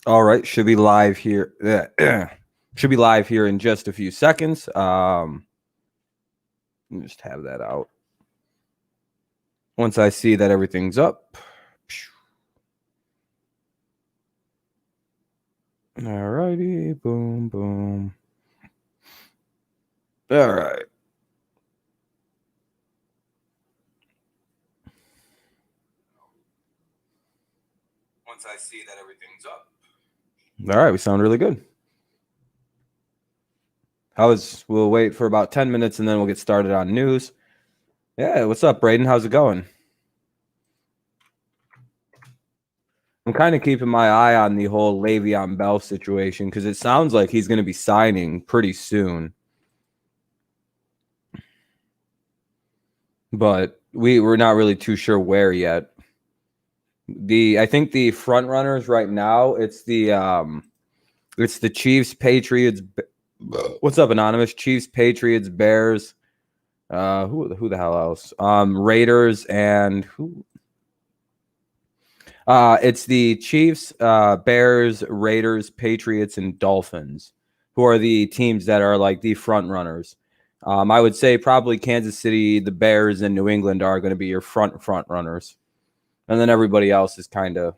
All right, should be live here. Should be live here in just a few seconds. Let me just have that out. Once I see that everything's up. All righty, boom, boom. All right. Once I see that everything's up. All right, we sound really good. We'll wait for about 10 minutes and then we'll get started on news. Yeah, what's up, Braden? How's it going? I'm kind of keeping my eye on the whole LeVeon Bell situation because it sounds like he's going to be signing pretty soon. But we're not really too sure where yet. I think the front runners right now, it's the Chiefs, Patriots. What's up, Anonymous? Chiefs, Patriots, Bears. Who the hell else? Raiders and who? It's the Chiefs, Bears, Raiders, Patriots, and Dolphins, who are the teams that are like the front runners. I would say probably Kansas City, the Bears, and New England are going to be your front runners. And then everybody else is kind of.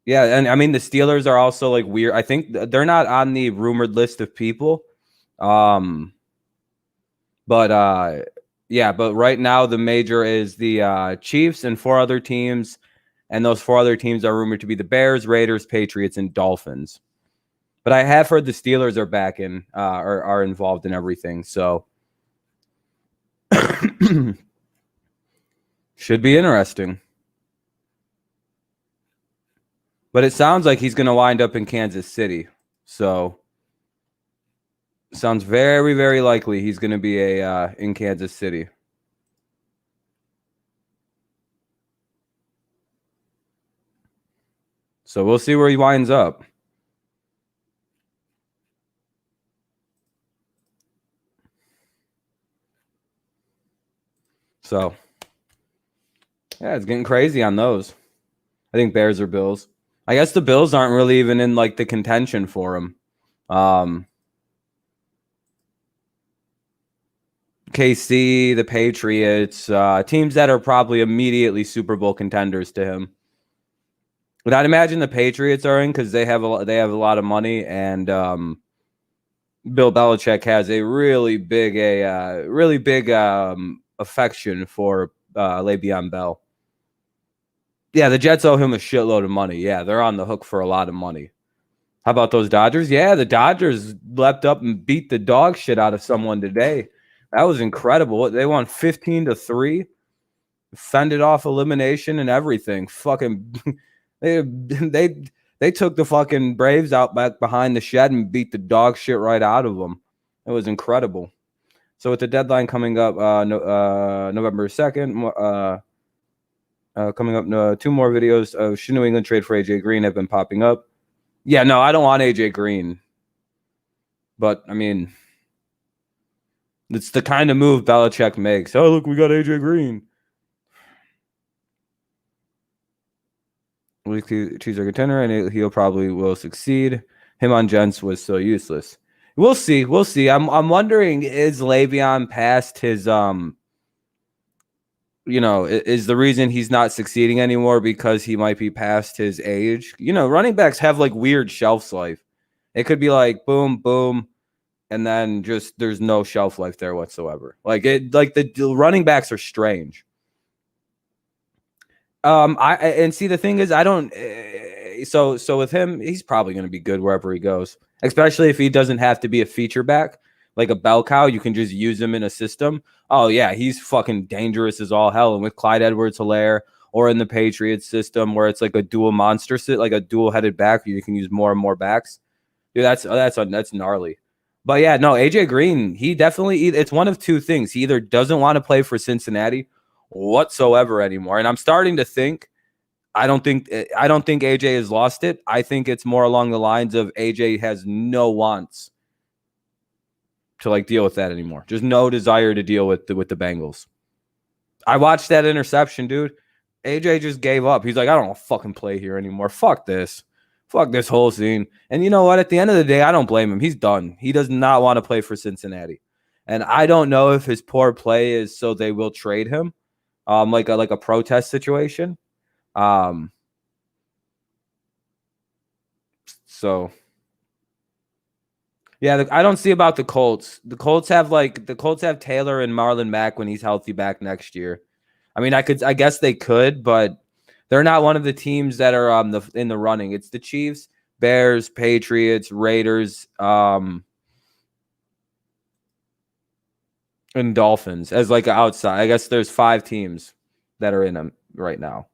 Yeah, and I mean, the Steelers are also like weird. I think they're not on the rumored list of people. But right now the major is the Chiefs and 4 other teams. And those 4 other teams are rumored to be the Bears, Raiders, Patriots, and Dolphins. But I have heard the Steelers are back in, are involved in everything. So should be interesting. But it sounds like he's going to wind up in Kansas City. So sounds very, very likely he's going to be in Kansas City. So we'll see where he winds up. So, yeah, it's getting crazy on those. I think Bears or Bills. I guess the Bills aren't really even in like the contention for him. KC, the Patriots, teams that are probably immediately Super Bowl contenders to him. But I'd imagine the Patriots are in because they have a lot of money, and Bill Belichick has a really big affection for Le'Veon Bell. Yeah, the Jets owe him a shitload of money. Yeah, they're on the hook for a lot of money. How about those Dodgers? Yeah, the Dodgers leapt up and beat the dog shit out of someone today. That was incredible. They won 15-3, fended off elimination and everything. Fucking, they took the fucking Braves out back behind the shed and beat the dog shit right out of them. It was incredible. So with the deadline coming up, November 2nd, coming up, 2 more videos of should New England trade for AJ Green have been popping up. Yeah, no, I don't want AJ Green. But, I mean, it's the kind of move Belichick makes. Oh, look, we got AJ Green. Weekly cheeseburger contender, and he'll probably will succeed. Him on Gents was so useless. We'll see. We'll see. I'm wondering, is Le'Veon past his is the reason he's not succeeding anymore because he might be past his age? Running backs have like weird shelf life. It could be like boom, boom, and then just there's no shelf life there whatsoever. The running backs are strange. See, the thing is, I don't. So with him, he's probably going to be good wherever he goes, especially if he doesn't have to be a feature back like a bell cow. You can just use him in a system. Oh yeah, he's fucking dangerous as all hell. And with Clyde Edwards-Helaire or in the Patriots system where it's like a dual monster like a dual-headed back, you can use more and more backs. Dude, that's gnarly. But yeah, no, AJ Green, he definitely, it's one of 2 things. He either doesn't want to play for Cincinnati whatsoever anymore. And I'm starting to think, I don't think AJ has lost it. I think it's more along the lines of AJ has no wants to like deal with that anymore. Just no desire to deal with the Bengals. I watched that interception, dude. AJ just gave up. He's like, I don't want to fucking play here anymore. Fuck this. Fuck this whole scene. And you know what? At the end of the day, I don't blame him. He's done. He does not want to play for Cincinnati. And I don't know if his poor play is so they will trade him, like a protest situation. So yeah, I don't see about the Colts. The Colts have Taylor and Marlin Mack when he's healthy back next year. I mean, I guess they could, but they're not one of the teams that are in the running. It's the Chiefs, Bears, Patriots, Raiders, and Dolphins as like outside. I guess there's 5 teams that are in them right now.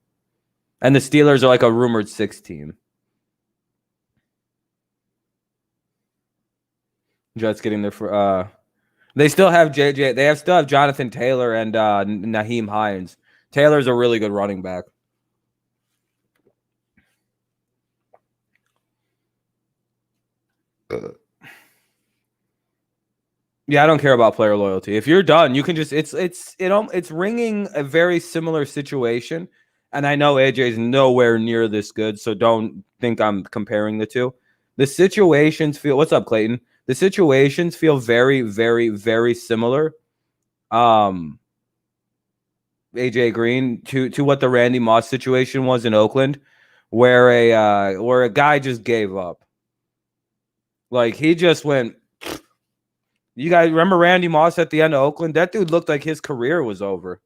And the Steelers are like a rumored 6th team. Jets getting there for they still have JJ. They still have Jonathan Taylor and Naheem Hines. Taylor's a really good running back. Yeah, I don't care about player loyalty. If you're done, you can just it's ringing a very similar situation. And I know AJ's nowhere near this good, so don't think I'm comparing the two. The situations feel what's up, Clayton? The situations feel very, very, very similar. AJ Green to what the Randy Moss situation was in Oakland, where a guy just gave up. Like he just went. You guys remember Randy Moss at the end of Oakland? That dude looked like his career was over.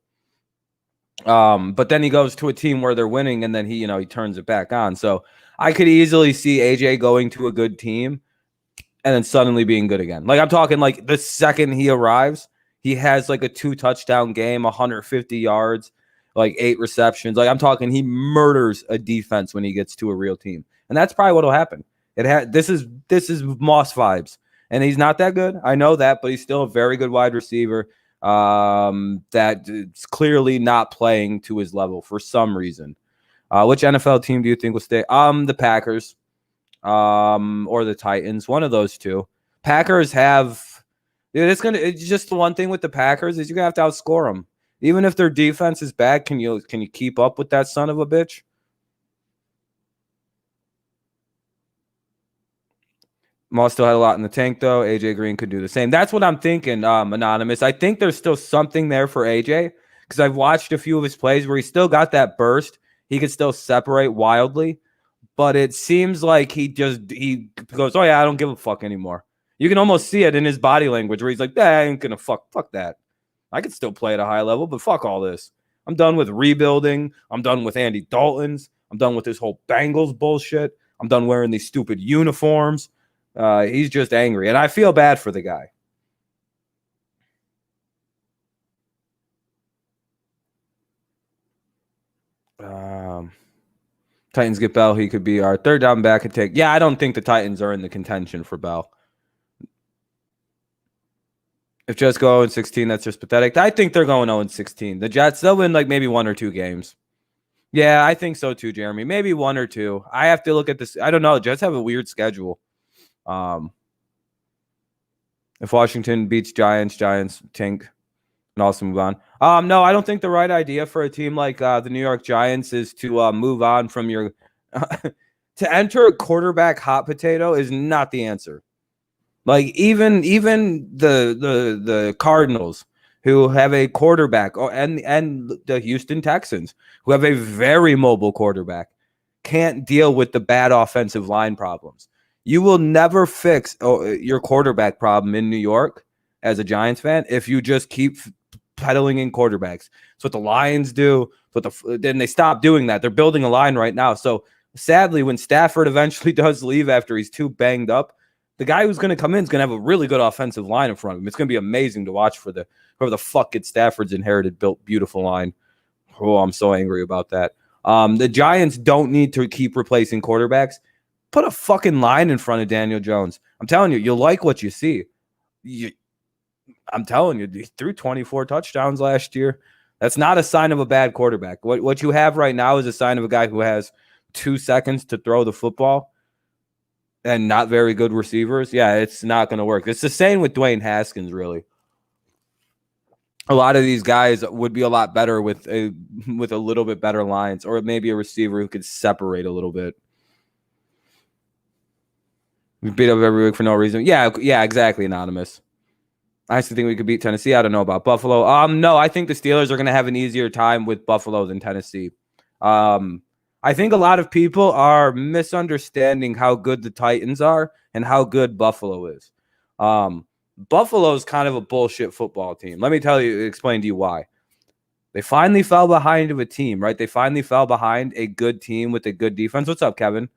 But then he goes to a team where they're winning, and then he turns it back on. So I could easily see AJ going to a good team and then suddenly being good again. Like I'm talking like the second he arrives, he has like a 2-touchdown game, 150 yards, like 8 receptions. Like I'm talking he murders a defense when he gets to a real team. And that's probably what'll happen. This is Moss vibes. And he's not that good. I know that, but he's still a very good wide receiver that's clearly not playing to his level for some reason. Which NFL team do you think will stay? The Packers or the Titans, one of those two. Packers have it's just the one thing with the Packers is you're gonna have to outscore them. Even if their defense is bad, can you keep up with that son of a bitch? Moss still had a lot in the tank, though. AJ Green could do the same. That's what I'm thinking, Anonymous. I think there's still something there for AJ because I've watched a few of his plays where he still got that burst. He could still separate wildly, but it seems like he goes, oh, yeah, I don't give a fuck anymore. You can almost see it in his body language where he's like, I ain't going to fuck that. I could still play at a high level, but fuck all this. I'm done with rebuilding. I'm done with Andy Dalton's. I'm done with this whole Bengals bullshit. I'm done wearing these stupid uniforms. He's just angry, and I feel bad for the guy. Titans get Bell. He could be our third down back and take. Yeah, I don't think the Titans are in the contention for Bell. If Jets go 0-16, that's just pathetic. I think they're going 0-16. The Jets, they'll win like maybe 1 or 2 games. Yeah, I think so too, Jeremy. Maybe 1 or 2. I have to look at this. I don't know. Jets have a weird schedule. If Washington beats Giants tank and also move on. No, I don't think the right idea for a team like the New York Giants is to move on from your to enter a quarterback hot potato is not the answer. Like even the Cardinals who have a quarterback and the Houston Texans who have a very mobile quarterback can't deal with the bad offensive line problems. You will never fix your quarterback problem in New York as a Giants fan if you just keep peddling in quarterbacks. That's what the Lions do. Then they stop doing that. They're building a line right now. So sadly, when Stafford eventually does leave after he's too banged up, the guy who's going to come in is going to have a really good offensive line in front of him. It's going to be amazing to watch for whoever the fuck gets Stafford's inherited, built, beautiful line. Oh, I'm so angry about that. The Giants don't need to keep replacing quarterbacks. Put a fucking line in front of Daniel Jones. I'm telling you, you'll like what you see. I'm telling you, he threw 24 touchdowns last year. That's not a sign of a bad quarterback. What you have right now is a sign of a guy who has 2 seconds to throw the football and not very good receivers. Yeah, it's not going to work. It's the same with Dwayne Haskins, really. a lot of these guys would be a lot better with a little bit better lines, or maybe a receiver who could separate a little bit. We beat up every week for no reason. Yeah, exactly, Anonymous. I still think we could beat Tennessee. I don't know about Buffalo. No, I think the Steelers are going to have an easier time with Buffalo than Tennessee. I think a lot of people are misunderstanding how good the Titans are and how good Buffalo is. Buffalo is kind of a bullshit football team. Let me explain to you why. They finally fell behind of a team, right? They finally fell behind a good team with a good defense. What's up, Kevin?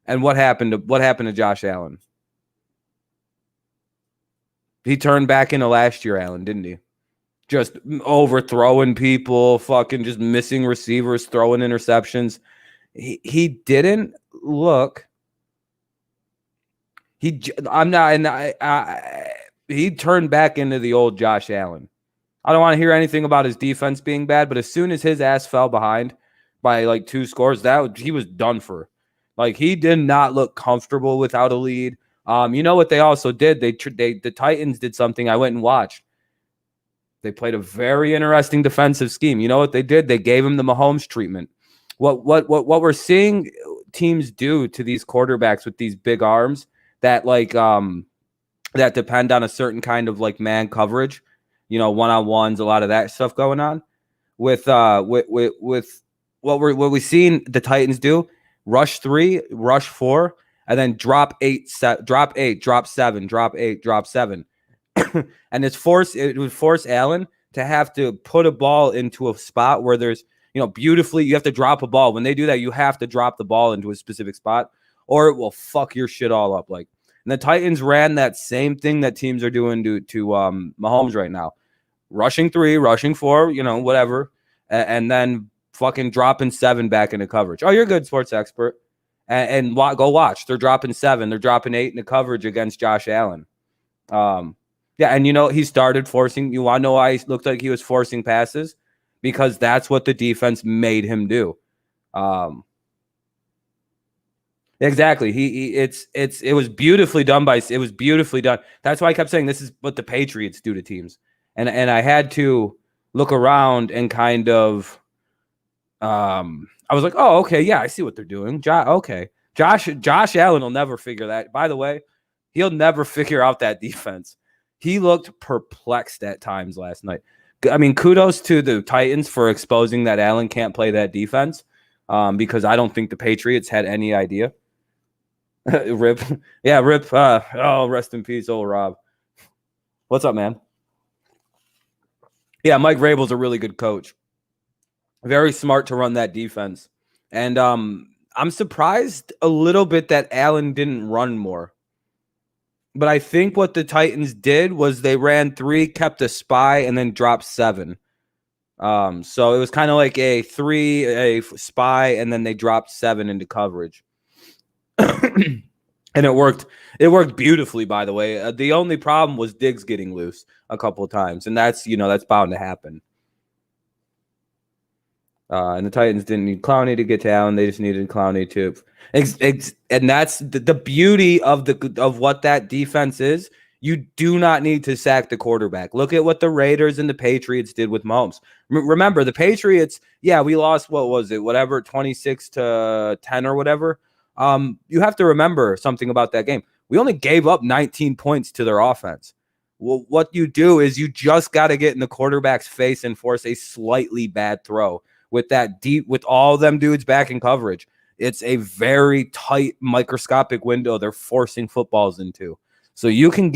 And what happened to Josh Allen? He turned back into last year, Allen, didn't he? Just overthrowing people, fucking just missing receivers, throwing interceptions. He didn't look. He turned back into the old Josh Allen. I don't want to hear anything about his defense being bad, but as soon as his ass fell behind by like 2 scores, he was done for. Like, he did not look comfortable without a lead. You know what they also did? The Titans did something I went and watched. They played a very interesting defensive scheme. You know what they did? They gave him the Mahomes treatment. What we're seeing teams do to these quarterbacks with these big arms that that depend on a certain kind of like man coverage, one-on-ones, a lot of that stuff going on with what we've seen the Titans do: rush 3, rush 4, and then drop 8, drop 8, drop 7, drop 8, drop 7. And it would force Allen to have to put a ball into a spot where there's, beautifully, you have to drop a ball. When they do that, you have to drop the ball into a specific spot or it will fuck your shit all up. And the Titans ran that same thing that teams are doing to Mahomes right now. Rushing 3, rushing 4, whatever. And then fucking dropping 7 back into coverage. Oh, you're a good sports expert. And go watch. They're dropping 7. They're dropping 8 into coverage against Josh Allen. Yeah, and he started forcing. You want to know why he looked like he was forcing passes? Because that's what the defense made him do. Exactly. It was beautifully done It was beautifully done. That's why I kept saying this is what the Patriots do to teams. And I had to look around and kind of I was like, oh, okay, yeah, I see what they're doing. Okay. Josh Allen will never figure that. By the way, he'll never figure out that defense. He looked perplexed at times last night. I mean, kudos to the Titans for exposing that Allen can't play that defense, because I don't think the Patriots had any idea. Rip. Yeah, Rip. Rest in peace, old Rob. What's up, man? Yeah, Mike Vrabel's a really good coach. Very smart to run that defense. And I'm surprised a little bit that Allen didn't run more. But I think what the Titans did was they ran 3, kept a spy, and then dropped 7. So it was kind of like a spy, and then they dropped 7 into coverage. And it worked. It worked beautifully, by the way. The only problem was Diggs getting loose a couple of times, and that's bound to happen. And the Titans didn't need Clowney to get to Allen. They just needed Clowney to. And that's the beauty of what that defense is. You do not need to sack the quarterback. Look at what the Raiders and the Patriots did with Mahomes. Remember, the Patriots, we lost, 26-10 or whatever. You have to remember something about that game. We only gave up 19 points to their offense. Well, what you do is you just got to get in the quarterback's face and force a slightly bad throw. With all them dudes back in coverage, it's a very tight microscopic window they're forcing footballs into. So you can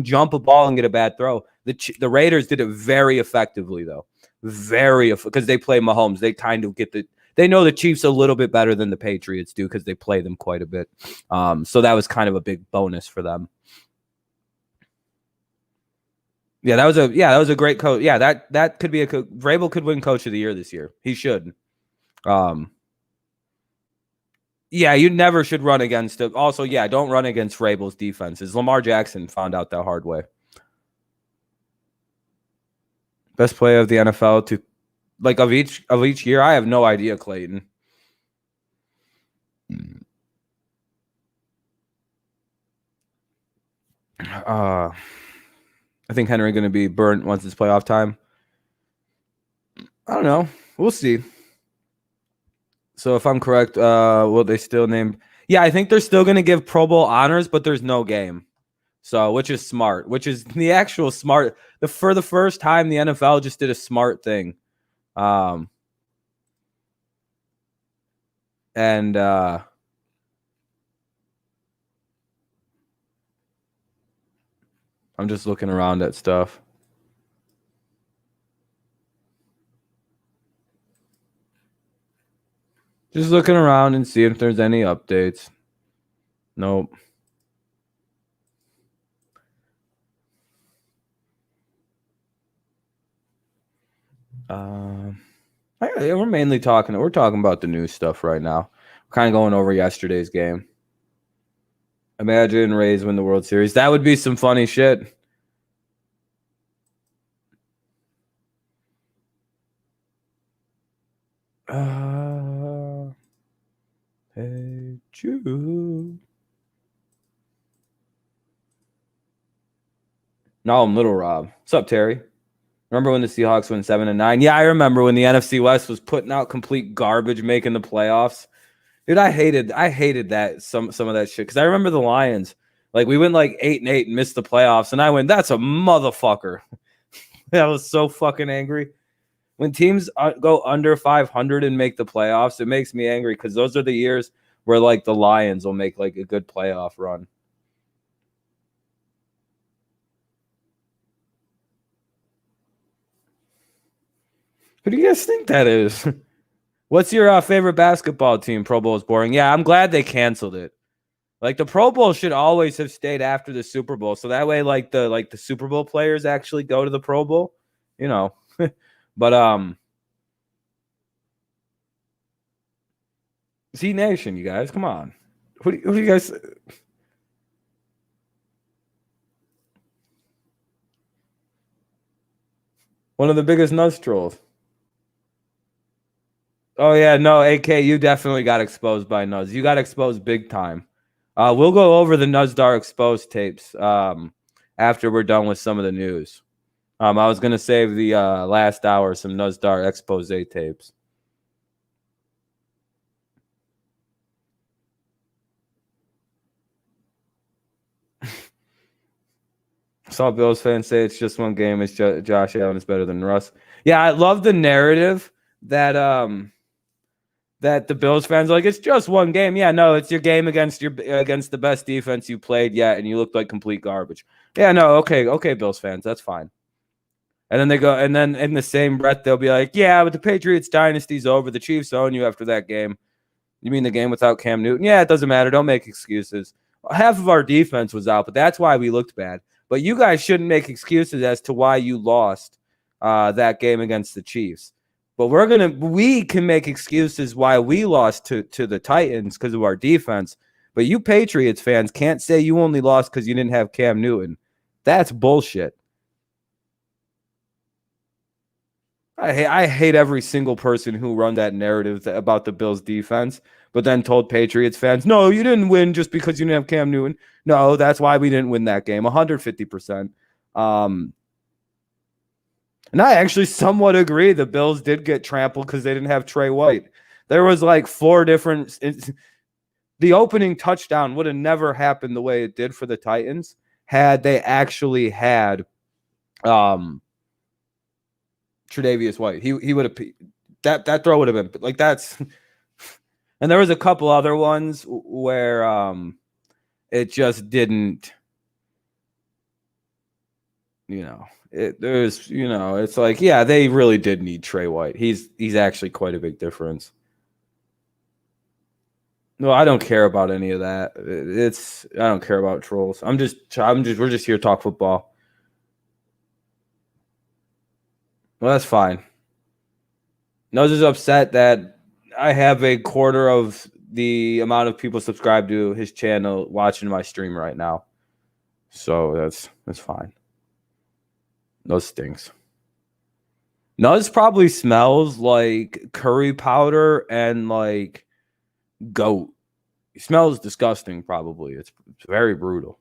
jump a ball and get a bad throw. The Raiders did it very effectively, though. Because they play Mahomes. They kind of they know the Chiefs a little bit better than the Patriots do because they play them quite a bit. So that was kind of a big bonus for them. Yeah, that was a great coach. Yeah, that could be Vrabel could win Coach of the Year this year. He should. Yeah, you never should run against it. Also, don't run against Vrabel's defenses. Lamar Jackson found out the hard way. Best player of the NFL of each year. I have no idea, Clayton. I think Henry going to be burnt once it's playoff time. I don't know. We'll see. So if I'm correct, will they still name? Yeah, I think they're still going to give Pro Bowl honors, but there's no game. So, which is smart, which is the actual smart. For the first time, the NFL just did a smart thing. And I'm just looking around at stuff. Just looking around and see if there's any updates. Nope. We're mainly talking about the new stuff right now. We're kind of going over yesterday's game. Imagine Rays win the World Series. That would be some funny shit. Hey Jude. No, I'm Little Rob. What's up, Terry? Remember when the Seahawks went 7-9? Yeah, I remember when the NFC West was putting out complete garbage, making the playoffs. Dude, I hated that some of that shit because I remember the Lions. Like we went like 8-8 and missed the playoffs, and I went, "That's a motherfucker." I was so fucking angry. When teams go under 500 and make the playoffs, it makes me angry because those are the years where like the Lions will make like a good playoff run. Who do you guys think that is? What's your favorite basketball team? Pro Bowl is boring. Yeah, I'm glad they canceled it. Like the Pro Bowl should always have stayed after the Super Bowl, so that way, like the Super Bowl players actually go to the Pro Bowl, you know. But Z Nation, you guys, come on. Who do you guys? One of the biggest nuts trolls. Oh yeah, no, AK, you definitely got exposed by Nuz. You got exposed big time. We'll go over the Nuzdar exposed tapes after we're done with some of the news. I was gonna save the last hour some Nuzdar expose tapes. Saw Bills fans say it's just one game. It's Josh Allen is better than Russ. Yeah, I love the narrative that that the Bills fans are like, it's just one game. Yeah, no, it's your game against the best defense you played yet, and you looked like complete garbage. Yeah, no, okay, Bills fans, that's fine. And then they go, and then in the same breath, they'll be like, yeah, but the Patriots dynasty's over. The Chiefs own you after that game. You mean the game without Cam Newton? Yeah, it doesn't matter. Don't make excuses. Half of our defense was out, but that's why we looked bad. But you guys shouldn't make excuses as to why you lost that game against the Chiefs. But we can make excuses why we lost to the Titans because of our defense. But you Patriots fans can't say you only lost because you didn't have Cam Newton. That's bullshit. I hate every single person who run that narrative about the Bills defense, but then told Patriots fans, no, you didn't win just because you didn't have Cam Newton. No, that's why we didn't win that game, 150%. And I actually somewhat agree the Bills did get trampled because they didn't have Trey White. There was like 4 different – the opening touchdown would have never happened the way it did for the Titans had they actually had Tre'Davious White. He would have that throw would have been like that's and there was a couple other ones where it just didn't it's like, yeah, they really did need Trey White. He's actually quite a big difference. No, I don't care about any of that. I don't care about trolls. We're just here to talk football. Well, that's fine. Nose is upset that I have a quarter of the amount of people subscribed to his channel watching my stream right now. So that's fine. Nose stinks. Nuz probably smells like curry powder and like goat. He smells disgusting, probably. It's very brutal.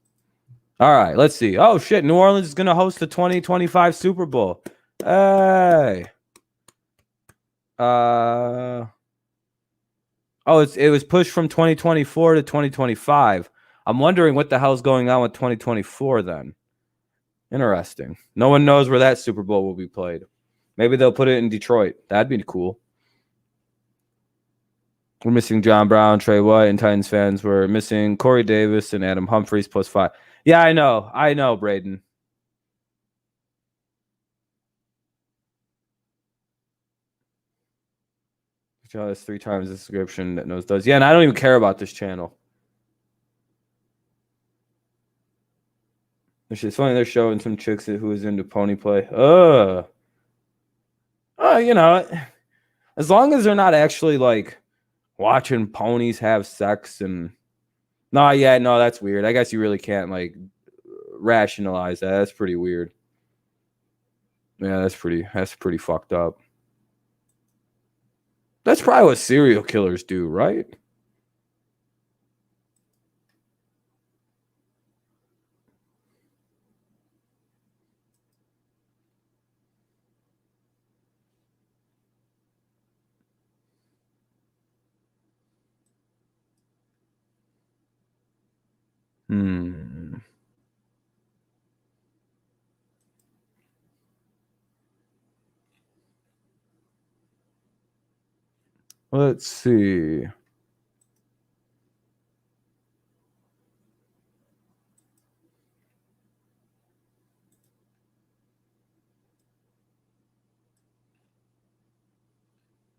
All right, let's see. Oh, shit. New Orleans is going to host the 2025 Super Bowl. Hey. Oh, it was pushed from 2024 to 2025. I'm wondering what the hell's going on with 2024 then. Interesting. No one knows where that Super Bowl will be played. Maybe they'll put it in Detroit. That'd be cool. We're missing John Brown, Trey White, and Titans fans. We're missing Corey Davis and Adam Humphries +5. Yeah, I know, Braden. Channel has 3 times the subscription that knows does. Yeah, and I don't even care about this channel. It's funny they're showing some chicks who is into pony play. You know, as long as they're not actually like watching ponies have sex and no, that's weird. I guess you really can't like rationalize that. That's pretty weird. Yeah, that's pretty fucked up. That's probably what serial killers do, right? Let's see.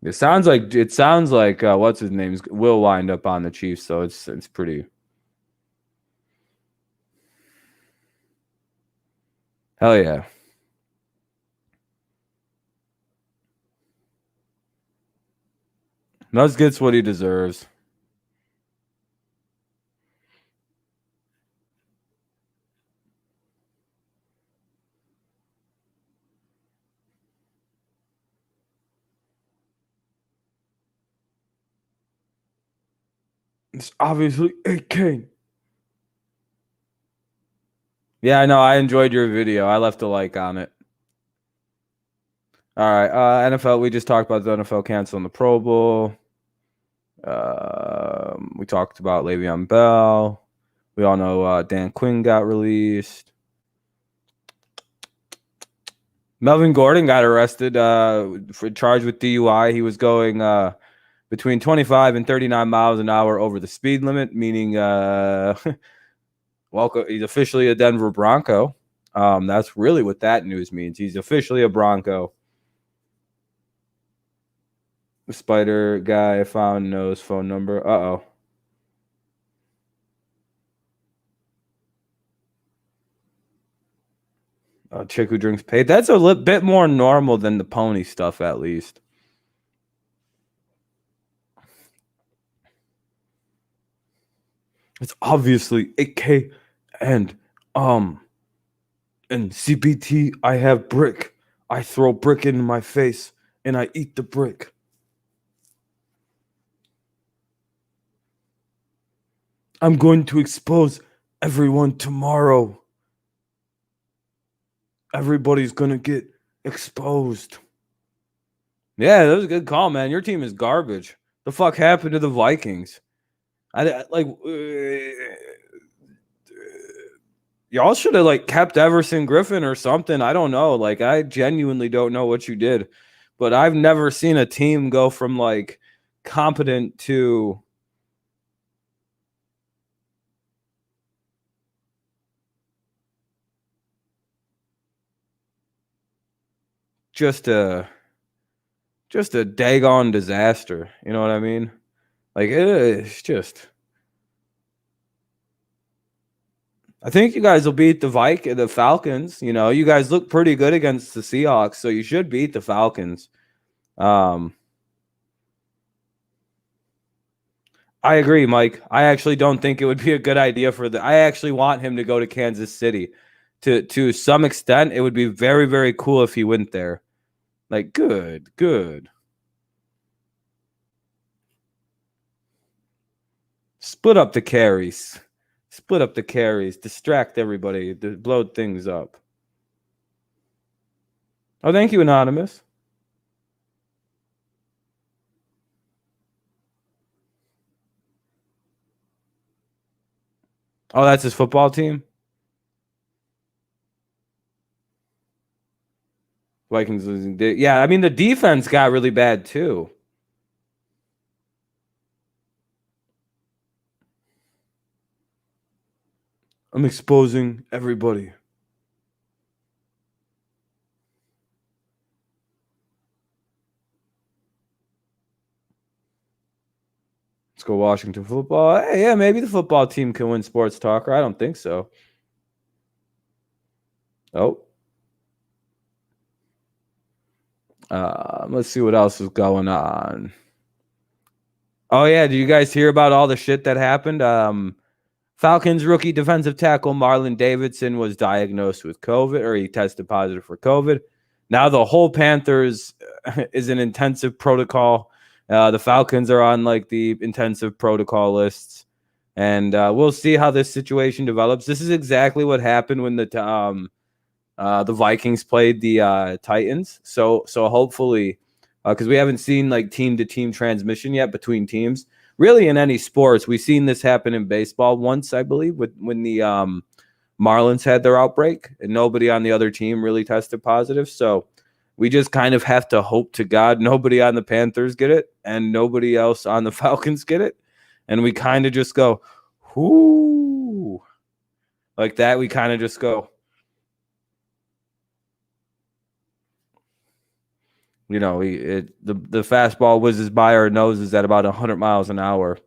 It sounds like what's his name will wind up on the Chiefs, so it's pretty. Hell yeah. Nuts gets what he deserves. It's obviously AK. Yeah, I know. I enjoyed your video. I left a like on it. All right. NFL, we just talked about the NFL canceling the Pro Bowl. We talked about Le'Veon Bell. We all know Dan Quinn got released. Melvin Gordon got arrested for charged with DUI. He was going between 25 and 39 miles an hour over the speed limit, meaning welcome. He's officially a Denver Bronco. That's really what that news means. He's officially a Bronco. The spider guy found no phone number. Uh-oh. A chick who drinks paid. That's a bit more normal than the pony stuff, at least. It's obviously AK and CBT. I have brick. I throw brick in my face and I eat the brick. I'm going to expose everyone tomorrow. Everybody's going to get exposed. Yeah, that was a good call, man. Your team is garbage. The fuck happened to the Vikings? Y'all should have like kept Everson Griffin or something. I don't know. Like, I genuinely don't know what you did, but I've never seen a team go from like competent to just a daggone disaster. You know what I mean? Like, it's just. I think you guys will beat the Falcons. You know, you guys look pretty good against the Seahawks, so you should beat the Falcons. I agree, Mike. I actually don't think it would be a good idea I actually want him to go to Kansas City. To some extent, it would be very, very cool if he went there. Like, good. Split up the carries. Distract everybody. Blow things up. Oh, thank you, Anonymous. Oh, that's his football team? Vikings losing. Yeah, I mean, the defense got really bad too. I'm exposing everybody. Let's go Washington football. Hey, yeah, maybe the football team can win Sports Talker. I don't think so. Oh. Let's see what else is going on. Oh, yeah. Did you guys hear about all the shit that happened? Falcons rookie defensive tackle Marlin Davidson was diagnosed with COVID, or he tested positive for COVID. Now the whole Panthers is an intensive protocol. The Falcons are on like the intensive protocol lists, and we'll see how this situation develops. This is exactly what happened when the Vikings played the Titans. So hopefully, because we haven't seen like team to team transmission yet between teams. Really, in any sports, we've seen this happen in baseball once, I believe, when the Marlins had their outbreak and nobody on the other team really tested positive. So we just kind of have to hope to God nobody on the Panthers get it and nobody else on the Falcons get it. And we kind of just go, whoo, like that. We kind of just go, you know, the fastball whizzes by our noses at about 100 miles an hour.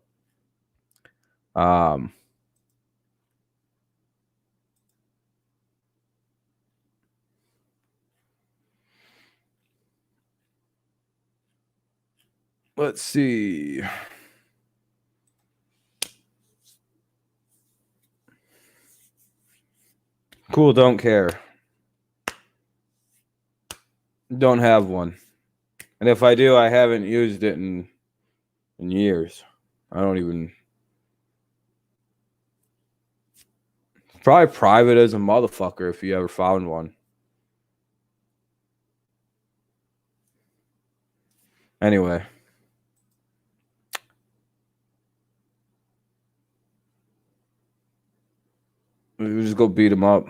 Let's see. Cool, don't care. Don't have one. And if I do, I haven't used it in years. I don't even. It's probably private as a motherfucker if you ever found one. Anyway. We just go beat them up.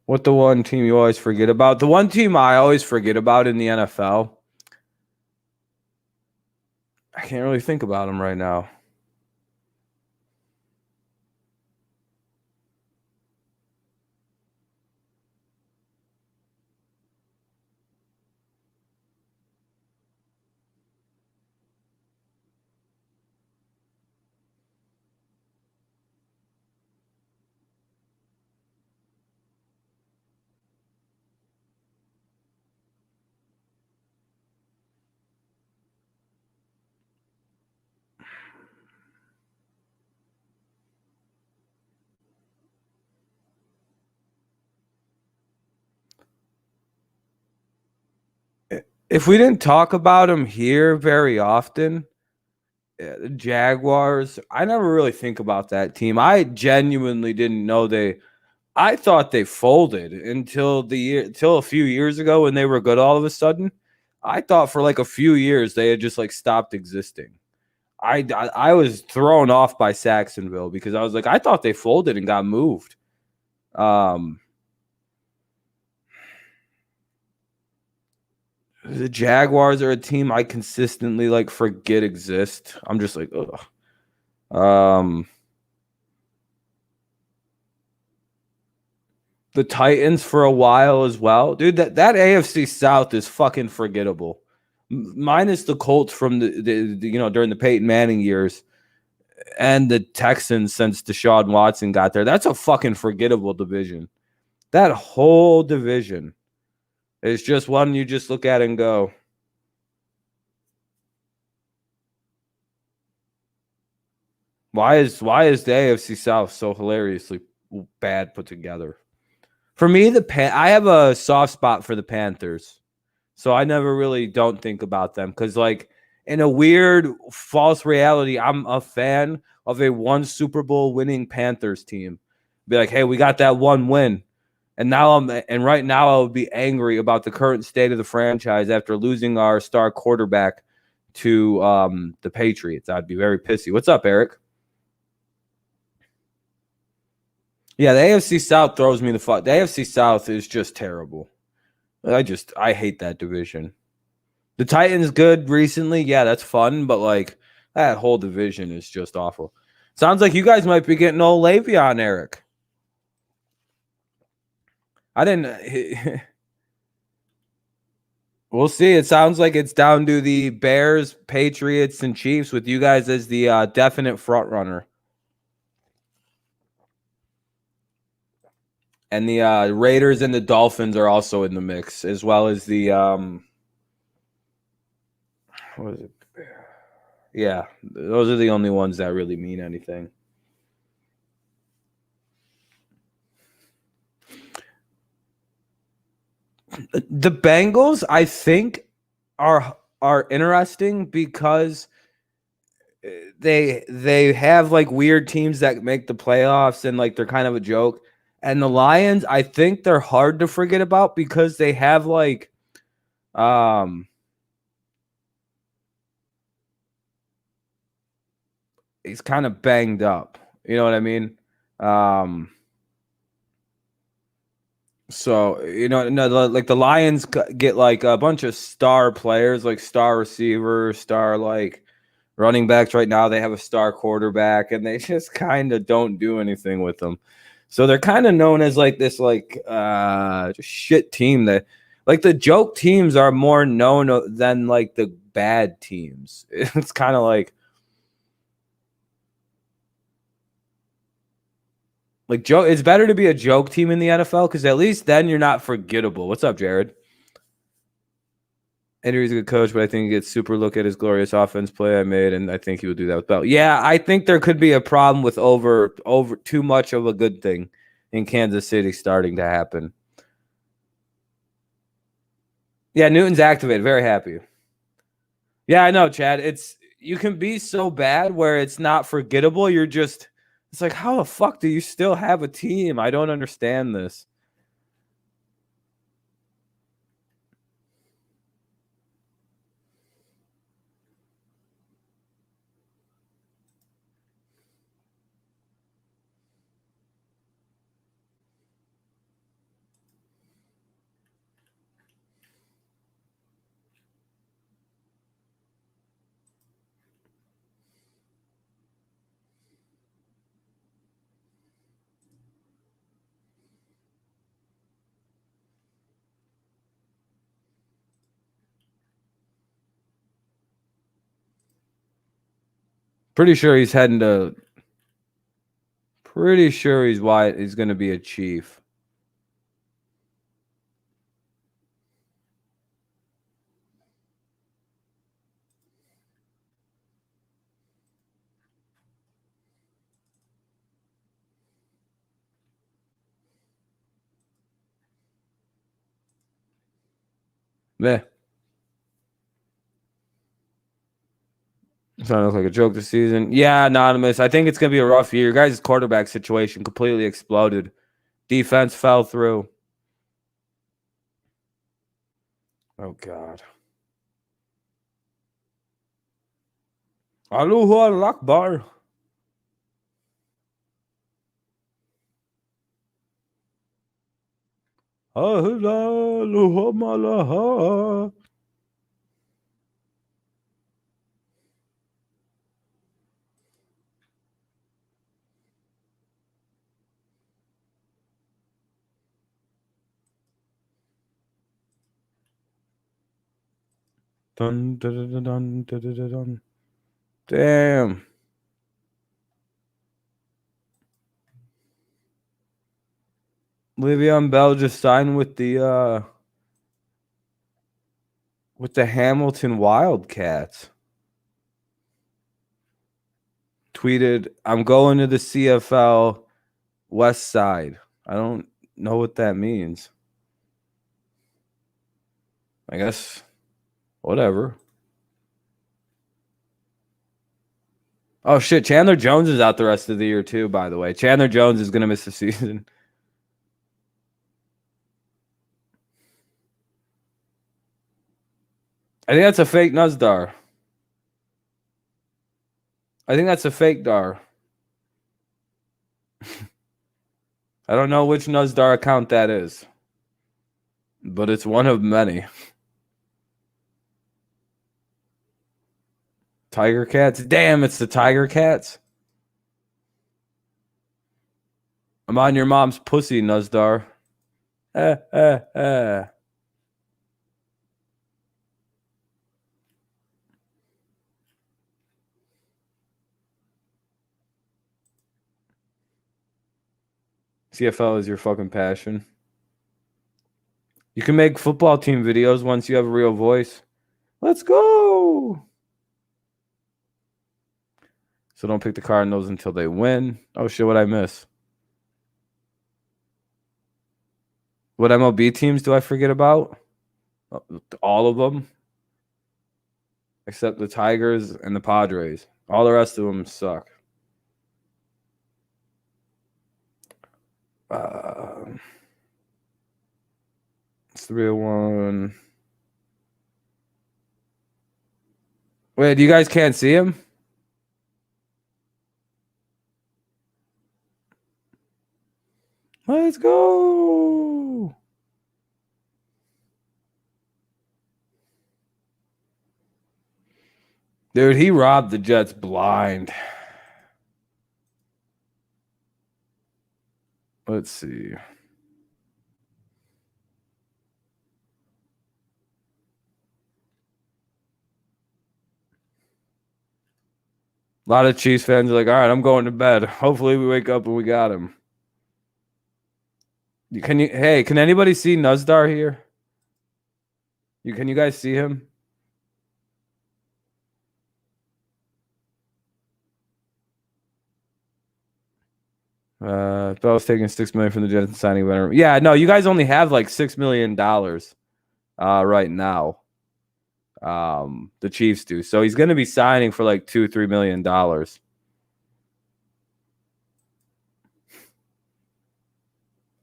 What the one team you always forget about? The one team I always forget about in the NFL. I can't really think about them right now. If we didn't talk about them here very often, the Jaguars, I never really think about that team. I genuinely didn't know I thought they folded until a few years ago when they were good all of a sudden. I thought for like a few years they had just like stopped existing. I was thrown off by Saxonville because I was like, I thought they folded and got moved. The Jaguars are a team I consistently like forget exist. I'm just like, ugh. The Titans for a while as well. Dude, that AFC South is fucking forgettable. Minus the Colts from the during the Peyton Manning years and the Texans since Deshaun Watson got there. That's a fucking forgettable division. That whole division is just one you just look at and go, why is the AFC South so hilariously bad put together? For me, I have a soft spot for the Panthers. So I never really don't think about them because, like, in a weird false reality, I'm a fan of a one Super Bowl winning Panthers team. Be like, hey, we got that one win. And right now I would be angry about the current state of the franchise after losing our star quarterback to the Patriots. I'd be very pissy. What's up, Eric? Yeah, the AFC South throws me the fuck. The AFC South is just terrible. I hate that division. The Titans good recently. Yeah, that's fun, but like that whole division is just awful. Sounds like you guys might be getting old LeVeon, Eric. I didn't. We'll see. It sounds like it's down to the Bears, Patriots, and Chiefs with you guys as the definite front runner. And the Raiders and the Dolphins are also in the mix, as well as the what is it? Yeah, those are the only ones that really mean anything. The Bengals, I think, are interesting because they have like weird teams that make the playoffs and like they're kind of a joke. And the Lions, I think they're hard to forget about because they have like he's kind of banged up. You know what I mean? So, you know, no, like the Lions get like a bunch of star players, like star receivers, star like running backs. Right now, they have a star quarterback, and they just kind of don't do anything with them. So they're kind of known as like this like just shit team that like the joke teams are more known than like the bad teams. It's kind of like joke. It's better to be a joke team in the NFL because at least then you're not forgettable. What's up, Jared? Henry's a good coach, but I think he gets super look at his glorious offense play I made, and I think he will do that with Bell. Yeah, I think there could be a problem with over too much of a good thing in Kansas City starting to happen. Yeah, Newton's activated. Very happy. Yeah, I know, Chad. It's you can be so bad where it's not forgettable. You're just it's like, how the fuck do you still have a team? I don't understand this. Pretty sure he's heading to. Pretty sure he's going to be a Chief. Meh. It's gonna look like a joke this season. Yeah, anonymous. I think it's gonna be a rough year. Your guys' quarterback situation completely exploded. Defense fell through. Oh God. Allahu Akbar. Allahu Dun, dun, dun, dun, dun, dun, dun. Damn. LeVeon Bell just signed with the Hamilton Wildcats. Tweeted, I'm going to the CFL West Side. I don't know what that means. I guess whatever. Oh shit, Chandler Jones is out the rest of the year too, by the way. Chandler Jones is gonna miss the season. I think that's a fake Nuzdar. I think that's a fake Dar. I don't know which Nuzdar account that is, but it's one of many. Tiger Cats? Damn, it's the Tiger Cats. I'm on your mom's pussy, Nuzdar. CFL is your fucking passion. You can make football team videos once you have a real voice. Let's go. So don't pick the Cardinals until they win. Oh, shit, what'd I miss? What MLB teams do I forget about? All of them. Except the Tigers and the Padres. All the rest of them suck. It's 301. Wait, you guys can't see him? Let's go. Dude, he robbed the Jets blind. Let's see. A lot of Chiefs fans are like, all right, I'm going to bed. Hopefully we wake up and we got him. Can anybody see Nuzdar here? Can you guys see him? Bell's taking $6 million from the Jets and signing veteran. Yeah, no, you guys only have like $6 million right now. The Chiefs do. So he's gonna be signing for like $2-3 million.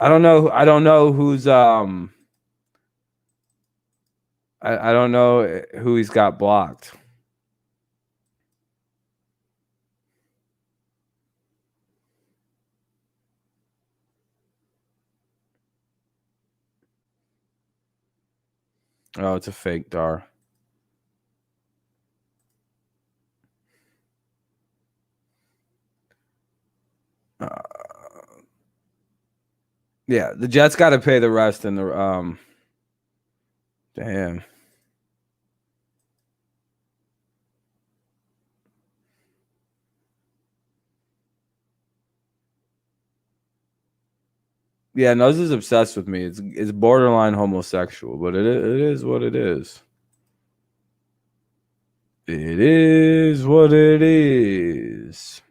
I don't know who's I don't know who he's got blocked. Oh, it's a fake Dar. Yeah, the Jets got to pay the rest in the damn. Yeah, Nuz is obsessed with me. It's borderline homosexual, but it is what it is. It is what it is.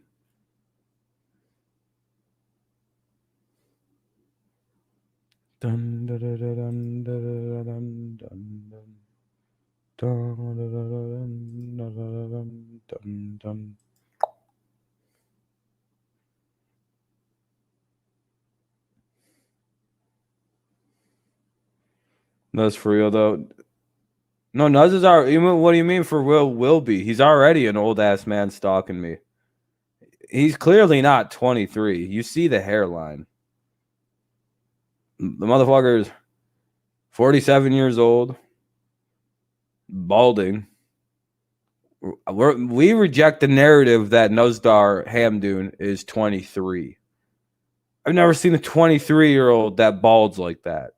Dun, dun, dun, dun, dun, dun, dun, dun, dun, dun. Nuz for real though. No, Nuz is what do you mean for will be? He's already an old ass man stalking me. He's clearly not 23. You see the hairline. The motherfucker is 47 years old, balding. We reject the narrative that Nuzdar Hamdoon is 23. I've never seen a 23-year-old that balds like that.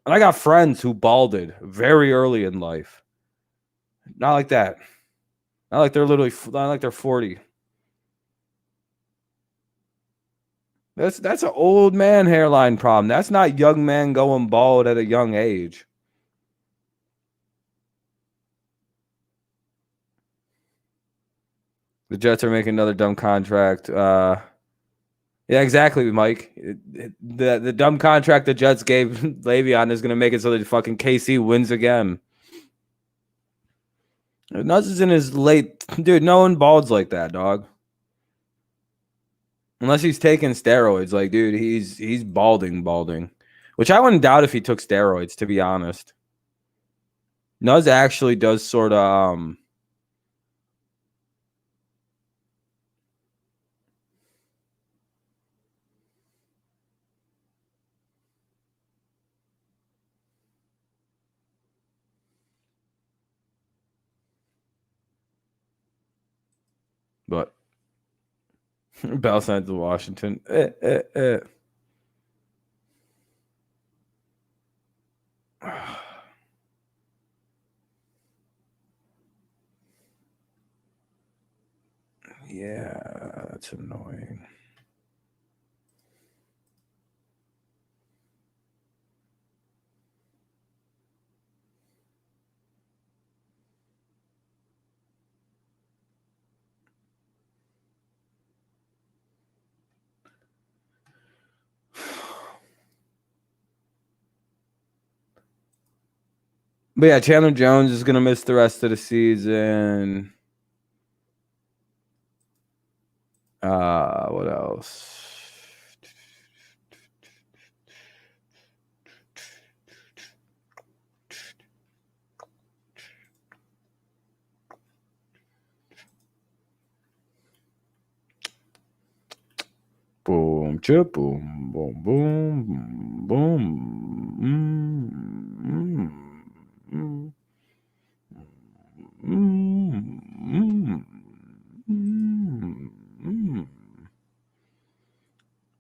And I got friends who balded very early in life. Not like that. Not like they're 40. That's an old man hairline problem. That's not young man going bald at a young age. The Jets are making another dumb contract. Yeah, exactly, Mike. The dumb contract the Jets gave LeVeon is going to make it so that fucking KC wins again. Nuts is in his late... Dude, no one balds like that, dog. Unless he's taking steroids. Like, dude, he's balding. Which I wouldn't doubt if he took steroids, to be honest. Nuz actually does sort of... But Bell sent to Washington. Yeah, that's annoying. But yeah, Chandler Jones is going to miss the rest of the season. What else? Boom, chip, boom, boom, boom, boom.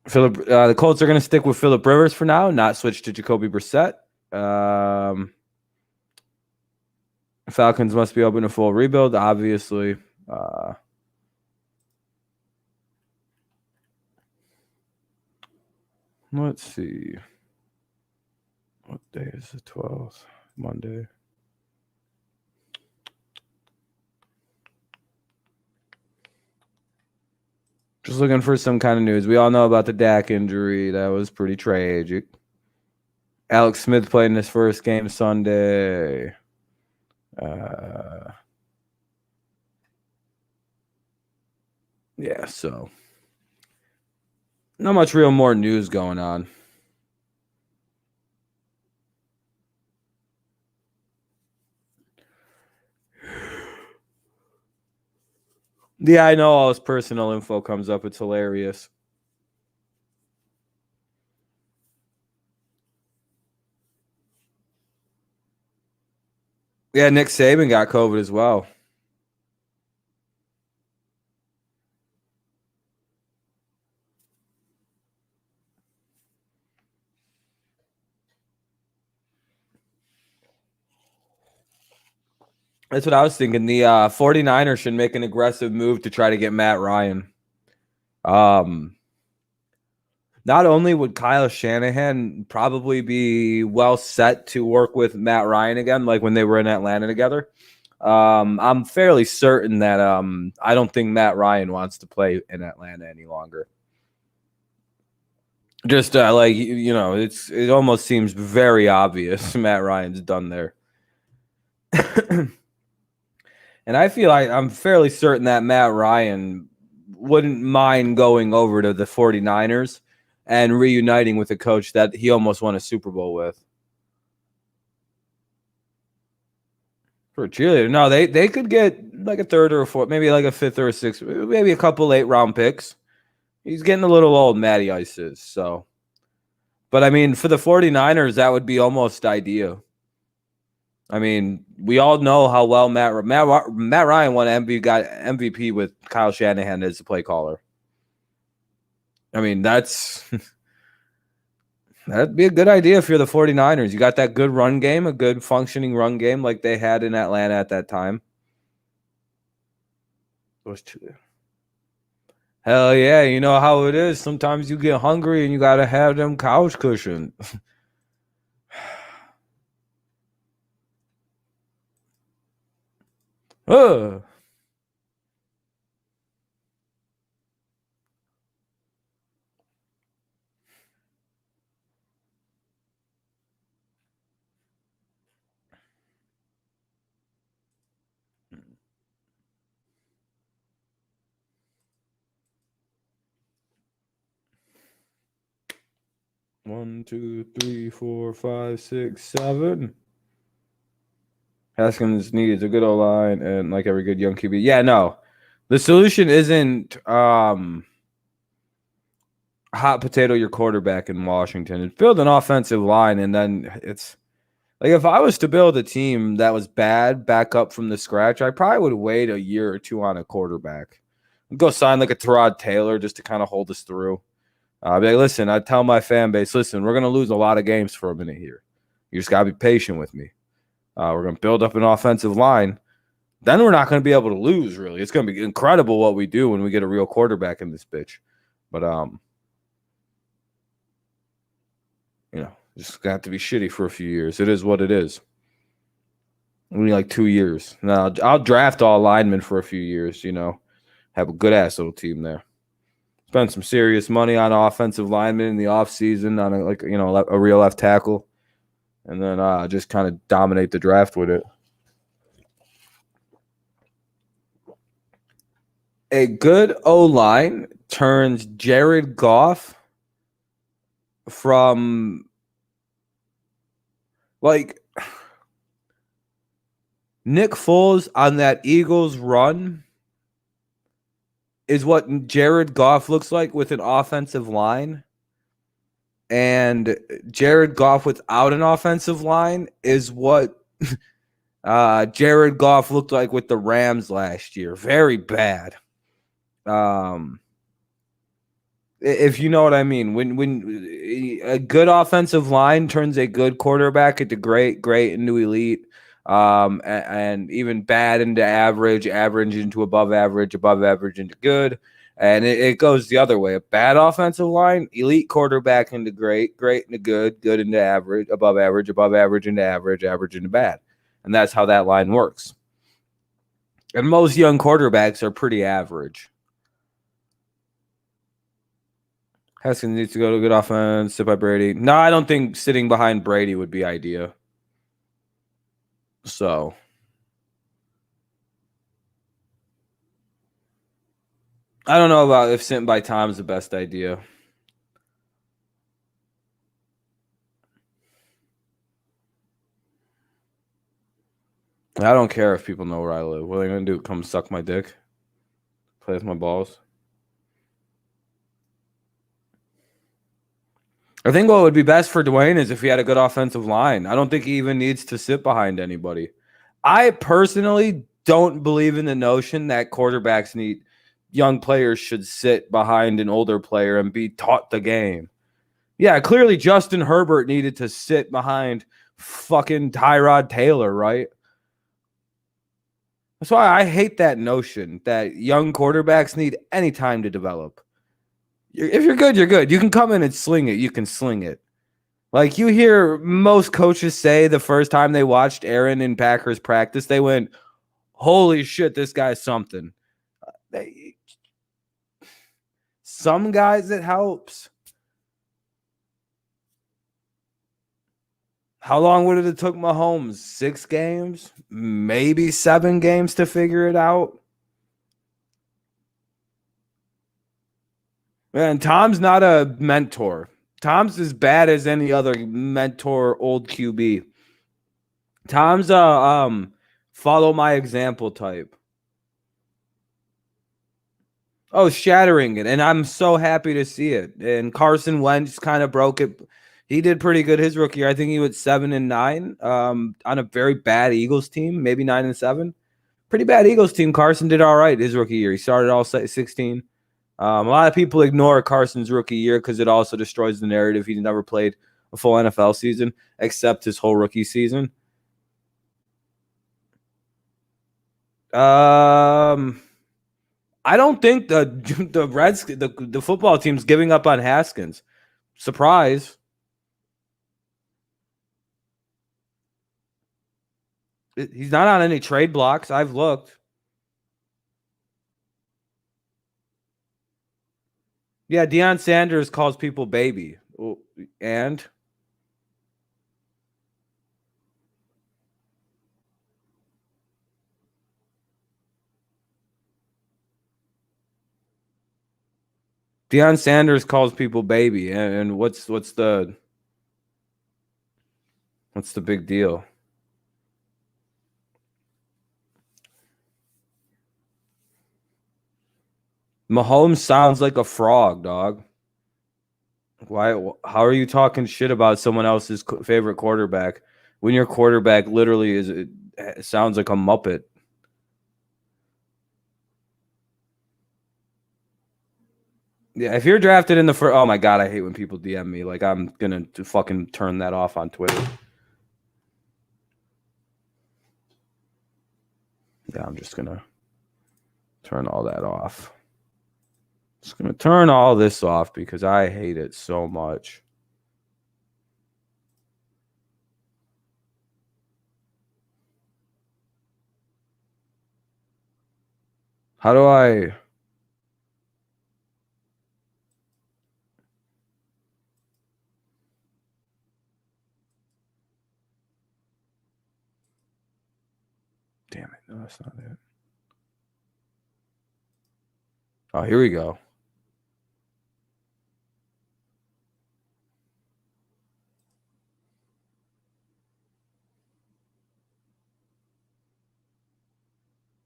Philip, the Colts are going to stick with Philip Rivers for now, not switch to Jacoby Brissett. Falcons must be open to full rebuild, obviously. Let's see. What day is the 12th? Monday. Just looking for some kind of news. We all know about the Dak injury. That was pretty tragic. Alex Smith played in his first game Sunday. Yeah, so not much real more news going on. Yeah, I know all his personal info comes up. It's hilarious. Yeah, Nick Saban got COVID as well. That's what I was thinking. The 49ers should make an aggressive move to try to get Matt Ryan. Not only would Kyle Shanahan probably be well set to work with Matt Ryan again, like when they were in Atlanta together, I'm fairly certain that I don't think Matt Ryan wants to play in Atlanta any longer. Just like, you know, it almost seems very obvious Matt Ryan's done there. And I feel like I'm fairly certain that Matt Ryan wouldn't mind going over to the 49ers and reuniting with a coach that he almost won a Super Bowl with. For a cheerleader. No, they could get like a third or a fourth, maybe like a fifth or a sixth, maybe a couple late round picks. He's getting a little old, Matty Ice is. So, but I mean, for the 49ers, that would be almost ideal. I mean, we all know how well Matt Ryan won got MVP with Kyle Shanahan as the play caller. I mean, that'd be a good idea if you're the 49ers. You got that good run game, a good functioning run game like they had in Atlanta at that time. Hell yeah, you know how it is. Sometimes you get hungry and you got to have them couch cushions. Ugh. One, two, three, four, five, six, seven. Haskins needs a good O-line and like every good young QB. Yeah, no. The solution isn't hot potato your quarterback in Washington. It's build an offensive line, and then it's like if I was to build a team that was bad back up from the scratch, I probably would wait a year or two on a quarterback. Go sign like a Tyrod Taylor just to kind of hold us through. I'll be like, listen, I tell my fan base, listen, we're going to lose a lot of games for a minute here. You just got to be patient with me. We're going to build up an offensive line. Then we're not going to be able to lose, really. It's going to be incredible what we do when we get a real quarterback in this bitch. But, just got to be shitty for a few years. It is what it is. Only like 2 years. Now, I'll draft all linemen for a few years, have a good-ass little team there. Spend some serious money on offensive linemen in the offseason on a real left tackle. And then just kind of dominate the draft with it. A good O-line turns Jared Goff from Nick Foles on that Eagles run is what Jared Goff looks like with an offensive line. And Jared Goff without an offensive line is what Jared Goff looked like with the Rams last year. Very bad. If you know what I mean. When a good offensive line turns a good quarterback into great into elite, and even bad into average into above average into good. And it goes the other way. A bad offensive line, elite quarterback into great into good into average into average into bad. And that's how that line works. And most young quarterbacks are pretty average. Haskins needs to go to a good offense, sit by Brady. No, I don't think sitting behind Brady would be ideal. So I don't know about if sitting by Tom is the best idea. I don't care if people know where I live. What are they going to do? Come suck my dick? Play with my balls? I think what would be best for Dwayne is if he had a good offensive line. I don't think he even needs to sit behind anybody. I personally don't believe in the notion that young players should sit behind an older player and be taught the game. Yeah, clearly Justin Herbert needed to sit behind fucking Tyrod Taylor, right? That's why I hate that notion that young quarterbacks need any time to develop. If you're good, you're good. You can come in and sling it. You can sling it. Like you hear most coaches say the first time they watched Aaron in Packers practice, they went, holy shit, this guy's something. Some guys, it helps. How long would it have took Mahomes? 6 games? Maybe 7 games to figure it out? Man, Tom's not a mentor. Tom's as bad as any other mentor, old QB. Tom's a follow my example type. Oh, shattering it. And I'm so happy to see it. And Carson Wentz kind of broke it. He did pretty good his rookie year. I think he went 7-9 on a very bad Eagles team, maybe 9-7. Pretty bad Eagles team. Carson did all right his rookie year. He started all 16. A lot of people ignore Carson's rookie year because it also destroys the narrative. He never played a full NFL season except his whole rookie season. I don't think the football team's giving up on Haskins. Surprise. He's not on any trade blocks. I've looked. Yeah, Deion Sanders calls people baby. And Deion Sanders calls people baby. And what's the big deal? Mahomes sounds like a frog, dog. Why? How are you talking shit about someone else's favorite quarterback when your quarterback literally sounds like a Muppet? Yeah, if you're drafted in the first, oh my god, I hate when people DM me. Like I'm gonna fucking turn that off on Twitter. Yeah, I'm just gonna turn all that off. Just gonna turn all this off because I hate it so much. How do I? Damn it! No, that's not it. Oh, here we go.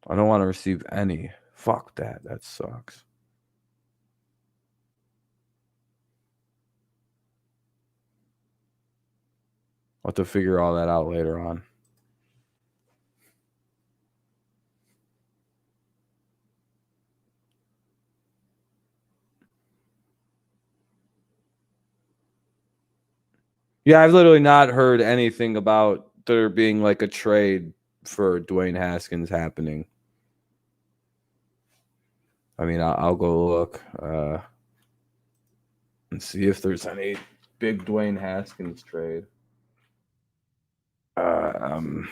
I don't want to receive any. Fuck that. That sucks. I'll have to figure all that out later on. Yeah, I've literally not heard anything about there being like a trade for Dwayne Haskins happening. I mean, I'll go look and see if there's any big Dwayne Haskins trade. Um,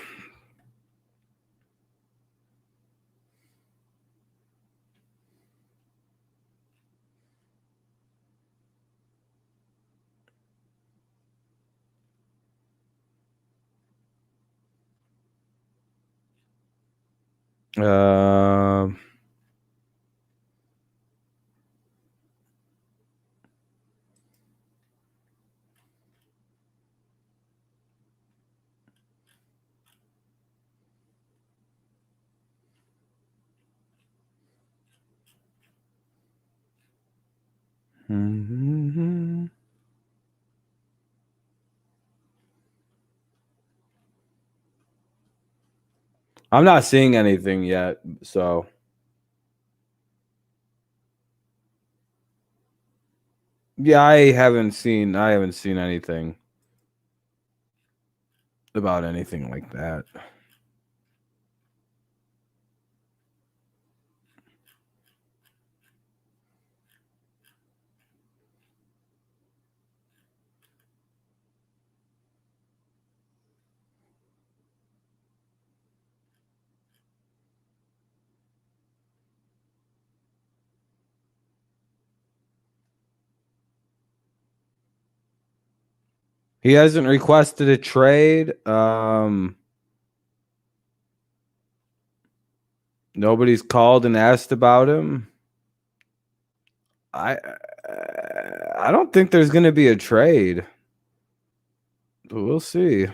um, I'm not seeing anything yet, so yeah, I haven't seen anything about anything like that. He hasn't requested a trade. Nobody's called and asked about him. I don't think there's going to be a trade. But we'll see.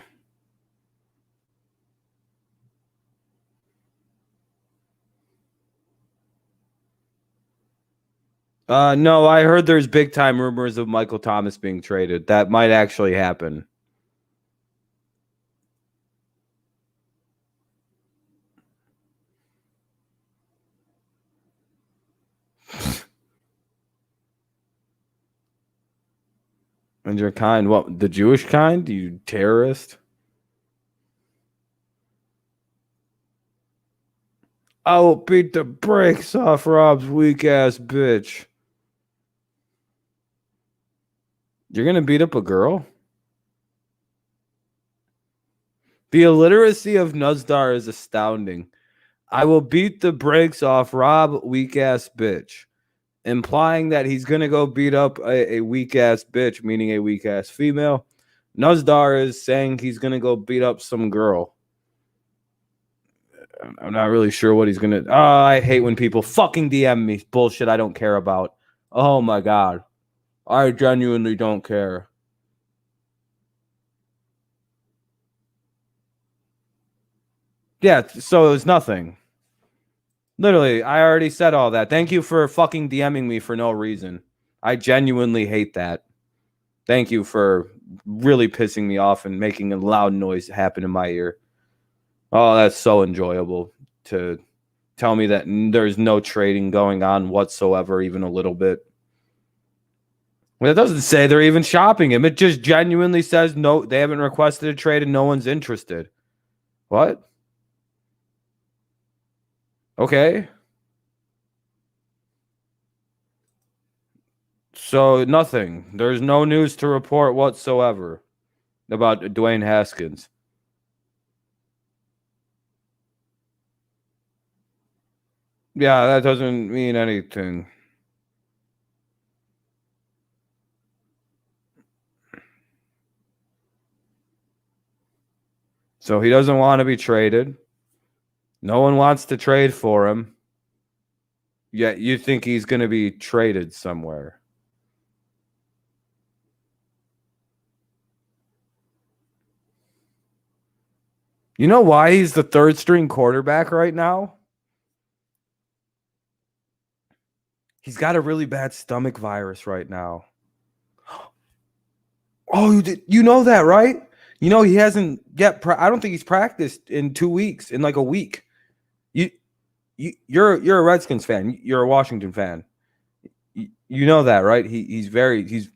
No, I heard there's big time rumors of Michael Thomas being traded. That might actually happen. And your kind, what, the Jewish kind? You terrorist? I will beat the brakes off Rob's weak ass bitch. You're gonna beat up a girl? The illiteracy of Nuzdar is astounding. I will beat the brakes off Rob, weak ass bitch. Implying that he's gonna go beat up a weak ass bitch, meaning a weak ass female. Nuzdar is saying he's gonna go beat up some girl. I'm not really sure what he's gonna. Oh, I hate when people fucking DM me bullshit I don't care about. Oh my god, I genuinely don't care. Yeah, so it was nothing. Literally, I already said all that. Thank you for fucking DMing me for no reason. I genuinely hate that. Thank you for really pissing me off and making a loud noise happen in my ear. Oh, that's so enjoyable to tell me that there's no trading going on whatsoever, even a little bit. Well, it doesn't say they're even shopping him. It just genuinely says no, they haven't requested a trade and no one's interested. What? Okay. So nothing. There's no news to report whatsoever about Dwayne Haskins. Yeah, that doesn't mean anything. So he doesn't want to be traded. No one wants to trade for him. Yet you think he's going to be traded somewhere. You know why he's the third string quarterback right now? He's got a really bad stomach virus right now. Oh, you know that, right? You know he hasn't yet. I don't think he's practiced in 2 weeks, in like a week. You're a Redskins fan. You're a Washington fan. You know that, right? He's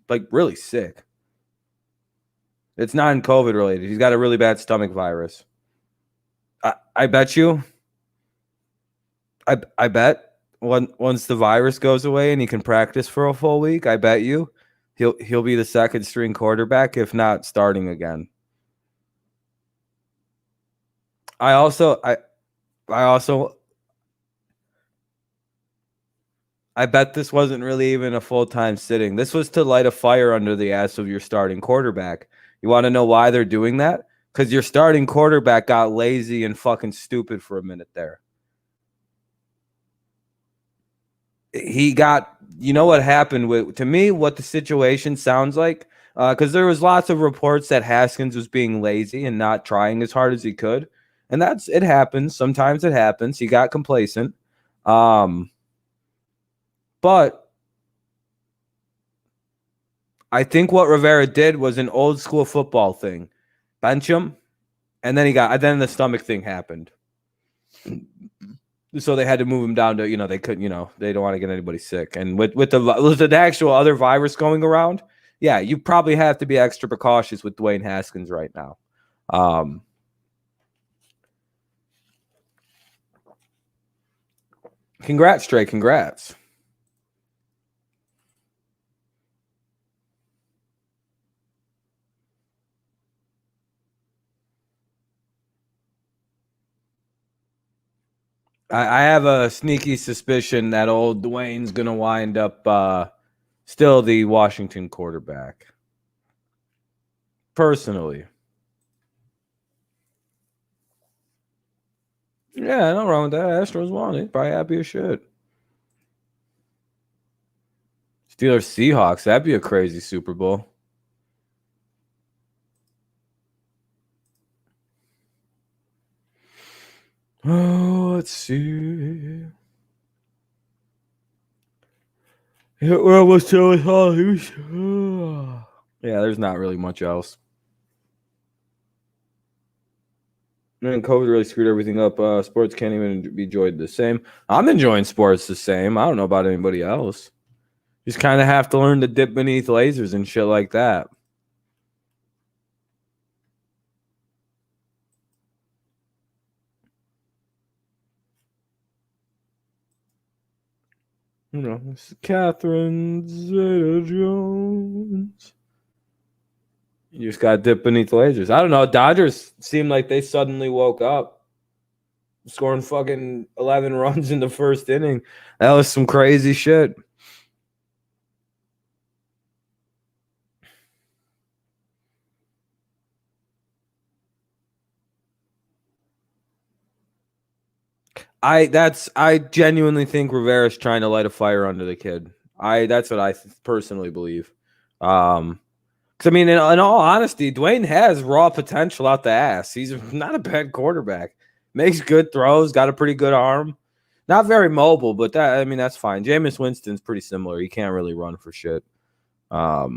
like really sick. It's not COVID related. He's got a really bad stomach virus. I bet you. I bet once the virus goes away and he can practice for a full week, I bet you he'll be the second string quarterback, if not starting again. I bet this wasn't really even a full-time sitting. This was to light a fire under the ass of your starting quarterback. You want to know why they're doing that? Because your starting quarterback got lazy and fucking stupid for a minute there. He got, you know what happened with, to me, what the situation sounds like, because there was lots of reports that Haskins was being lazy and not trying as hard as he could. And it happens. Sometimes it happens. He got complacent. But I think what Rivera did was an old school football thing. Bench him, and then the stomach thing happened. So they had to move him down to, they couldn't, they don't want to get anybody sick. And with the actual other virus going around, yeah, you probably have to be extra precautious with Dwayne Haskins right now. Congrats, Trey. Congrats. I have a sneaky suspicion that old Dwayne's going to wind up still the Washington quarterback. Personally. Yeah, no wrong with that. Astros won it. Probably happy as shit. Steelers Seahawks. That'd be a crazy Super Bowl. Oh, let's see. Yeah, we're almost telling yeah, there's not really much else. Man, COVID really screwed everything up. Sports can't even be enjoyed the same. I'm enjoying sports the same. I don't know about anybody else. Just kind of have to learn to dip beneath lasers and shit like that. It's Catherine Zeta-Jones. You just got to dip beneath the lasers. I don't know. Dodgers seemed like they suddenly woke up, scoring fucking 11 runs in the first inning. That was some crazy shit. I genuinely think Rivera's trying to light a fire under the kid. That's what I personally believe. Because I mean, in all honesty, Dwayne has raw potential out the ass. He's not a bad quarterback. Makes good throws. Got a pretty good arm. Not very mobile, but that's fine. Jameis Winston's pretty similar. He can't really run for shit. At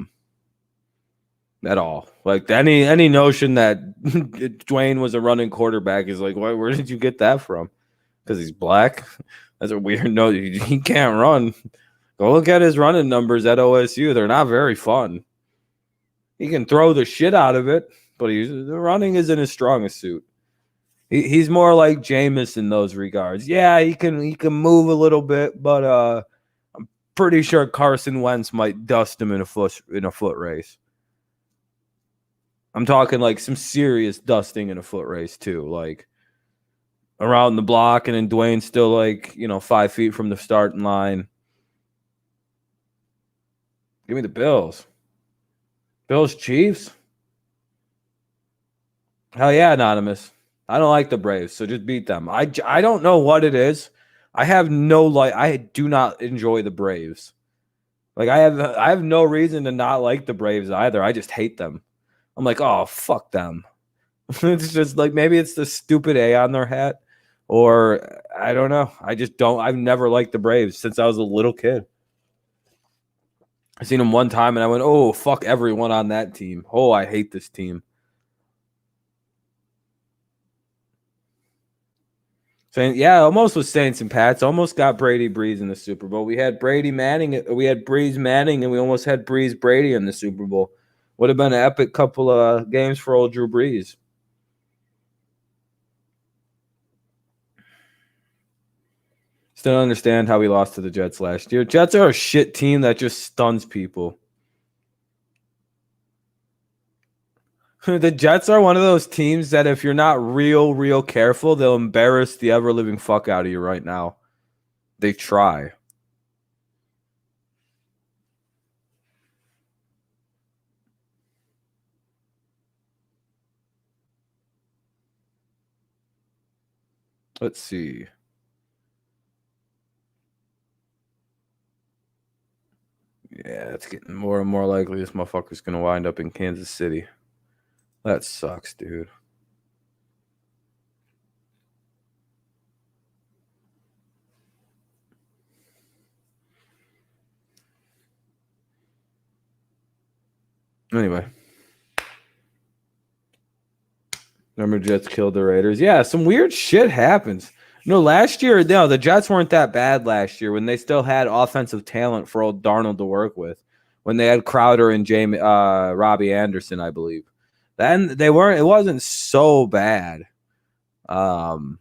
all. Like any notion that Dwayne was a running quarterback is like, where did you get that from? Because he's black. That's a weird note. He can't run. Go look at his running numbers at OSU. They're not very fun. He can throw the shit out of it, but the running isn't his strongest suit. He's more like Jameis in those regards. Yeah, he can move a little bit, but I'm pretty sure Carson Wentz might dust him in a foot race. I'm talking like some serious dusting in a foot race too, like around the block, and then Dwayne's still like 5 feet from the starting line. Give me the Bills. Bills Chiefs. Hell yeah, Anonymous. I don't like the Braves, so just beat them. I don't know what it is. I have I do not enjoy the Braves. Like I have no reason to not like the Braves either. I just hate them. I'm like, oh, fuck them. It's just like maybe it's the stupid A on their hat, or I don't know. I just don't. I've never liked the Braves since I was a little kid. I seen them one time and I went, oh, fuck everyone on that team. Oh, I hate this team. Yeah, almost was Saints and Pats. Almost got Brady Breeze in the Super Bowl. We had Brady Manning. We had Breeze Manning, and we almost had Breeze Brady in the Super Bowl. Would have been an epic couple of games for old Drew Brees. Still don't understand how we lost to the Jets last year. Jets are a shit team that just stuns people. The Jets are one of those teams that if you're not real careful, they'll embarrass the ever-living fuck out of you right now. They try. Let's see. Yeah, it's getting more and more likely this motherfucker's going to wind up in Kansas City. That sucks, dude. Anyway. Remember Jets killed the Raiders? Yeah, some weird shit happens. Last year, the Jets weren't that bad last year when they still had offensive talent for old Darnold to work with. When they had Crowder and Robbie Anderson, I believe. Then it wasn't so bad last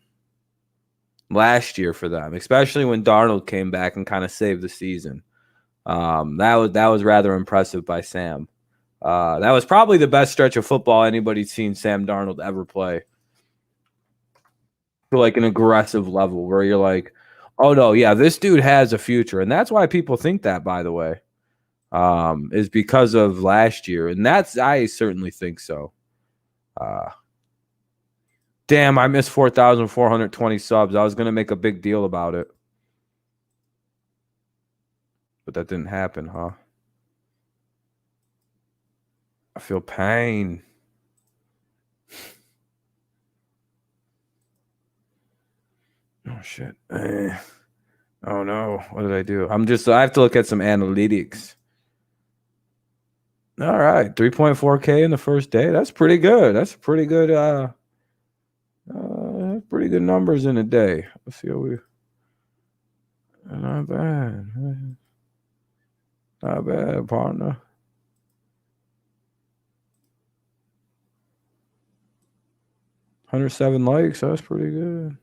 year for them, especially when Darnold came back and kind of saved the season. That was rather impressive by Sam. That was probably the best stretch of football anybody's seen Sam Darnold ever play. To like an aggressive level where you're like, oh no, yeah, this dude has a future. And that's why people think that, by the way, is because of last year. And I certainly think so. Damn, I missed 4,420 subs. I was going to make a big deal about it. But that didn't happen, huh? I feel pain. Oh, shit. Oh, no. What did I do? I have to look at some analytics. All right. 3.4K in the first day. That's pretty good. That's pretty good. Pretty good numbers in a day. Let's see how we. Not bad. Not bad, partner. $107 likes. That's pretty good.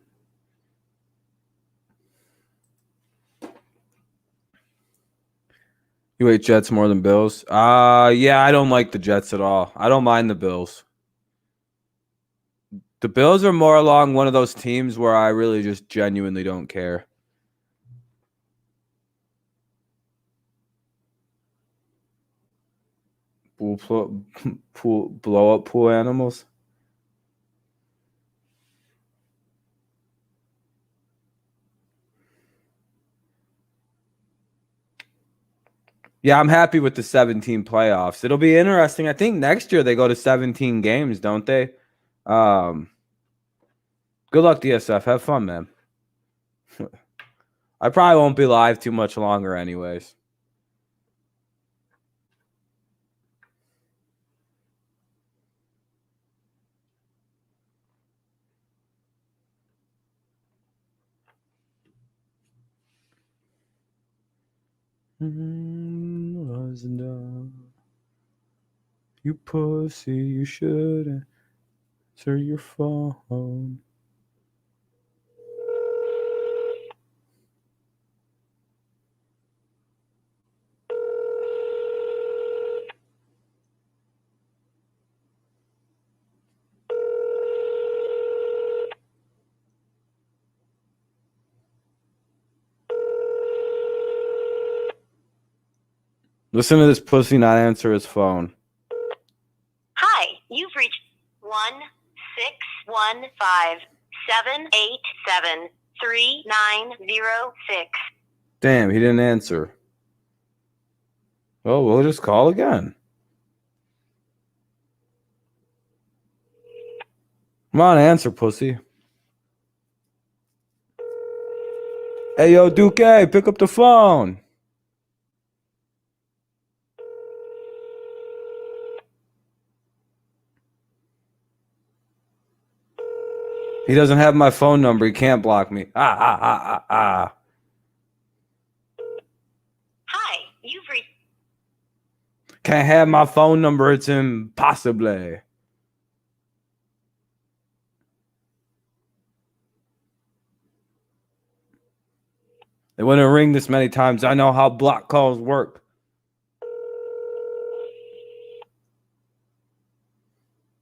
You hate Jets more than Bills? Yeah, I don't like the Jets at all. I don't mind the Bills. The Bills are more along one of those teams where I really just genuinely don't care. Blow up pool animals. Yeah, I'm happy with the 17 playoffs. It'll be interesting. I think next year they go to 17 games, don't they? Good luck, DSF. Have fun, man. I probably won't be live too much longer anyways. You pussy, you should answer your phone. Listen to this pussy not answer his phone. Hi, you've reached 16157873906. Damn, he didn't answer. Well, we'll just call again. Come on, answer, pussy. Hey, yo, Duke, pick up the phone. He doesn't have my phone number. He can't block me. Hi, you've reached. Can't have my phone number. It's impossible. They wouldn't ring this many times. I know how block calls work.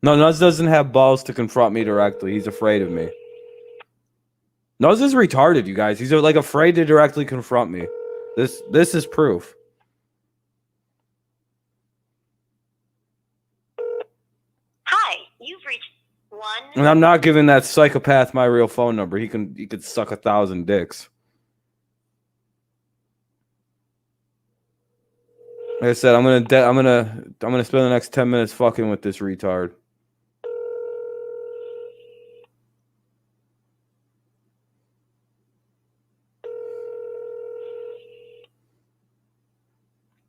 No, Nuz doesn't have balls to confront me directly. He's afraid of me. Nuz is retarded, you guys. He's like afraid to directly confront me. This is proof. Hi, you've reached one. And I'm not giving that psychopath my real phone number. He could suck 1,000 dicks. Like I said, I'm gonna spend the next 10 minutes fucking with this retard.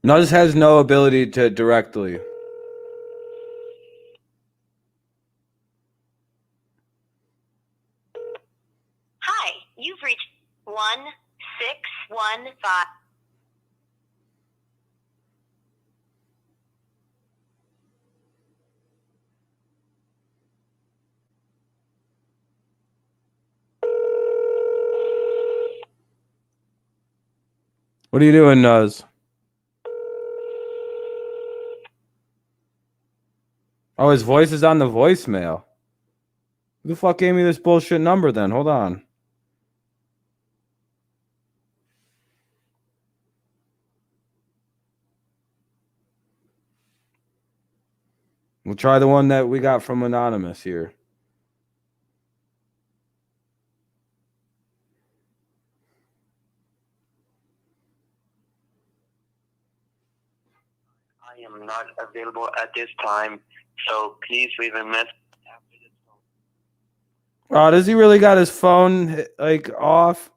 Nuz has no ability to directly. Hi, you've reached 1615. What are you doing, Nuz? Oh, his voice is on the voicemail. Who the fuck gave me this bullshit number then? Hold on. We'll try the one that we got from Anonymous here. I am not available at this time, so please leave a message after this phone. Oh, does he really got his phone like off?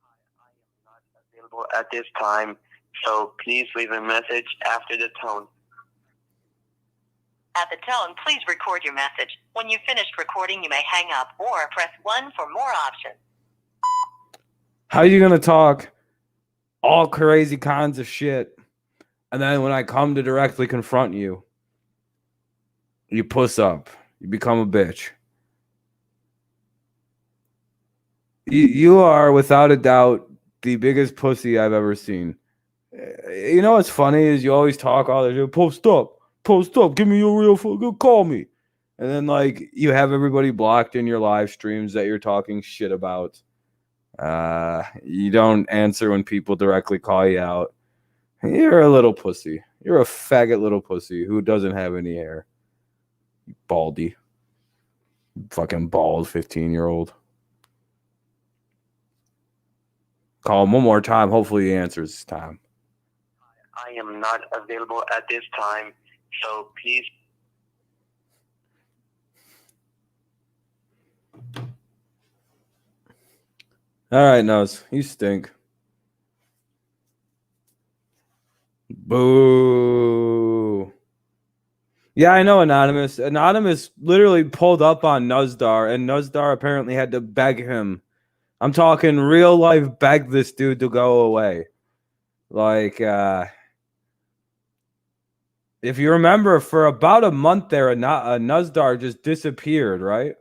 I am not available at this time, so please leave a message after the tone. At the tone, please record your message. When you've finished recording, you may hang up or press 1 for more options. How are you gonna talk all crazy kinds of shit, and then when I come to directly confront you, you puss up. You become a bitch. You are, without a doubt, the biggest pussy I've ever seen. You know what's funny is you always talk all this, post up, give me your real phone, call me. And then like you have everybody blocked in your live streams that you're talking shit about. You don't answer when people directly call you out. You're a little pussy. You're a faggot little pussy who doesn't have any hair. You baldy. Fucking bald 15-year-old. Call him one more time. Hopefully he answers this time. I am not available at this time, so please. All right, Nose. You stink. Boo. Yeah, I know Anonymous. Anonymous literally pulled up on Nuzdar, and Nuzdar apparently had to beg him I'm talking real life beg this dude to go away. Like, if you remember, for about a month there, a Nuzdar just disappeared, right?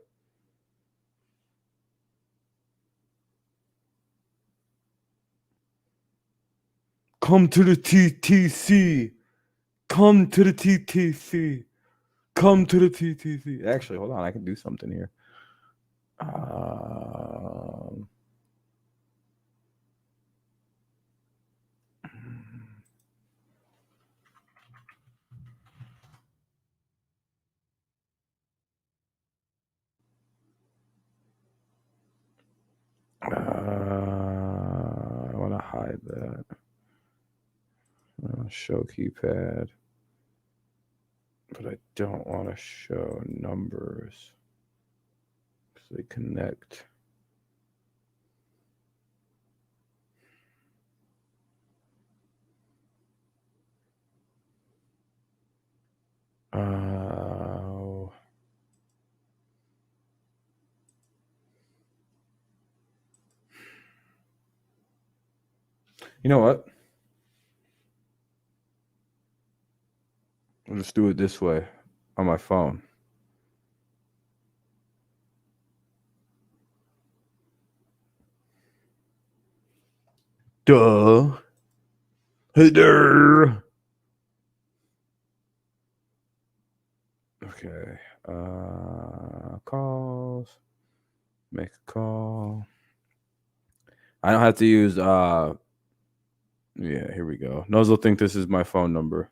Come to the TTC. Come to the TTC. Come to the TTC. Actually, hold on. I can do something here. I want to hide that. Show keypad. But I don't want to show numbers. Because they connect. You know what? I'll just do it this way on my phone. Duh. Hey there. Okay. Calls. Make a call. I don't have to use yeah, here we go. Nose will think this is my phone number.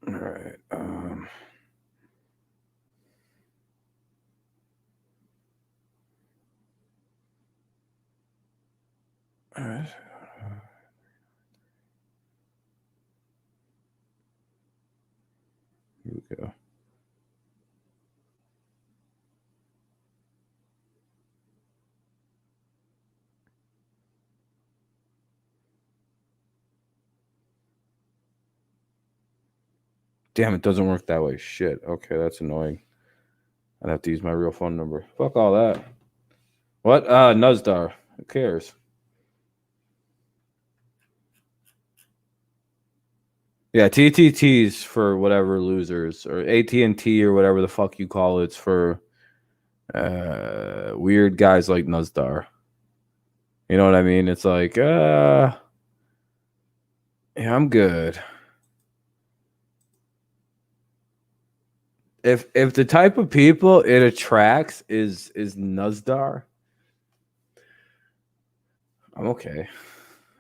All right. All right. Here we go. Damn, it doesn't work that way. Shit. Okay, that's annoying. I'd have to use my real phone number. Fuck all that. What? Nuzdar. Who cares? Yeah, TTT's for whatever losers, or AT&T or whatever the fuck you call it. It's for weird guys like Nuzdar. You know what I mean? It's like, yeah, I'm good. If the type of people it attracts is Nuzdar, I'm okay.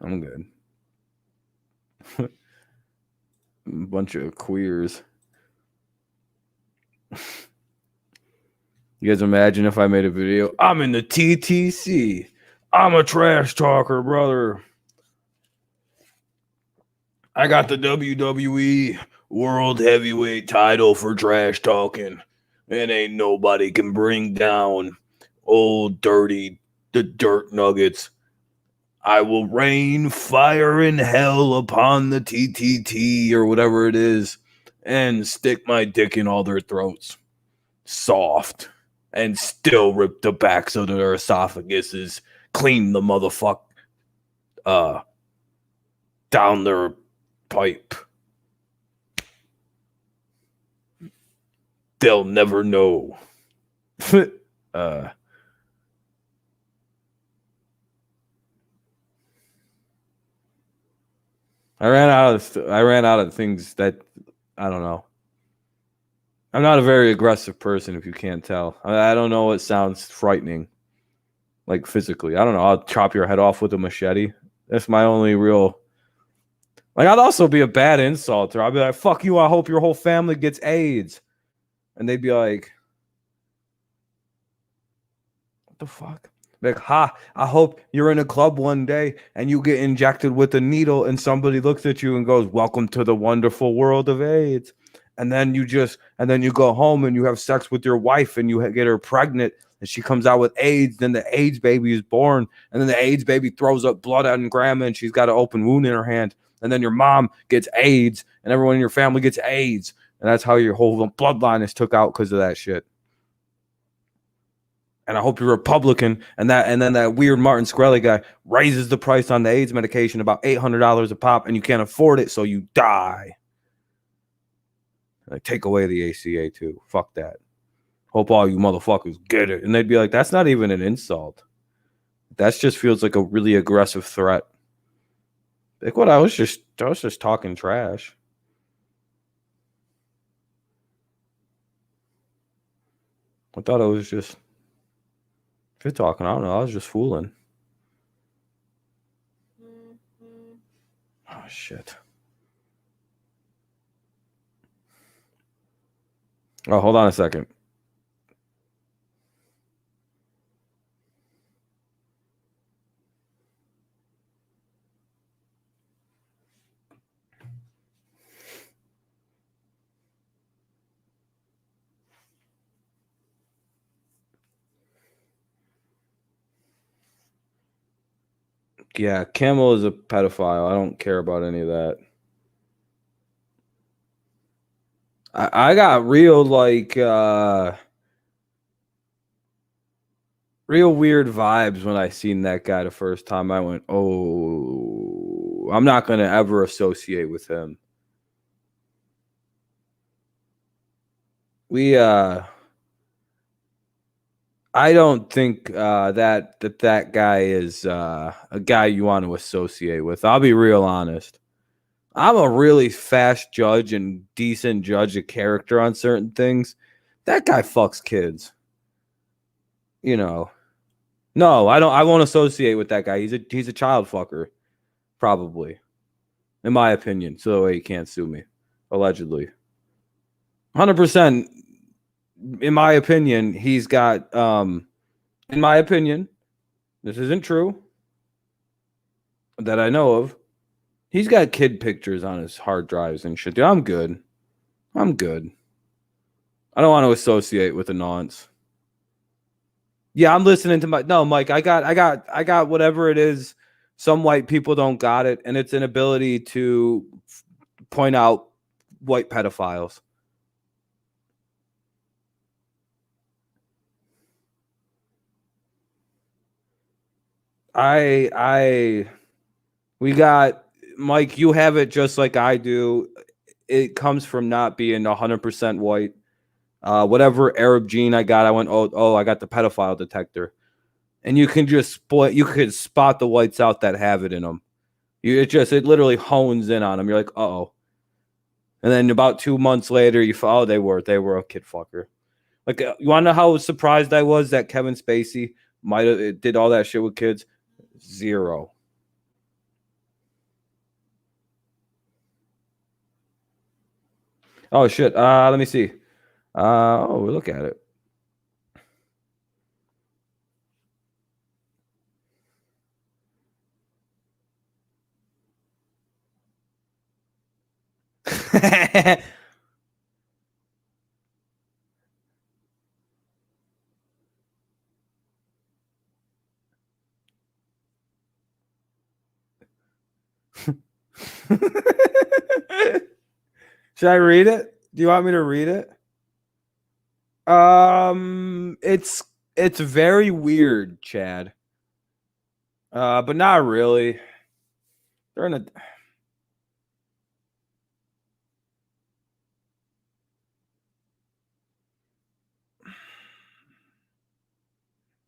I'm good. Bunch of queers. You guys imagine if I made a video? I'm in the TTC. I'm a trash talker, brother. I got the WWE World Heavyweight title for trash talking. And ain't nobody can bring down old the dirt nuggets. I will rain fire and hell upon the TTT or whatever it is and stick my dick in all their throats. Soft. And still rip the backs of their esophaguses. Clean the motherfucker down their pipe. They'll never know. I ran out of things that I don't know. I'm not a very aggressive person, if you can't tell. I don't know what sounds frightening, like physically. I don't know. I'll chop your head off with a machete. That's my only real. Like, I'd also be a bad insulter. I'd be like, "Fuck you! I hope your whole family gets AIDS," and they'd be like, "What the fuck?" Like, ha, I hope you're in a club one day and you get injected with a needle and somebody looks at you and goes, "Welcome to the wonderful world of AIDS." And then you go home and you have sex with your wife and you get her pregnant and she comes out with AIDS. Then the AIDS baby is born. And then the AIDS baby throws up blood on grandma and she's got an open wound in her hand. And then your mom gets AIDS and everyone in your family gets AIDS. And that's how your whole bloodline is took out because of that shit. and I hope you're Republican. And then that weird Martin Shkreli guy raises the price on the AIDS medication about $800 a pop, and you can't afford it, so you die. Like, take away the ACA too. Fuck that. Hope all you motherfuckers get it. And they'd be like, that's not even an insult. That just feels like a really aggressive threat. Like, what? I was just talking trash. I thought I was just shit talking. I don't know. I was just fooling. Oh, shit. Oh, hold on a second. Yeah, Camel is a pedophile. I don't care about any of that. I got real real weird vibes when I seen that guy the first time. I went, oh, I'm not gonna ever associate with him. I don't think that guy is a guy you want to associate with. I'll be real honest. I'm a really fast judge and decent judge of character on certain things. That guy fucks kids. You know. No, I don't. I won't associate with that guy. He's a child fucker, probably, in my opinion. So that way he can't sue me, allegedly. 100%. In my opinion, he's got. In my opinion, this isn't true. That I know of. He's got kid pictures on his hard drives and shit. Dude, I'm good. I don't want to associate with a nonce. Yeah, I'm listening to Mike. I got whatever it is. Some white people don't got it, and it's an ability to point out white pedophiles. We got Mike. You have it just like I do. It comes from not being 100% white. Whatever Arab gene I got, I went, I got the pedophile detector, and you can just spot. You could spot the whites out that have it in them. It literally hones in on them. You're like, uh-oh. And then about 2 months later, they were a kid fucker. Like, you want to know how surprised I was that Kevin Spacey might have did all that shit with kids? 0. Oh shit. Let me see. We look at it. Should I read it? Do you want me to read it? It's very weird, Chad. But not really. They're in a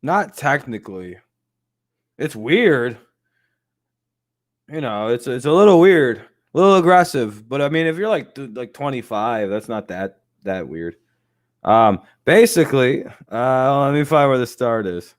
not technically. It's weird. You know, it's a little weird, a little aggressive. But I mean, if you're like 25, that's not that weird. Basically, let me find where the start is.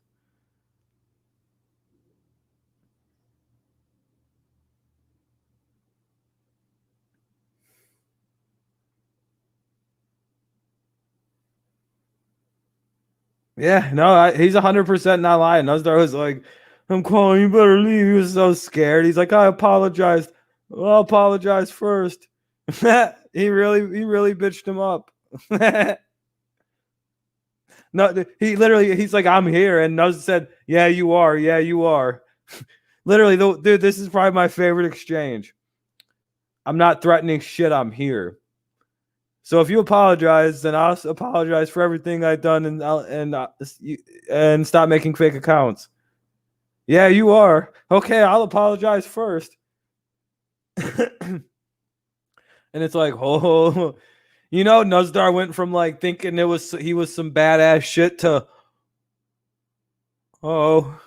Yeah, no, he's 100% not lying. Nuzdar was like, I'm calling, you better leave. He was so scared. He's like, I apologized. Well, I'll apologize first. he really bitched him up. No, he's like, I'm here. And Nuz said, yeah, you are. Yeah, you are. Literally, dude, this is probably my favorite exchange. I'm not threatening shit. I'm here. So if you apologize, then I'll apologize for everything I've done, and stop making fake accounts. Yeah, you are. Okay, I'll apologize first. And it's like, oh, Nuzdar went from like thinking he was some badass shit to, oh.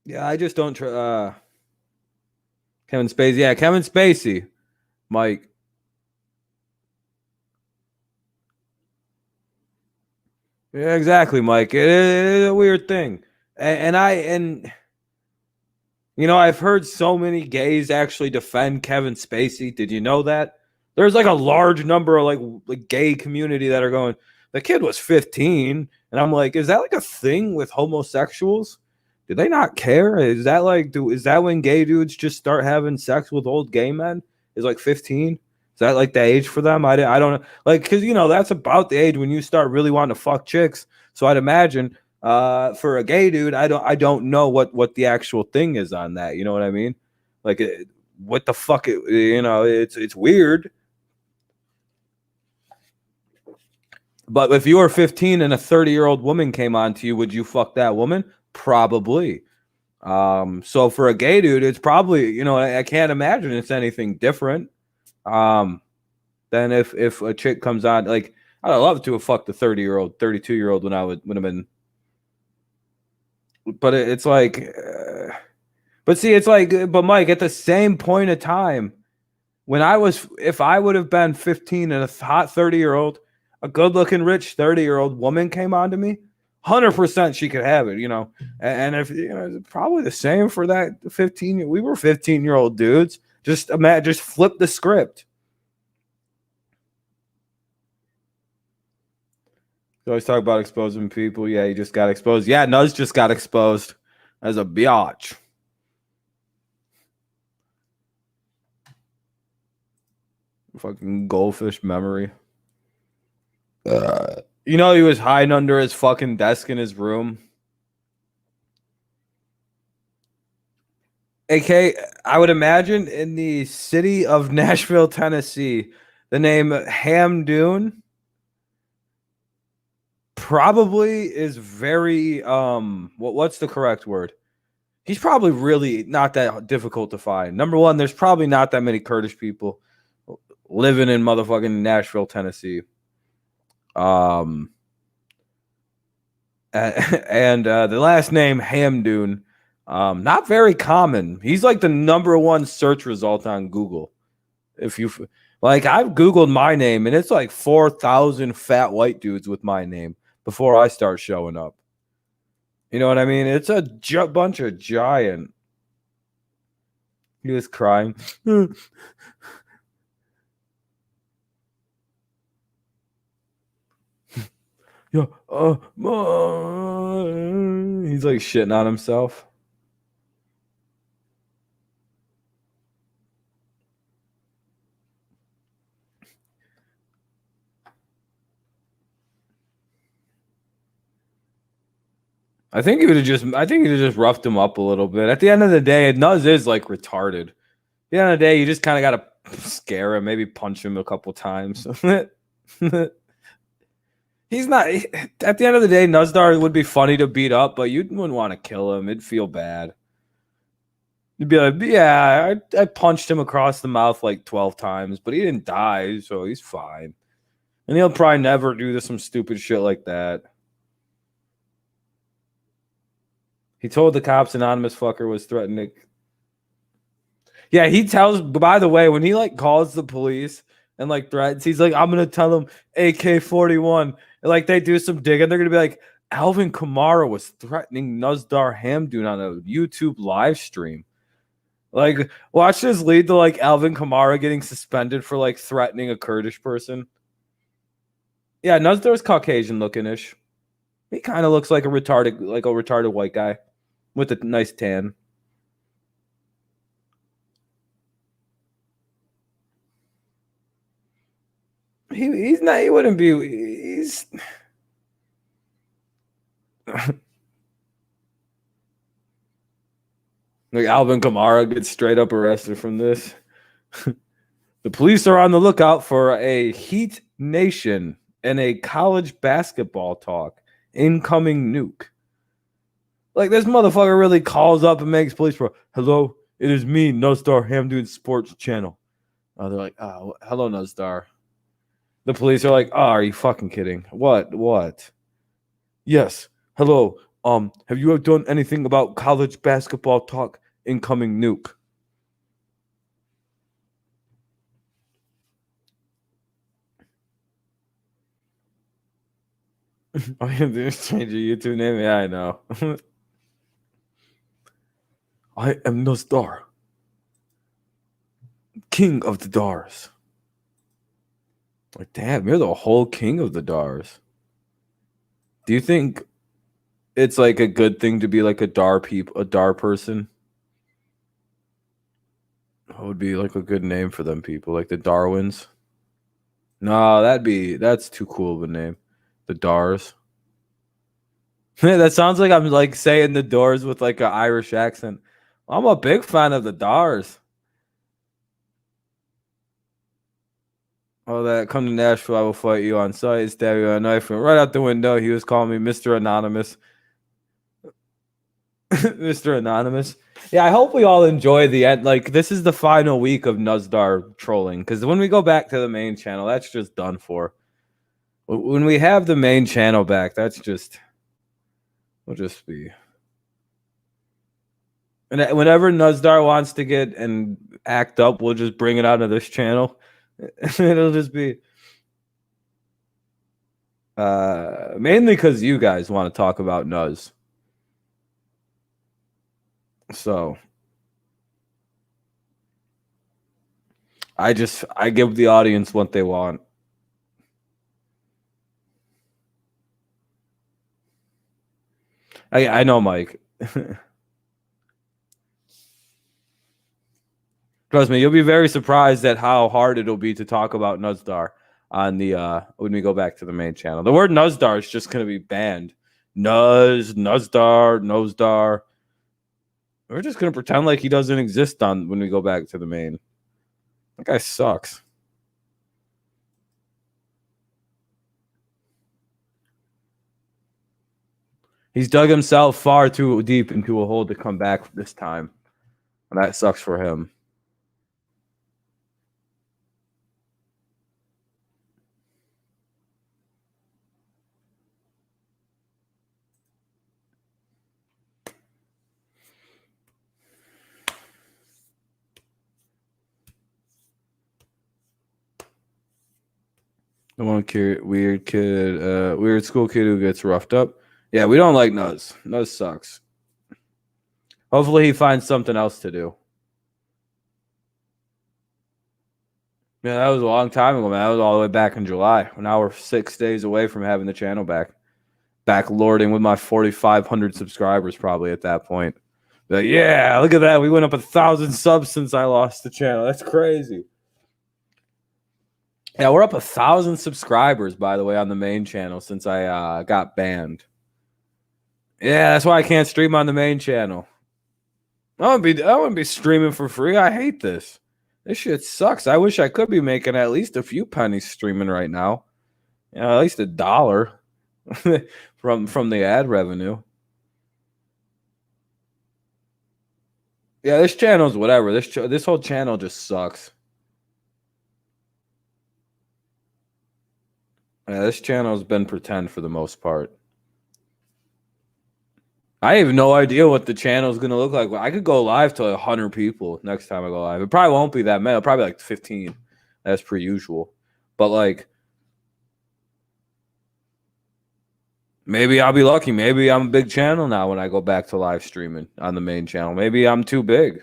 Yeah, I just don't try. Kevin Spacey. Yeah, Kevin Spacey. Mike. Yeah, exactly, Mike. It is a weird thing. And I've heard so many gays actually defend Kevin Spacey. Did you know that? There's like a large number of like gay community that are going, the kid was 15. And I'm like, is that like a thing with homosexuals? Do they not care? Is that when gay dudes just start having sex with old gay men? Is like 15? Is that like the age for them? I don't know. Like, because that's about the age when you start really wanting to fuck chicks. So I'd imagine for a gay dude, I don't know what the actual thing is on that. You know what I mean? Like, what the fuck? It's weird. But if you were 15 and a 30-year-old woman came on to you, would you fuck that woman? Probably. So for a gay dude, it's probably, I can't imagine it's anything different. Than if a chick comes on, like, I'd love to have fucked the 30-year-old, 32-year-old when I would have been. But it's like, but see, it's like, but Mike, at the same point of time, if I would have been 15 and a hot 30-year-old, a good-looking, rich 30-year-old woman came on to me, 100% she could have it, And if probably the same for that 15. We were 15-year-old dudes. Just flip the script. You always talk about exposing people. Yeah, he just got exposed. Yeah, Nuz just got exposed as a biatch. Fucking goldfish memory. He was hiding under his fucking desk in his room. AK, I would imagine in the city of Nashville, Tennessee, the name Ham Dune probably is very what's the correct word? He's probably really not that difficult to find. Number one, there's probably not that many Kurdish people living in motherfucking Nashville, Tennessee. And the last name Hamdun, not very common. He's like the number one search result on Google. If you like, I've Googled my name and it's like 4,000 fat white dudes with my name before I start showing up. You know what I mean? It's a bunch of giant. He was crying. Yeah, he's like shitting on himself. I think he would have just roughed him up a little bit. At the end of the day, Nuz is like retarded. At the end of the day, you just kind of got to scare him, maybe punch him a couple times. He's not. At the end of the day, Nuzdar would be funny to beat up, but you wouldn't want to kill him. It'd feel bad. You'd be like, yeah, I punched him across the mouth like 12 times, but he didn't die, so he's fine. And he'll probably never do some stupid shit like that. He told the cops anonymous fucker was threatening. Yeah, he tells, by the way, when he like calls the police and like threatens, he's like, I'm going to tell them AK-41. And like they do some digging. They're going to be like, Alvin Kamara was threatening Nuzdar Hamdun on a YouTube live stream. Like, watch this lead to like Alvin Kamara getting suspended for like threatening a Kurdish person. Yeah, Nuzdar's Caucasian looking-ish. He kind of looks like a retarded white guy with a nice tan. He's not. He wouldn't be. He's. Like Alvin Kamara gets straight up arrested from this. The police are on the lookout for a Heat Nation and a college basketball talk. Incoming nuke. Like, this motherfucker really calls up and makes police pro. Hello, it is me, Nuzdar Hamdoon Sports Channel. They're like, oh, hello, Nuzdar. The police are like, oh, are you fucking kidding? What? Yes. Hello. Have you ever done anything about college basketball talk? Incoming nuke. Oh, you change your YouTube name? Yeah, I know. I am Nuzdar, king of the Dars. Like, damn, you're the whole king of the Dars. Do you think it's like a good thing to be like a Dar person? What would be like a good name for them people? Like the Darwins? No, that's too cool of a name. The Dars. That sounds like I'm like saying the Doors with like an Irish accent. I'm a big fan of the Dars. Oh, that come to Nashville, I will fight you on sight, stab you on a knife. And right out the window, he was calling me Mr. Anonymous. Mr. Anonymous. Yeah, I hope we all enjoy the end. Like, this is the final week of Nuzdar trolling, because when we go back to the main channel, that's just done for. When we have the main channel back, we'll just be. And whenever Nuzdar wants to get and act up, we'll just bring it out of this channel. It'll just be mainly because you guys want to talk about Nuz. So I give the audience what they want. I know, Mike. Trust me, you'll be very surprised at how hard it'll be to talk about Nuzdar on the when we go back to the main channel. The word Nuzdar is just gonna be banned. Nuzdar. We're just gonna pretend like he doesn't exist on when we go back to the main. That guy sucks. He's dug himself far too deep into a hole to come back this time. And that sucks for him. The one weird school kid who gets roughed up. Yeah, we don't like Nuz. Nuz sucks. Hopefully he finds something else to do. Yeah, that was a long time ago, man. That was all the way back in July. Now we're 6 days away from having the channel back. Back lording with my 4,500 subscribers probably at that point. But yeah, look at that. We went up 1,000 subs since I lost the channel. That's crazy. Yeah, we're up 1,000 subscribers, by the way, on the main channel since I got banned. Yeah, that's why I can't stream on the main channel. I wouldn't be streaming for free. I hate this. This shit sucks. I wish I could be making at least a few pennies streaming right now. Yeah, at least $1 from the ad revenue. Yeah, this channel's whatever. This whole channel just sucks. Yeah, this channel's been pretend for the most part. I have no idea what the channel's going to look like. I could go live to 100 people next time I go live. It probably won't be that many. Probably like 15. That's per usual. But like, maybe I'll be lucky. Maybe I'm a big channel now when I go back to live streaming on the main channel. Maybe I'm too big.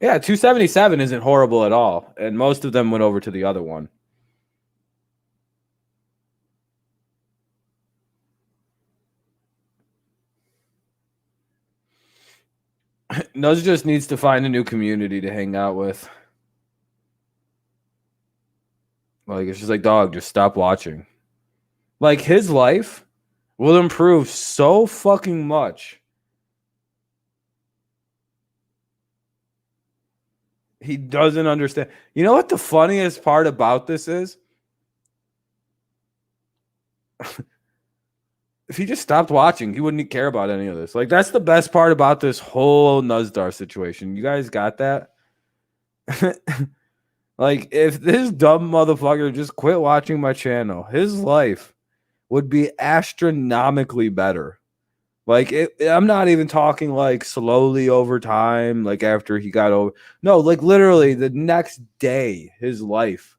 Yeah, 277 isn't horrible at all. And most of them went over to the other one. Nuz just needs to find a new community to hang out with. Like, it's just like, dog, just stop watching. Like, his life will improve so fucking much He doesn't understand. You know what the funniest part about this is? If he just stopped watching, he wouldn't care about any of this. Like, that's the best part about this whole Nuzdar situation. You guys got that? Like, if this dumb motherfucker just quit watching my channel, his life would be astronomically better. Like, I'm not even talking like slowly over time, like after he got over. No, like literally the next day, his life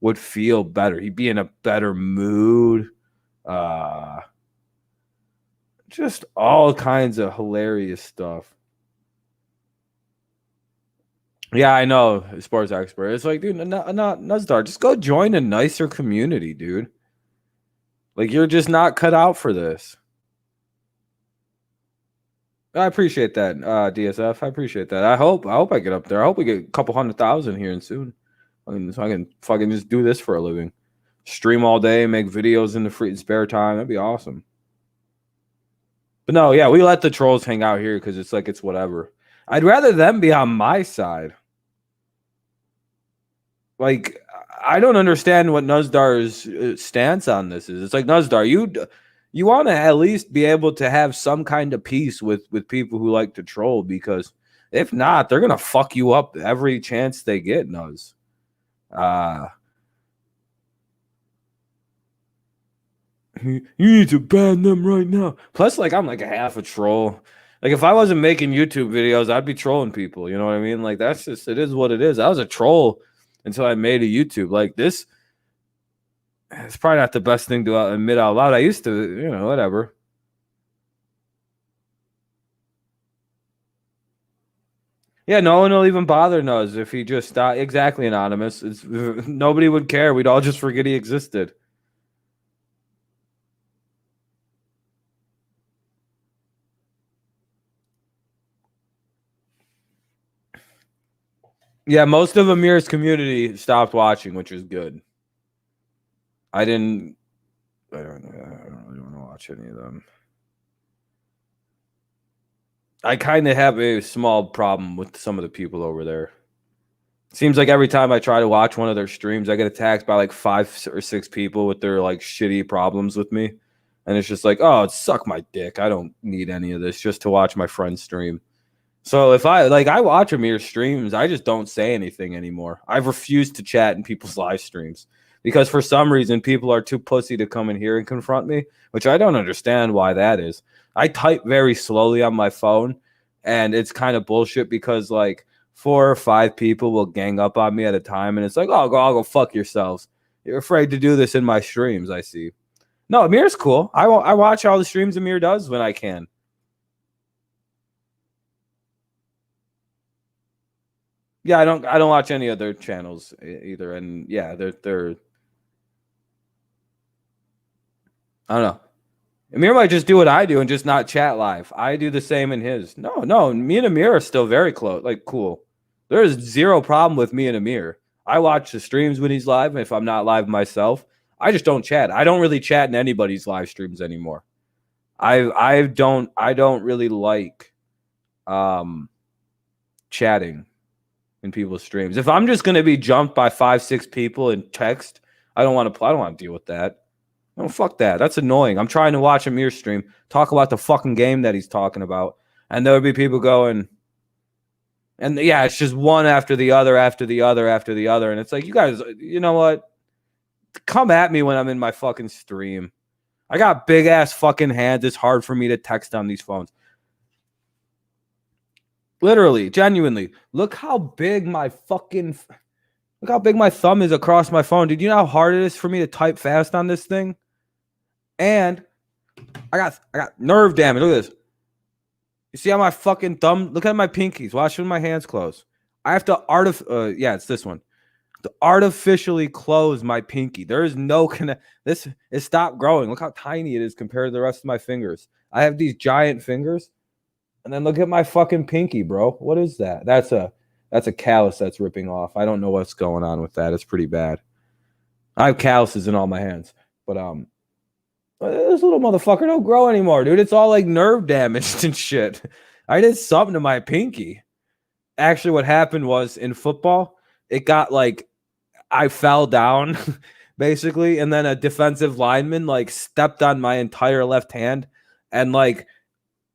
would feel better. He'd be in a better mood. Just all kinds of hilarious stuff. Yeah, I know, sports expert. It's like, dude, not Nuzdar. Just go join a nicer community, dude. Like, you're just not cut out for this. I appreciate that, DSF. I appreciate that. I hope I get up there. I hope we get a couple 100,000 here and soon. I mean, so I can fucking just do this for a living. Stream all day, make videos in the free spare time. That'd be awesome. But no, yeah, we let the trolls hang out here because it's like it's whatever. I'd rather them be on my side. Like, I don't understand what Nuzdar's stance on this is. It's like, Nuzdar, you want to at least be able to have some kind of peace with people who like to troll, because if not, they're gonna fuck you up every chance they get, Nuz. You need to ban them right now. Plus, like, I'm like a half a troll. Like, if I wasn't making YouTube videos, I'd be trolling people. You know what I mean? Like, that's just, it is what it is. I was a troll until I made a YouTube. Like, this, it's probably not the best thing to admit out loud. I used to, you know, whatever. Yeah, no one will even bother Nuz if he just stopped. Exactly, Anonymous. Nobody would care. We'd all just forget he existed. Yeah, most of Amir's community stopped watching, which is good. I don't really want to watch any of them. I kind of have a small problem with some of the people over there. Seems like every time I try to watch one of their streams, I get attacked by like 5 or 6 people with their like shitty problems with me. And it's just like, oh, suck my dick. I don't need any of this just to watch my friend's stream. So if I watch Amir's streams, I just don't say anything anymore. I've refused to chat in people's live streams because for some reason people are too pussy to come in here and confront me, which I don't understand why that is. I type very slowly on my phone, and it's kind of bullshit because like 4 or 5 people will gang up on me at a time, and it's like, oh, I'll go fuck yourselves. You're afraid to do this in my streams, I see. No, Amir's cool. I watch all the streams Amir does when I can. Yeah, I don't watch any other channels either, and yeah, they're I don't know. Amir might just do what I do and just not chat live. I do the same in his. No, me and Amir are still very close, like cool. There is zero problem with me and Amir. I watch the streams when he's live, and if I'm not live myself, I just don't chat. I don't really chat in anybody's live streams anymore. I don't really like chatting in people's streams. If I'm just going to be jumped by 5-6 people in text, I don't want to deal with that. No, fuck that. That's annoying. I'm trying to watch Amir's stream, talk about the fucking game that he's talking about, and there would be people going, and yeah, it's just one after the other, after the other, after the other, and it's like, you guys, you know what? Come at me when I'm in my fucking stream. I got big ass fucking hands. It's hard for me to text on these phones. Literally, genuinely, look how big my thumb is across my phone. Did you know how hard it is for me to type fast on this thing? And I got nerve damage. Look at this. You see how my fucking thumb? Look at my pinkies. Watch when my hands close. I have to it's this one. To artificially close my pinky. There is no connect. This is stopped growing. Look how tiny it is compared to the rest of my fingers. I have these giant fingers. And then look at my fucking pinky, bro. What is that? That's a callus that's ripping off. I don't know what's going on with that. It's pretty bad. I have calluses in all my hands. But this little motherfucker don't grow anymore, dude. It's all like nerve damaged and shit. I did something to my pinky. actually what happened was in football, it got like I fell down basically, and then a defensive lineman like stepped on my entire left hand and like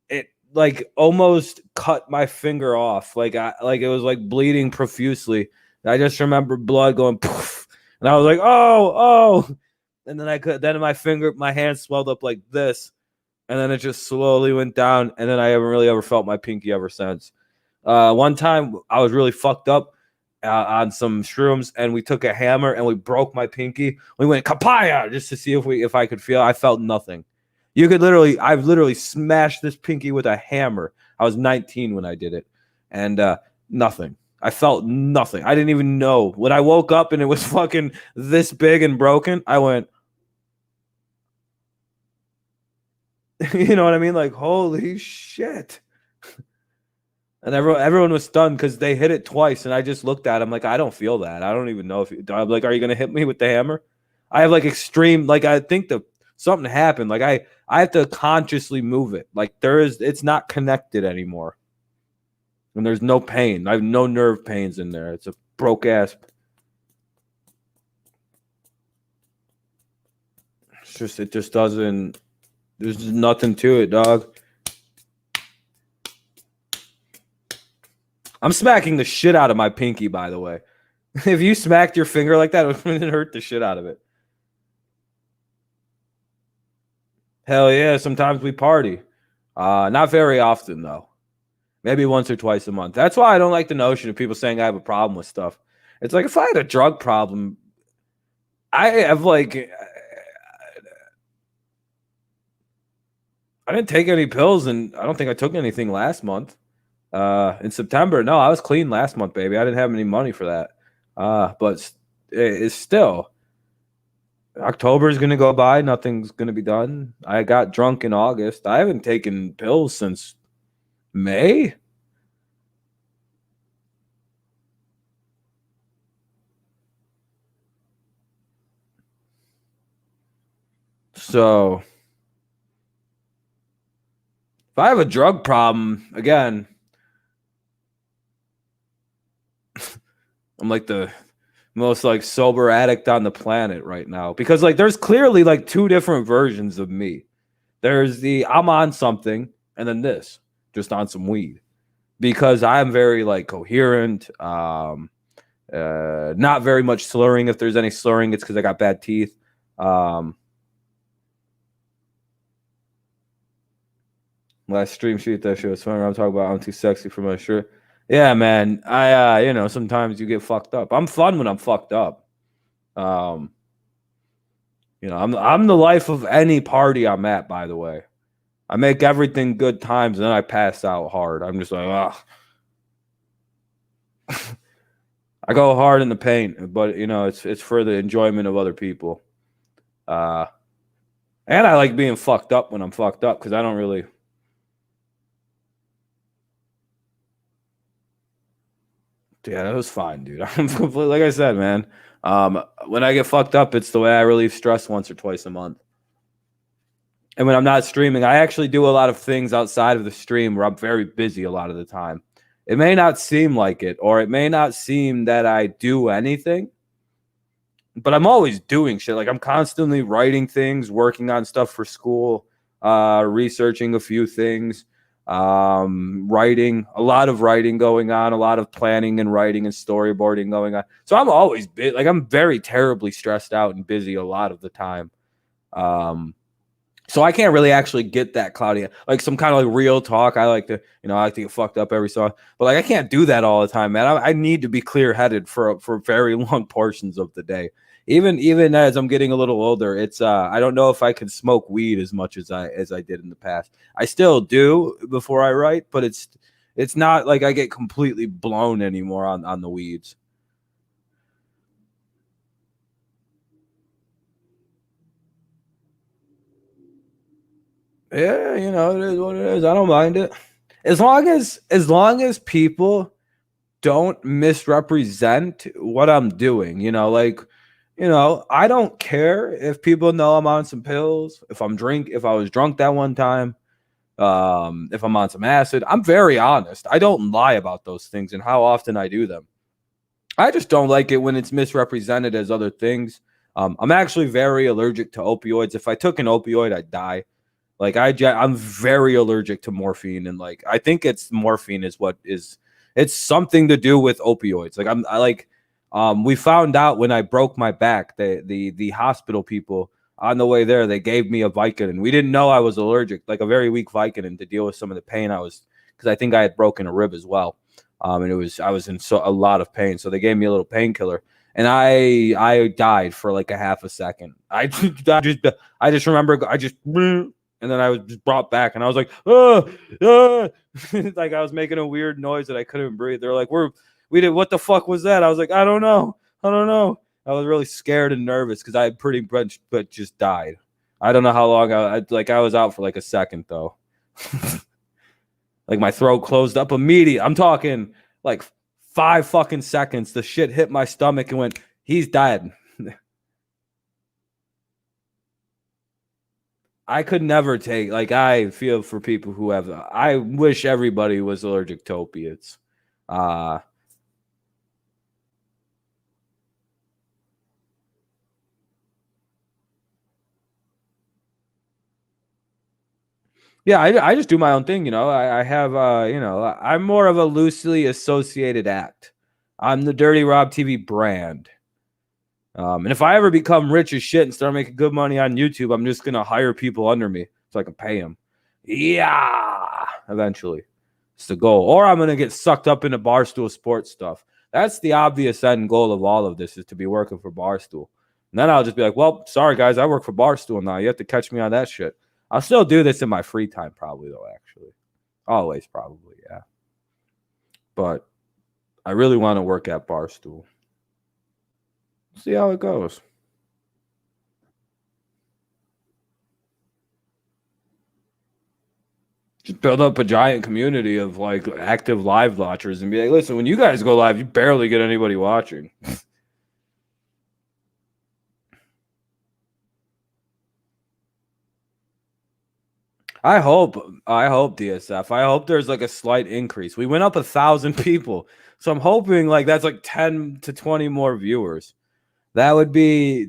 it like almost cut my finger off. Like it was like bleeding profusely. I just remember blood going poof, and I was like, oh, and then my hand swelled up like this, and then it just slowly went down, and then I haven't really ever felt my pinky ever since. One time I was really fucked up on some shrooms, and we took a hammer and we broke my pinky. We went kapaya just to see if I could feel. I felt nothing. I've literally smashed this pinky with a hammer. I was 19 when I did it, and nothing. I felt nothing. I didn't even know. When I woke up and it was fucking this big and broken, I went, you know what I mean? Like, holy shit. And everyone was stunned because they hit it twice, and I just looked at him like, I don't feel that. I don't even know if I'm like, are you gonna hit me with the hammer? I have like extreme, like I think something happened. Like I have to consciously move it. Like it's not connected anymore. And there's no pain. I have no nerve pains in there. It's a broke ass. It just doesn't. There's just nothing to it, dog. I'm smacking the shit out of my pinky, by the way. If you smacked your finger like that, it would hurt the shit out of it. Hell yeah, sometimes we party. Not very often, though. Maybe once or twice a month. That's why I don't like the notion of people saying I have a problem with stuff. It's like if I had a drug problem, I have like... I didn't take any pills, and I don't think I took anything last month. In September, no, I was clean last month, baby. I didn't have any money for that. But it's still... October is going to go by. Nothing's going to be done. I got drunk in August. I haven't taken pills since May. So if I have a drug problem, again, I'm like the most like sober addict on the planet right now, because like there's clearly like two different versions of me. There's the I'm on something, and then this, just on some weed, because I'm very like coherent, not very much slurring. If there's any slurring, it's because I got bad teeth. Last stream sheet that shit was fun. I'm talking about I'm too sexy for my shirt. Yeah, man. I sometimes you get fucked up. I'm fun when I'm fucked up. I'm the life of any party I'm at, by the way. I make everything good times, and then I pass out hard. I'm just like, I go hard in the paint, but it's for the enjoyment of other people. And I like being fucked up when I'm fucked up, because I don't really. Yeah, that was fine, dude. I'm completely, like I said, man. When I get fucked up, it's the way I relieve stress once or twice a month. And when I'm not streaming, I actually do a lot of things outside of the stream where I'm very busy a lot of the time. It may not seem like it, or it may not seem that I do anything, but I'm always doing shit. Like I'm constantly writing things, working on stuff for school, researching a few things. Writing, a lot of writing going on, a lot of planning and writing and storyboarding going on. So I'm always like I'm very terribly stressed out and busy a lot of the time. So I can't really actually get that cloudy, like some kind of like real talk. I like to get fucked up every so, but like I can't do that all the time, man. I need to be clear headed for very long portions of the day. Even as I'm getting a little older, it's I don't know if I can smoke weed as much as I did in the past. I still do before I write, but it's not like I get completely blown anymore on the weeds. Yeah, it is what it is. I don't mind it. As long as people don't misrepresent what I'm doing, I don't care if people know I'm on some pills, if I was drunk that one time. if I'm on some acid. I'm very honest. I don't lie about those things and how often I do them. I just don't like it when it's misrepresented as other things. I'm actually very allergic to opioids. If I took an opioid, I'd die. Like I'm very allergic to morphine, and like I think it's morphine is what is. It's something to do with opioids. Like we found out when I broke my back, the hospital people on the way there, they gave me a Vicodin. We didn't know I was allergic, like a very weak Vicodin to deal with some of the pain I was, because I think I had broken a rib as well. And I was in a lot of pain. So they gave me a little painkiller, and I died for like a half a second. I just remember and then I was just brought back, and I was like, like I was making a weird noise that I couldn't breathe. They're like, we did, what the fuck was that? I was like, I don't know. I was really scared and nervous because I had pretty much but just died. I don't know how long I was out for like a second though. Like my throat closed up immediately. I'm talking like 5 fucking seconds. The shit hit my stomach and went, he's dead. I could never take, like, I feel for people who have, I wish everybody was allergic to opiates. Yeah, I just do my own thing, you know. I have, you know, I'm more of a loosely associated act. I'm the Dirty Rob TV brand. And if I ever become rich as shit and start making good money on YouTube, I'm just going to hire people under me so I can pay them. Yeah, eventually. It's the goal. Or I'm going to get sucked up into Barstool sports stuff. That's the obvious end goal of all of this, is to be working for Barstool. And then I'll just be like, well, sorry, guys, I work for Barstool now. You have to catch me on that shit. I'll still do this in my free time probably, though, actually. Always probably, yeah. But I really want to work at Barstool. See how it goes. Just build up a giant community of like active live watchers and be like, listen, when you guys go live, you barely get anybody watching. I hope DSF. I hope there's like a slight increase. We went up 1,000 people. So I'm hoping like that's like 10 to 20 more viewers. That would be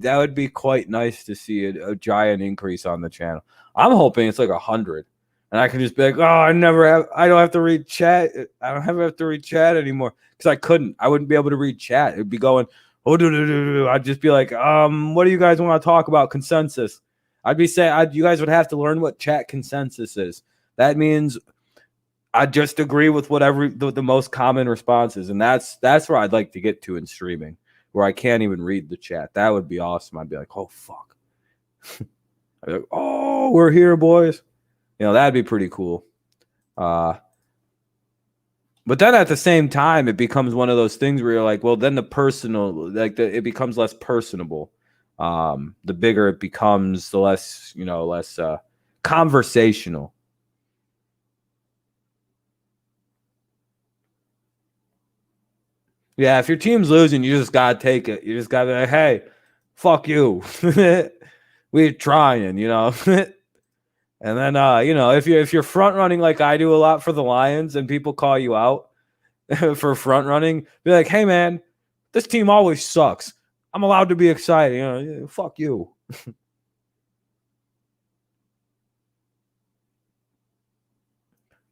quite nice to see a giant increase on the channel. I'm hoping it's like 100, and I can just be like, oh, I don't have to read chat. I don't have to read chat anymore because I wouldn't be able to read chat. It'd be going, I'd just be like, what do you guys want to talk about? Consensus. I'd be saying, you guys would have to learn what chat consensus is. That means I just agree with whatever the most common response is, and that's where I'd like to get to in streaming, where I can't even read the chat. That would be awesome. I'd be like, oh, fuck. I'd be like, oh, we're here, boys. You know, that'd be pretty cool. But then at the same time, it becomes one of those things where you're like, well, then it becomes less personable. The bigger it becomes, the less, less conversational. Yeah, if your team's losing, you just gotta take it. You just gotta be like, hey, fuck you. We're trying, And then if you're front running like I do a lot for the Lions and people call you out for front running, be like, hey man, this team always sucks. I'm allowed to be excited. Fuck you.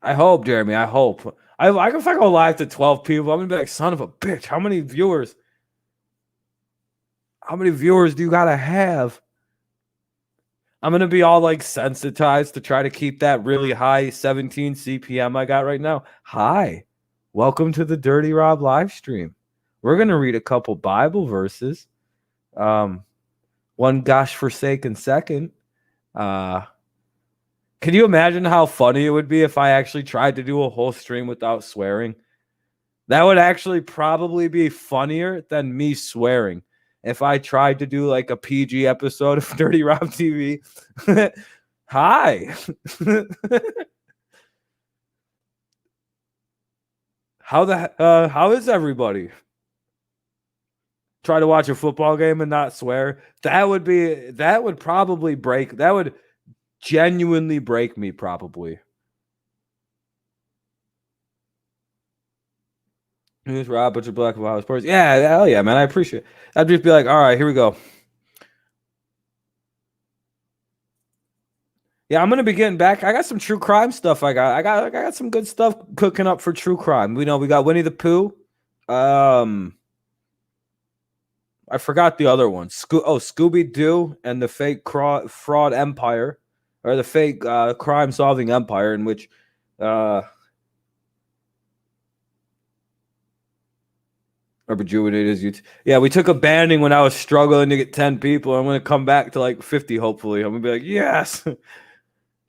I hope, Jeremy. I hope. If I go live to 12 people, I'm gonna be like, son of a bitch. How many viewers? How many viewers do you gotta have? I'm gonna be all like sensitized to try to keep that really high 17 CPM I got right now. Hi, welcome to the Dirty Rob live stream. We're gonna read a couple Bible verses. One gosh forsaken second. Can you imagine how funny it would be if I actually tried to do a whole stream without swearing? That would actually probably be funnier than me swearing. If I tried to do like a PG episode of Dirty Rob TV. Hi. How is everybody? Try to watch a football game and not swear. That would genuinely break me probably. Who's Rob Butcher Black of Ohio Sports? Yeah, hell yeah, man. I appreciate it. I'd just be like, all right, here we go. Yeah, I'm gonna be getting back. I got some true crime stuff. I got some good stuff cooking up for true crime. We got Winnie the Pooh. I forgot the other one. Scooby Doo and the fake fraud empire, or the fake crime solving empire, in which rejuvenated you. Yeah, we took a banding when I was struggling to get 10 people. I'm gonna come back to like 50. Hopefully, I'm gonna be like, yes.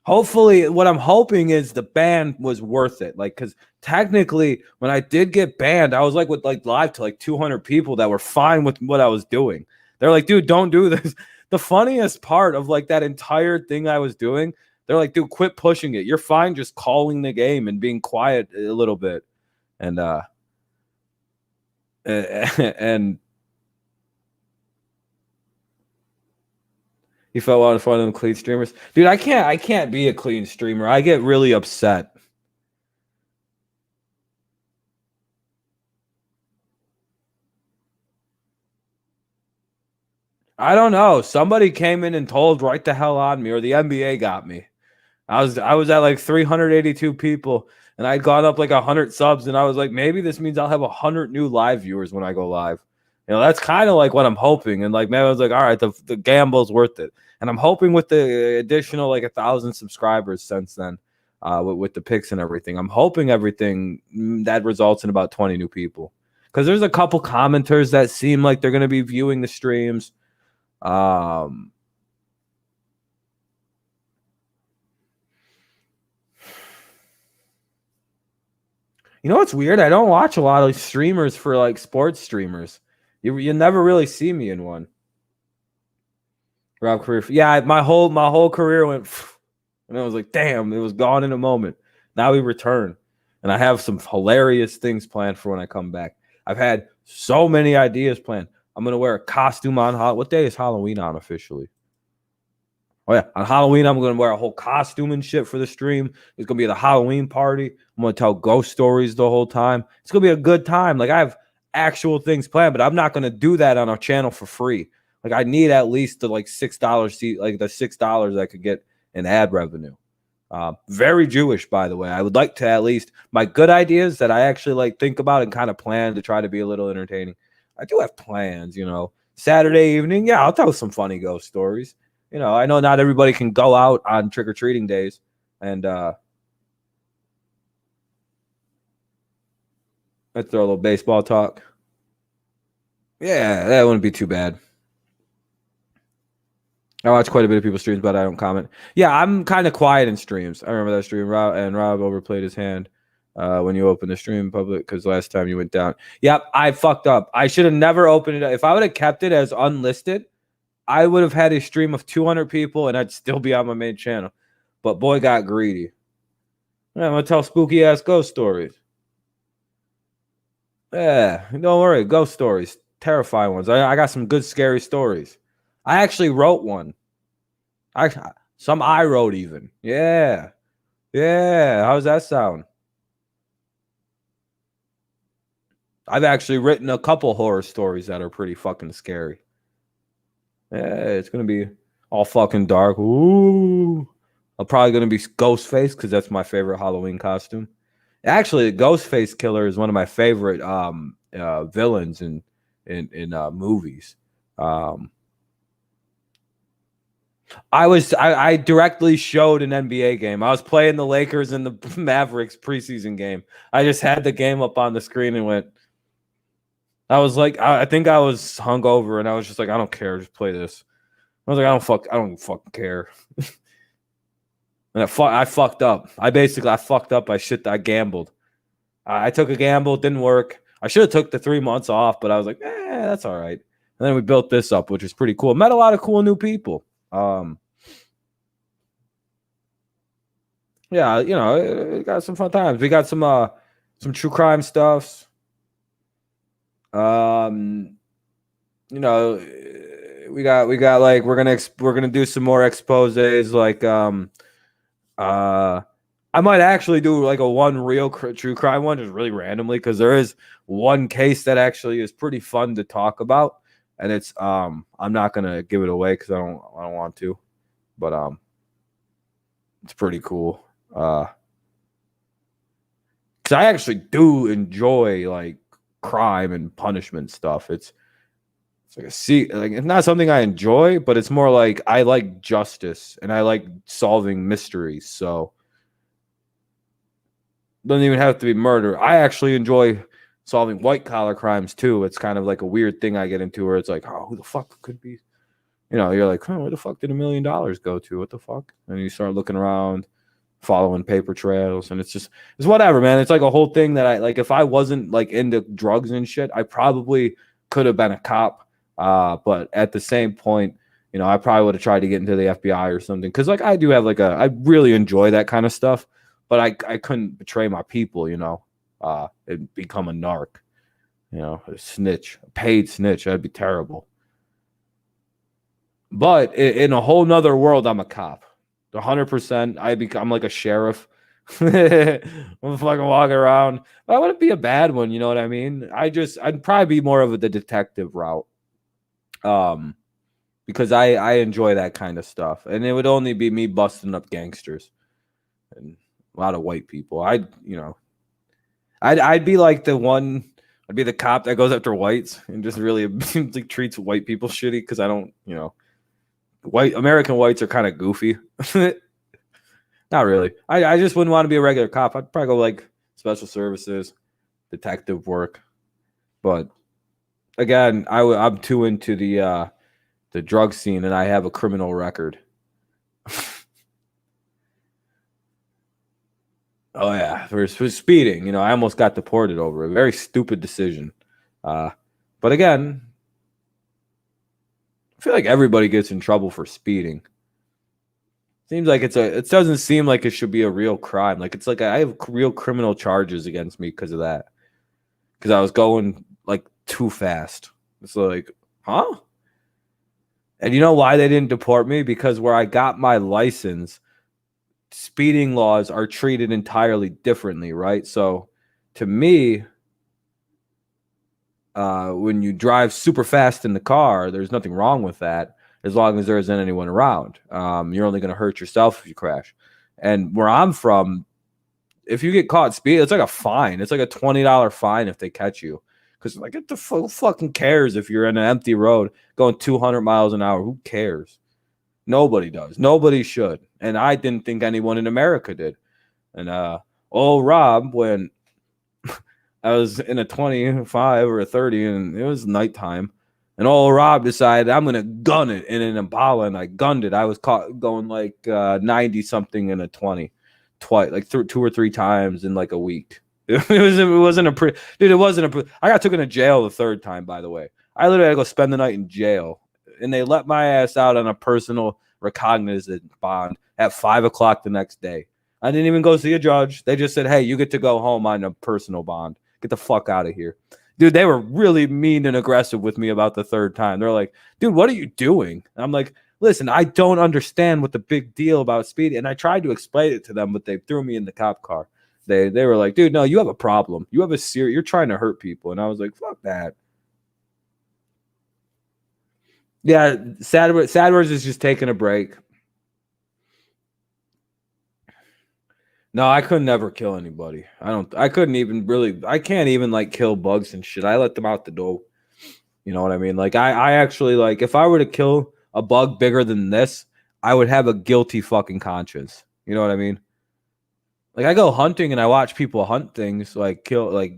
Hopefully, what I'm hoping is the ban was worth it. Like, because technically, when I did get banned, I was like with like live to like 200 people that were fine with what I was doing. They're like, dude, don't do this. The funniest part of like that entire thing I was doing, they're like, dude, quit pushing it. You're fine just calling the game and being quiet a little bit. And he felt out of fun of them clean streamers. Dude, I can't be a clean streamer. I get really upset. I don't know. Somebody came in and told right the hell on me, or the NBA got me. I was at like 382 people, and I'd gone up like 100 subs, and I was like, maybe this means I'll have 100 new live viewers when I go live. You know, that's kind of like what I'm hoping. And like, man, I was like, all right, the gamble's worth it. And I'm hoping with the additional like 1,000 subscribers since then, with the picks and everything, I'm hoping everything that results in about 20 new people. Because there's a couple commenters that seem like they're going to be viewing the streams. You know what's weird? I don't watch a lot of streamers for like sports streamers. You never really see me in one. Rob career, yeah. My whole career went, and I was like, damn, it was gone in a moment. Now we return, and I have some hilarious things planned for when I come back. I've had so many ideas planned. I'm gonna wear a costume on what day is Halloween on officially? Oh yeah, on Halloween I'm gonna wear a whole costume and shit for the stream. It's gonna be the Halloween party. I'm gonna tell ghost stories the whole time. It's gonna be a good time. Like I have actual things planned, but I'm not gonna do that on our channel for free. Like I need at least the like $6 seat, like the $6 I could get in ad revenue. Very Jewish, by the way. I would like to at least my good ideas that I actually like think about and kind of plan to try to be a little entertaining. I do have plans, you know. Saturday evening, yeah, I'll tell some funny ghost stories. You know, I know not everybody can go out on trick-or-treating days. And let's throw a little baseball talk. Yeah, that wouldn't be too bad. I watch quite a bit of people's streams, but I don't comment. Yeah, I'm kind of quiet in streams. I remember that stream, Rob overplayed his hand when you opened the stream in public because last time you went down. Yep, I fucked up. I should have never opened it. If I would have kept it as unlisted, I would have had a stream of 200 people and I'd still be on my main channel. But boy got greedy. Yeah, I'm going to tell spooky ass ghost stories. Yeah, don't worry. Ghost stories. Terrifying ones. I got some good scary stories. I actually wrote one. I wrote even. Yeah. Yeah. How's that sound? I've actually written a couple horror stories that are pretty fucking scary. Yeah, it's gonna be all fucking dark. Ooh, I'm probably gonna be Ghostface because that's my favorite Halloween costume. Actually, Ghostface Killer is one of my favorite villains in movies. I directly showed an NBA game. I was playing the Lakers and the Mavericks preseason game. I just had the game up on the screen and went. I was like, I think I was hungover, and I was just like, I don't care, just play this. I was like, I don't fucking care. And I fucked up. I fucked up. I gambled. I took a gamble, it didn't work. I should have took the 3 months off, but I was like, that's all right. And then we built this up, which is pretty cool. Met a lot of cool new people. Yeah, you know, it got some fun times. We got some true crime stuffs. You know, we got like we're gonna do some more exposés, like I might actually do like a one real true crime one just really randomly because there is one case that actually is pretty fun to talk about, and it's I'm not gonna give it away because I don't want to, but it's pretty cool. Because I actually do enjoy like crime and punishment stuff. It's like it's not something I enjoy, but it's more like I like justice and I like solving mysteries. So doesn't even have to be murder. I actually enjoy solving white collar crimes too. It's kind of like a weird thing I get into where it's like, oh, who the fuck could be? You know, you're like, where the fuck did $1 million go to? What the fuck? And you start looking around, following paper trails, and it's whatever, man. It's like a whole thing that I like. If I wasn't like into drugs and shit, I probably could have been a cop. But at the same point, you know, I probably would have tried to get into the FBI or something because like I do have like I really enjoy that kind of stuff. But I couldn't betray my people, you know, and become a narc, you know, a snitch, a paid snitch. That'd be terrible. But in a whole nother world, I'm a cop. 100%. I'm like a sheriff. I'm fucking walking around. But I wouldn't be a bad one, you know what I mean? I'd probably be more of the detective route. Because I enjoy that kind of stuff. And it would only be me busting up gangsters. And a lot of white people. I'd be like the one. I'd be the cop that goes after whites and just really like treats white people shitty because I don't, you know, American whites are kind of goofy. Not really. I just wouldn't want to be a regular cop. I'd probably go like special services, detective work. But again, I'm too into the drug scene and I have a criminal record. Oh yeah, for speeding. You know, I almost got deported over a very stupid decision. But again, I feel like everybody gets in trouble for speeding. Seems like it doesn't seem like it should be a real crime. Like it's like I have real criminal charges against me because of that. Because I was going like too fast. It's like, huh? And you know why they didn't deport me? Because where I got my license, speeding laws are treated entirely differently, right? So to me, when you drive super fast in the car, there's nothing wrong with that as long as there isn't anyone around. You're only going to hurt yourself if you crash. And where I'm from, if you get caught speeding, it's like a fine. It's like a $20 fine if they catch you. Because like, what the fucking cares if you're in an empty road going 200 miles an hour? Who cares? Nobody does. Nobody should. And I didn't think anyone in America did. And old Rob, when I was in a 25 or a 30 and it was nighttime, and old Rob decided I'm going to gun it in an Impala, and I gunned it. I was caught going like 90 something in a 20 twice, like 2 or 3 times in like a week. It wasn't a dude. It wasn't a. I got taken to jail the third time, by the way. I literally had to go spend the night in jail, and they let my ass out on a personal recognizance bond at 5 o'clock the next day. I didn't even go see a judge. They just said, "Hey, you get to go home on a personal bond. Get the fuck out of here." Dude, they were really mean and aggressive with me about the third time. They're like, "Dude, what are you doing?" And I'm like, "Listen, I don't understand what the big deal about speed." And I tried to explain it to them, but they threw me in the cop car. They were like, "Dude, no, you have a problem. You have you're trying to hurt people." And I was like, "Fuck that." Yeah, Sadwords is just taking a break. No, I could never kill anybody. I couldn't even really, I can't even like kill bugs and shit. I let them out the door. You know what I mean? Like I actually like, if I were to kill a bug bigger than this, I would have a guilty fucking conscience. You know what I mean? Like I go hunting and I watch people hunt things, like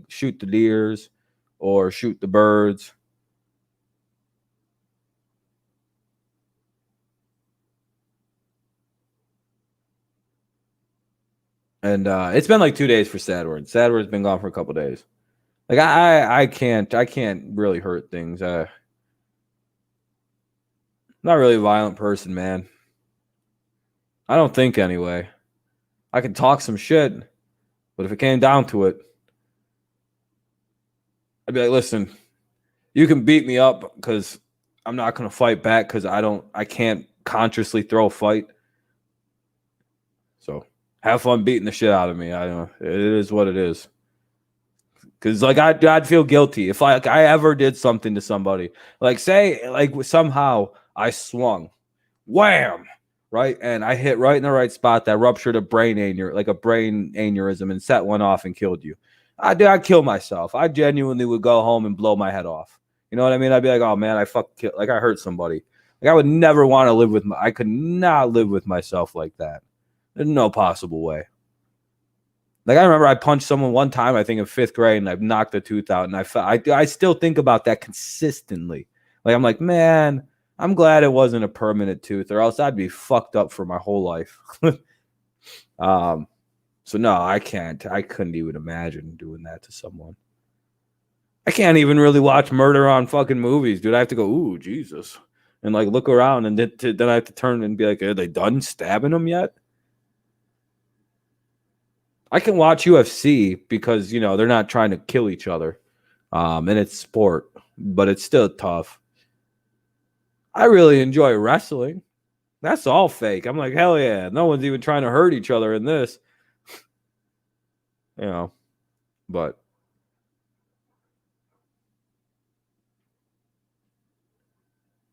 shoot the deers or shoot the birds. And it's been like 2 days for Sadward. Sadward's been gone for a couple days. Like I can't really hurt things. Not really a violent person, man. I don't think anyway. I can talk some shit, but if it came down to it, I'd be like, listen, you can beat me up because I'm not gonna fight back because I can't consciously throw a fight. So have fun beating the shit out of me. I don't know. It is what it is. Because like I'd feel guilty if I ever did something to somebody. Like say like somehow I swung, wham, right, and I hit right in the right spot that ruptured a brain aneurysm and set one off and killed you. I'd kill myself. I genuinely would go home and blow my head off. You know what I mean? I'd be like, oh man, I hurt somebody. Like I would never want to live with I could not live with myself like that. There's no possible way. Like I remember I punched someone one time, I think in 5th grade, and I knocked a tooth out, and I still think about that consistently. Like I'm like, man, I'm glad it wasn't a permanent tooth, or else I'd be fucked up for my whole life. So no, I can't. I couldn't even imagine doing that to someone. I can't even really watch murder on fucking movies, dude. I have to go, ooh, Jesus, and like look around, and then I have to turn and be like, are they done stabbing them yet? I can watch UFC because, you know, they're not trying to kill each other. And it's sport, but it's still tough. I really enjoy wrestling. That's all fake. I'm like, hell yeah. No one's even trying to hurt each other in this. You know, but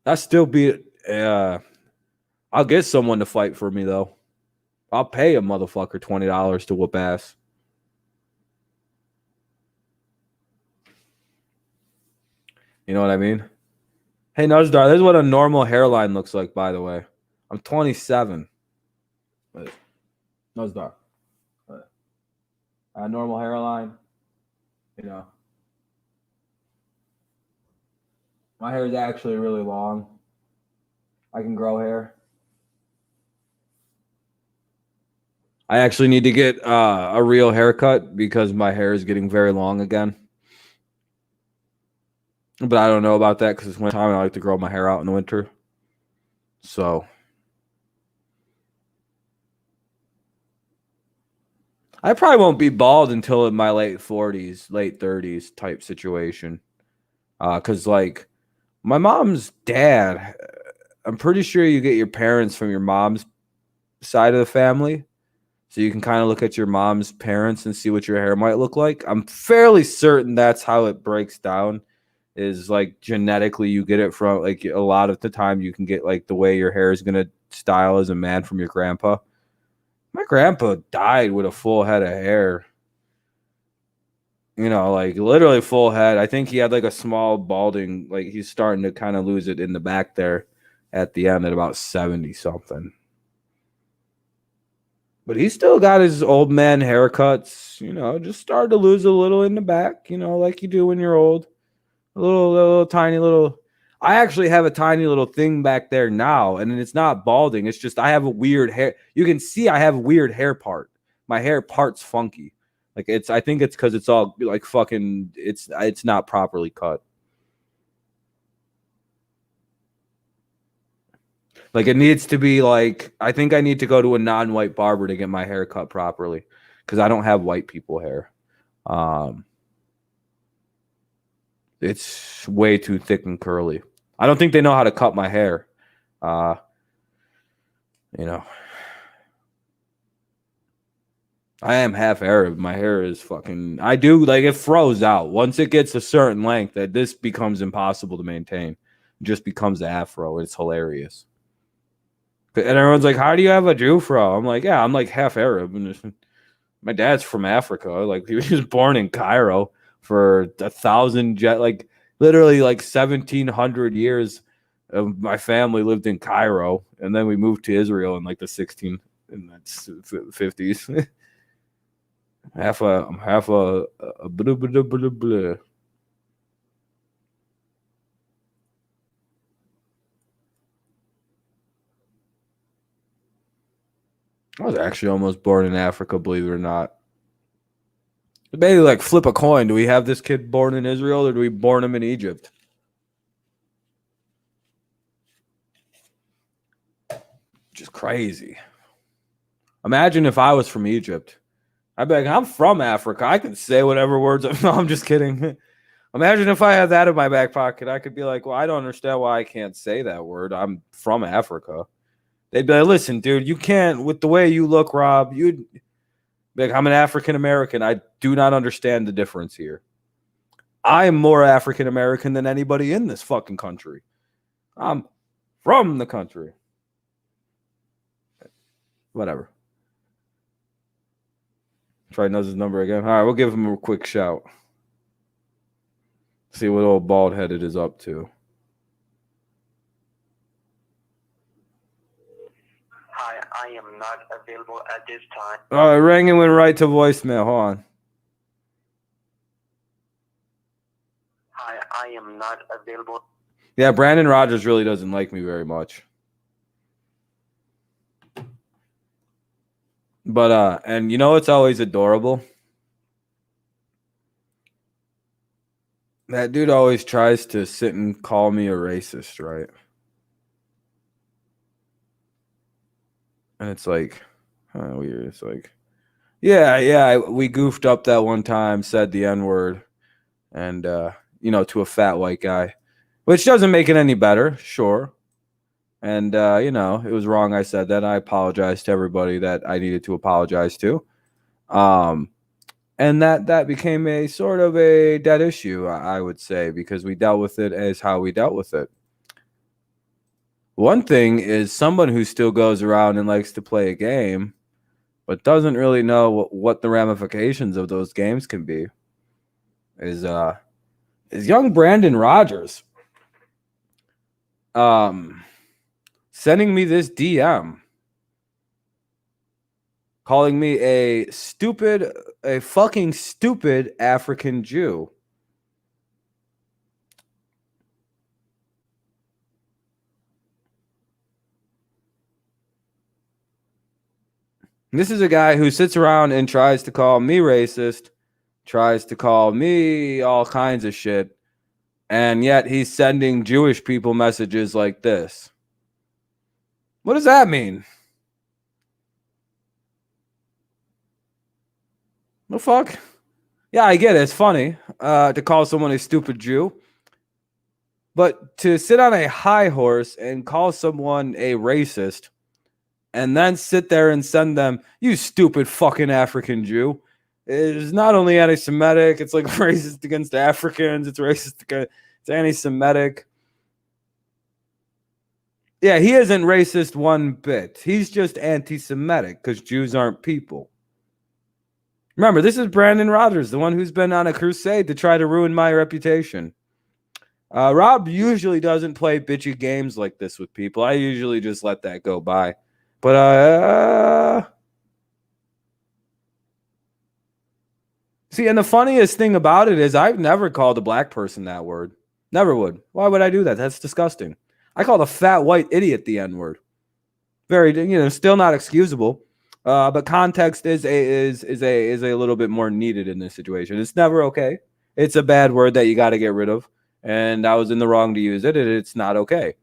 I still be I'll get someone to fight for me though. I'll pay a motherfucker $20 to whoop ass. You know what I mean? Hey, Nuzdar, this is what a normal hairline looks like, by the way. I'm 27. Nuzdar. A normal hairline. You know. My hair is actually really long. I can grow hair. I actually need to get a real haircut because my hair is getting very long again. But I don't know about that because it's winter time and I like to grow my hair out in the winter. So I probably won't be bald until in my late 40s, late 30s type situation. Because like my mom's dad, I'm pretty sure you get your parents from your mom's side of the family. So you can kind of look at your mom's parents and see what your hair might look like. I'm fairly certain that's how it breaks down, is like genetically you get it from, like a lot of the time you can get like the way your hair is going to style as a man from your grandpa. My grandpa died with a full head of hair. You know, like literally full head. I think he had like a small balding, like he's starting to kind of lose it in the back there at the end at about 70 something. But he still got his old man haircuts, you know, just started to lose a little in the back, you know, like you do when you're old. A little tiny little. I actually have a tiny little thing back there now, and it's not balding. It's just I have a weird hair. You can see I have a weird hair part. My hair part's funky. Like I think it's because it's all like fucking, it's not properly cut. Like it needs to be like, I think I need to go to a non-white barber to get my hair cut properly because I don't have white people hair. It's way too thick and curly. I don't think they know how to cut my hair. You know, I am half Arab. My hair is fucking, I do like it froze out. Once it gets a certain length, that this becomes impossible to maintain. It just becomes afro. It's hilarious. And everyone's like, how do you have a Jew fro? I'm like, yeah, I'm like half Arab. And my dad's from Africa. Like he was born in Cairo for 1,000, like literally like 1,700 years of my family lived in Cairo. And then we moved to Israel in like the 50s. I'm half a blah, blah, blah, blah. I was actually almost born in Africa, believe it or not. Maybe like flip a coin. Do we have this kid born in Israel or do we born him in Egypt? Just crazy. Imagine if I was from Egypt. I'd be like, I'm from Africa. I can say whatever words. No, I'm just kidding. Imagine if I had that in my back pocket. I could be like, well, I don't understand why I can't say that word. I'm from Africa. They'd be like, listen, dude, you can't, with the way you look, Rob, you'd be like, I'm an African American. I do not understand the difference here. I am more African American than anybody in this fucking country. I'm from the country. Whatever. Troy knows his number again. All right, we'll give him a quick shout. See what old bald-headed is up to. Hi, I am not available at this time. Oh, it rang and went right to voicemail. Hold on. Hi, I am not available. Yeah, Brandon Rogers really doesn't like me very much. But and you know what's always adorable? That dude always tries to sit and call me a racist, right? And it's like, weird. It's like, yeah, we goofed up that one time, said the N-word, and to a fat white guy, which doesn't make it any better, sure. And it was wrong. I said that. I apologize to everybody that I needed to apologize to. And that became a sort of a dead issue, I would say, because we dealt with it as how we dealt with it. One thing is someone who still goes around and likes to play a game, but doesn't really know what the ramifications of those games can be, is young Brandon Rogers. Sending me this DM, calling me a fucking stupid African Jew. This is a guy who sits around and tries to call me racist, tries to call me all kinds of shit, and yet he's sending Jewish people messages like this. What does that mean? The fuck? Yeah, I get it. It's funny to call someone a stupid Jew. But to sit on a high horse and call someone a racist and then sit there and send them, you stupid fucking African Jew, is not only anti-Semitic, it's like racist against Africans, it's racist against, it's anti-Semitic. Yeah, he isn't racist one bit. He's just anti-Semitic because Jews aren't people. Remember, this is Brandon Rogers, the one who's been on a crusade to try to ruin my reputation. Rob usually doesn't play bitchy games like this with people. I usually just let that go by. But, see, and the funniest thing about it is I've never called a black person that word. Never would. Why would I do that? That's disgusting. I called a fat white idiot the N-word. Very, still not excusable. But context is a little bit more needed in this situation. It's never okay. It's a bad word that you got to get rid of. And I was in the wrong to use it, and it's not okay.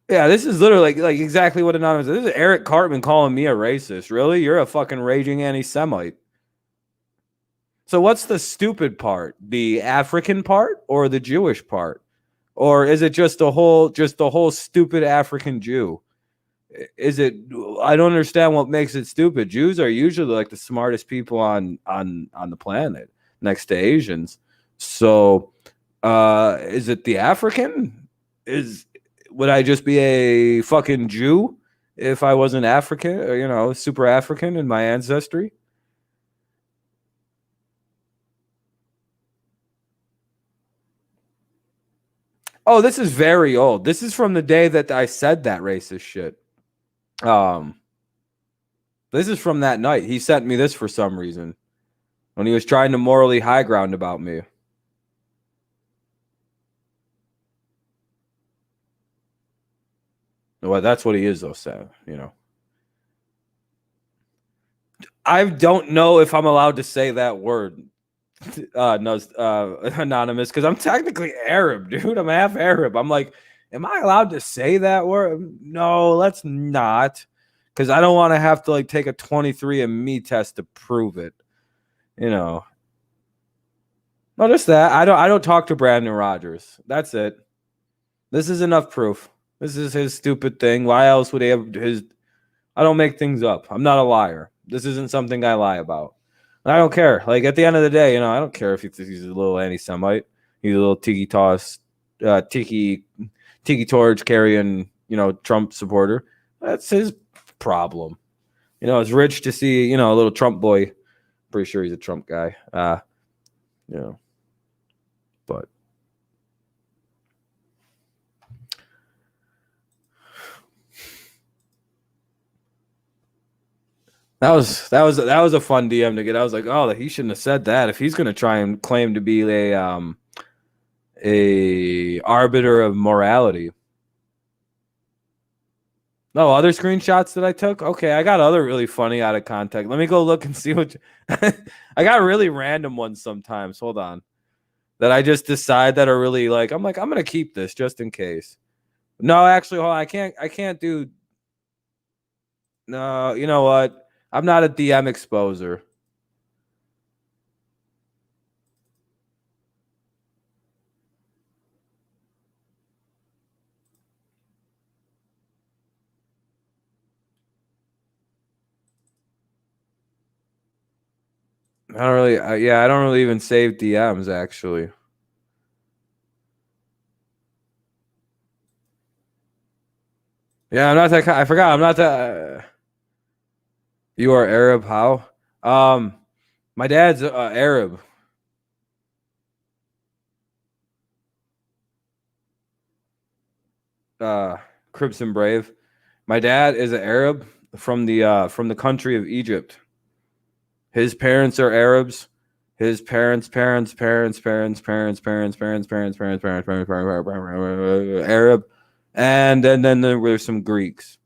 Yeah, this is literally like exactly what Anonymous is. This is Eric Cartman calling me a racist. Really? You're a fucking raging anti-Semite. So what's the stupid part? The African part or the Jewish part? Or is it just the whole stupid African Jew? Is it? I don't understand what makes it stupid. Jews are usually like the smartest people on the planet, next to Asians. So, is it the African? Would I just be a fucking Jew if I wasn't African, or, super African in my ancestry? Oh, this is very old. This is from the day that I said that racist shit. This is from that night. He sent me this for some reason when he was trying to morally high ground about me. Well, that's what he is, though, Sam. I don't know if I'm allowed to say that word. Anonymous, because I'm technically Arab, dude. I'm half Arab. I'm like, am I allowed to say that word? No, let's not, because I don't want to have to take a 23andMe test to prove it. No, just that. I don't talk to Brandon Rogers. That's it. This is enough proof. This is his stupid thing. Why else would he have his? I don't make things up. I'm not a liar. This isn't something I lie about. And I don't care. Like at the end of the day, I don't care if he's a little anti-Semite. He's a little tiki torch carrying, Trump supporter. That's his problem. It's rich to see, a little Trump boy. Pretty sure he's a Trump guy. But that was a fun DM to get. I was like, oh, he shouldn't have said that. If he's gonna try and claim to be a arbiter of morality. No other screenshots that I took. Okay, I got other really funny out of context. Let me go look and see what I got. Really random ones sometimes. Hold on, that I just decide that are really like. I'm gonna keep this just in case. No, actually, hold on. I can't do. No, you know what? I'm not a DM exposer. I don't really, I don't really even save DMs actually. Yeah, I'm not that. I forgot. I'm not that. You are Arab? How? My dad's Arab. Crimson Brave. My dad is an Arab from the country of Egypt. His parents are Arabs. His parents, Arab, and then there were some Greeks.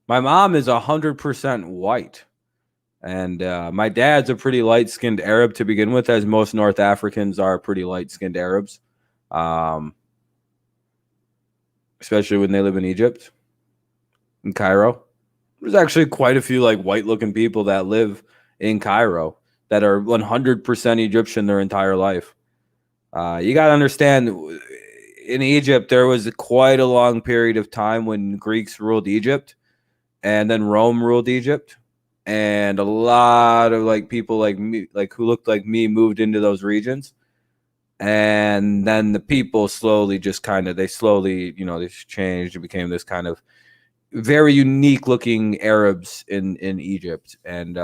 My mom is 100% white, and my dad's a pretty light-skinned Arab to begin with, as most North Africans are pretty light-skinned Arabs, especially when they live in Egypt, in Cairo. There's actually quite a few like white-looking people that live in Cairo that are 100% Egyptian their entire life. You got to understand, in Egypt, there was quite a long period of time when Greeks ruled Egypt, and then Rome ruled Egypt, and a lot of like people like me, like who looked like me, moved into those regions, and then the people slowly just kind of they changed and became this kind of very unique looking Arabs in Egypt. And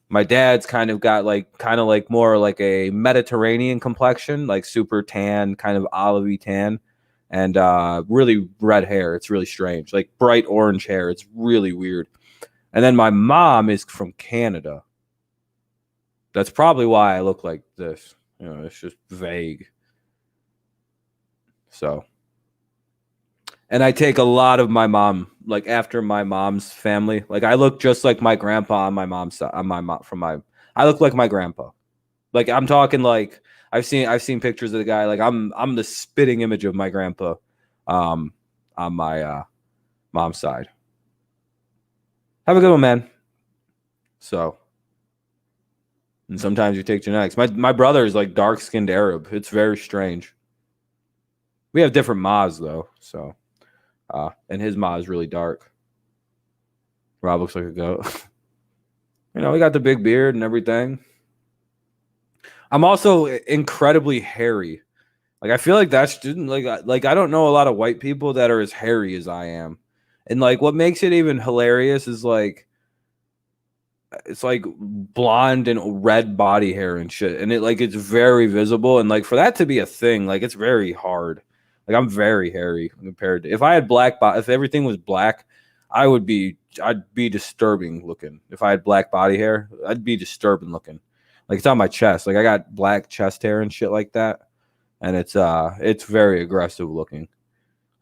my dad's kind of got like more like a Mediterranean complexion, like super tan, kind of olivey tan, and really red hair. It's really strange, like bright orange hair. It's really weird. And then my mom is from Canada. That's probably why I look like this. It's just vague. So, and I take a lot of my mom, like after my mom's family. Like I look just like my grandpa on my mom's side. I look like my grandpa. Like I'm talking like I've seen pictures of the guy. Like I'm the spitting image of my grandpa, on my mom's side. Have a good one, man. So, and sometimes you take genetics. My brother is like dark skinned Arab. It's very strange. We have different Ma's though, so. And his ma is really dark. Rob looks like a goat. We got the big beard and everything. I'm also incredibly hairy. Like I feel like that's like I don't know a lot of white people that are as hairy as I am. And like what makes it even hilarious is like it's like blonde and red body hair and shit. And it's very visible. And like for that to be a thing, like it's very hard. Like I'm very hairy compared to if I had if everything was black, I'd be disturbing looking. If I had black body hair, I'd be disturbing looking. Like it's on my chest. Like I got black chest hair and shit like that. And it's very aggressive looking.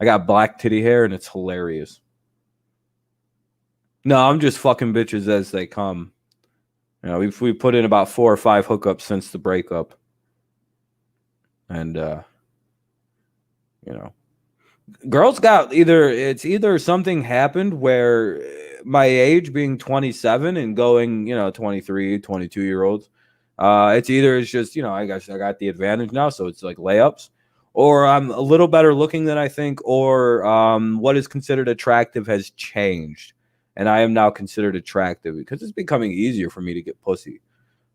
I got black titty hair and it's hilarious. No, I'm just fucking bitches as they come. We put in about 4 or 5 hookups since the breakup. And girls got either something happened where my age being 27 and going, 23, 22-year-olds, it's just, I guess I got the advantage now. So it's like layups, or I'm a little better looking than I think, or what is considered attractive has changed, and I am now considered attractive because it's becoming easier for me to get pussy.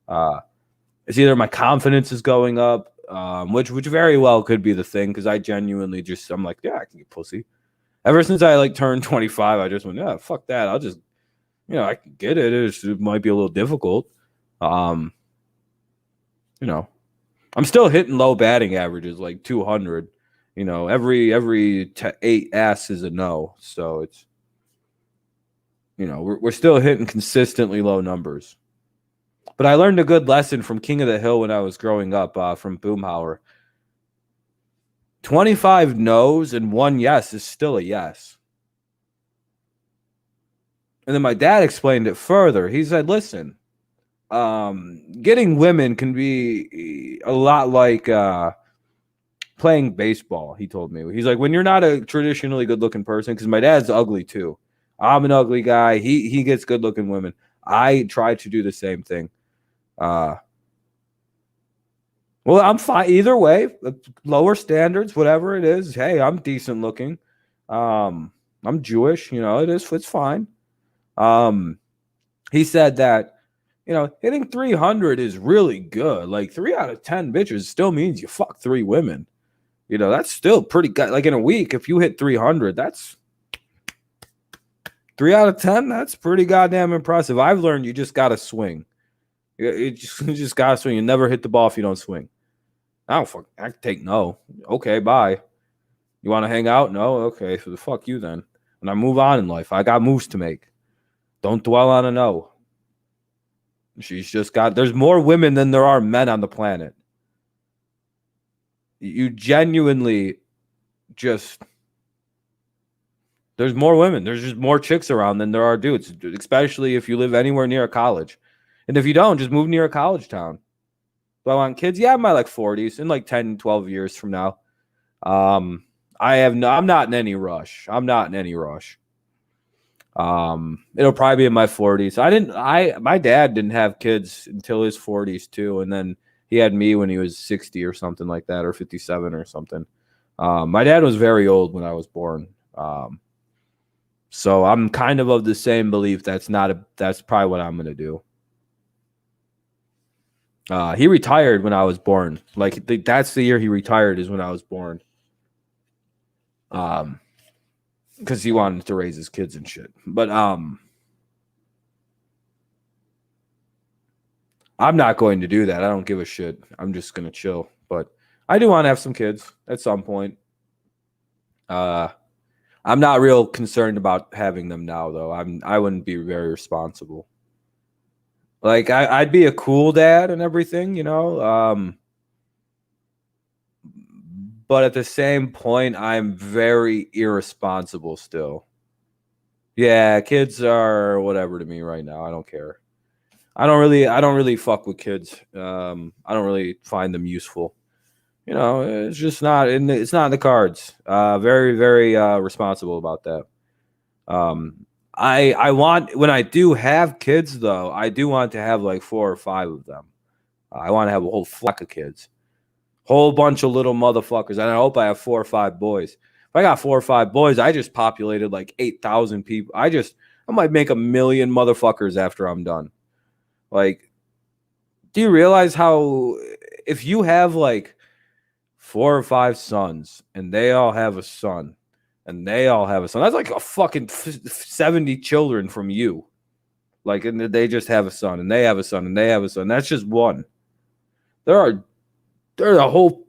It's either my confidence is going up, which very well could be the thing, because I genuinely I'm like, yeah, I can get pussy. Ever since I like turned 25, I just went, yeah, fuck that. I'll just, I can get it. It might be a little difficult. I'm still hitting low batting averages, like 200. Every 8 asks is a no. So it's, we're still hitting consistently low numbers. But I learned a good lesson from King of the Hill when I was growing up, from Boomhauer. 25 no's and 1 yes is still a yes. And then my dad explained it further. He said, listen, getting women can be a lot like playing baseball, he told me. He's like, when you're not a traditionally good-looking person, because my dad's ugly too. I'm an ugly guy. He gets good-looking women. I try to do the same thing. Well, I'm fine either way. Lower standards, whatever it is. Hey, I'm decent looking. I'm Jewish. It's fine. He said that, hitting 300 is really good. Like 3 out of 10 bitches still means you fuck 3 women. That's still pretty good. Like in a week, if you hit 300, that's 3 out of 10. That's pretty goddamn impressive. I've learned you just got to swing. You just got to swing. You never hit the ball if you don't swing. I can take no. Okay, bye. You want to hang out? No? Okay, so fuck you then. And I move on in life. I got moves to make. Don't dwell on a no. There's more women than there are men on the planet. You genuinely there's more women. There's just more chicks around than there are dudes, especially if you live anywhere near a college. And if you don't, just move near a college town. Do I want kids? Yeah, in my 40s, in 10, 12 years from now. I'm not in any rush. It'll probably be in my 40s. My dad didn't have kids until his 40s too, and then he had me when he was 60 or something like that, or 57 or something. My dad was very old when I was born. So I'm kind of the same belief. That's probably what I'm gonna do. He retired when I was born. That's the year he retired, is when I was born. Because he wanted to raise his kids and shit. But I'm not going to do that. I don't give a shit. I'm just gonna chill. But I do want to have some kids at some point. I'm not real concerned about having them now, though. I wouldn't be very responsible. I'd be a cool dad and everything, but at the same point, I'm very irresponsible still. Yeah, kids are whatever to me right now. I don't care. I don't really fuck with kids. I don't really find them useful. It's just not it's not in the cards. Very, very responsible about that. I want, when I do have kids, though, I do want to have 4 or 5 of them. I want to have a whole flock of kids, whole bunch of little motherfuckers, and I hope I have 4 or 5 boys. If I got 4 or 5 boys, I just populated 8,000 people. I might make 1 million motherfuckers after I'm done. Do you realize how, if you have 4 or 5 sons and they all have a son, and they all have a son, that's a fucking 70 children from you. And they just have a son, and they have a son, and they have a son. That's just one. There's a whole,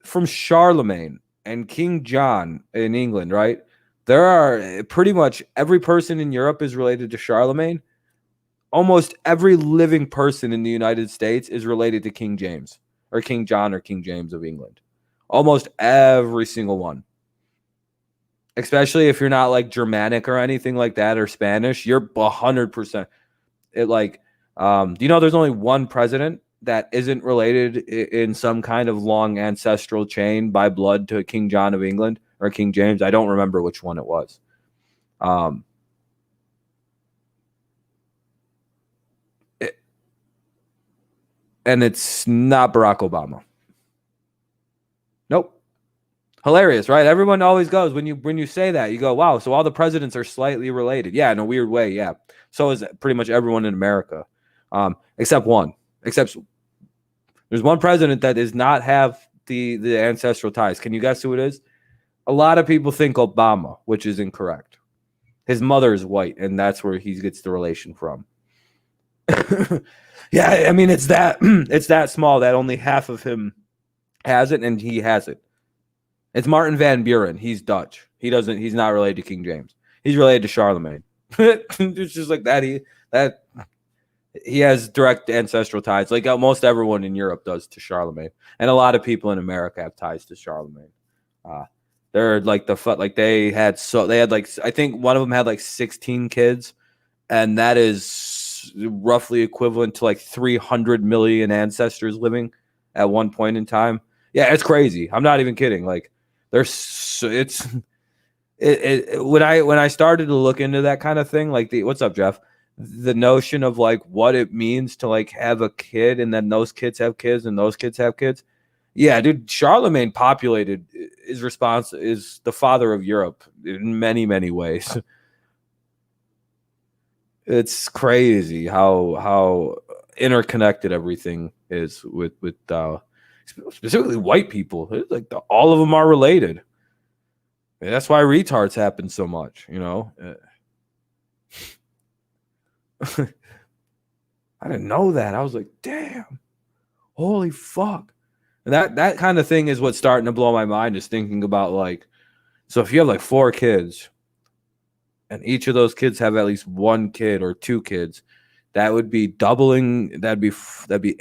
from Charlemagne and King John in England, right? There are pretty much every person in Europe is related to Charlemagne. Almost every living person in the United States is related to King James, or King John, or King James of England. Almost every single one. Especially if you're not Germanic or anything like that, or Spanish, you're 100%. Do you know there's only one president that isn't related in some kind of long ancestral chain by blood to King John of England or King James? I don't remember which one it was. And it's not Barack Obama. Nope. Hilarious, right? Everyone always goes when you say that, you go, wow, so all the presidents are slightly related. Yeah, in a weird way, yeah. So is pretty much everyone in America. Except one. Except there's one president that does not have the ancestral ties. Can you guess who it is? A lot of people think Obama, which is incorrect. His mother is white, and that's where he gets the relation from. Yeah, I mean it's that it's that small that only half of him has it, and he has it. It's Martin Van Buren. He's Dutch. He's not related to King James. He's related to Charlemagne. It's just like that. He has direct ancestral ties, like most everyone in Europe does to Charlemagne, and a lot of people in America have ties to Charlemagne. They're like they had like I think one of them had like 16 kids, and that is roughly equivalent to like 300 million ancestors living at one point in time. Yeah, it's crazy. I'm not even kidding. Like when I started to look into that kind of thing, like what's up, Jeff? The notion of like what it means to like have a kid, and then those kids have kids, and those kids have kids. Yeah, dude, Charlemagne is the father of Europe in many, many ways. It's crazy how interconnected everything is with specifically white people. It's like all of them are related. And that's why retards happen so much, you know. I didn't know that. I was like, damn, holy fuck. And that kind of thing is what's starting to blow my mind, is thinking about like, so if you have like 4 kids and each of those kids have at least 1 kid or 2 kids, that would be doubling. That'd be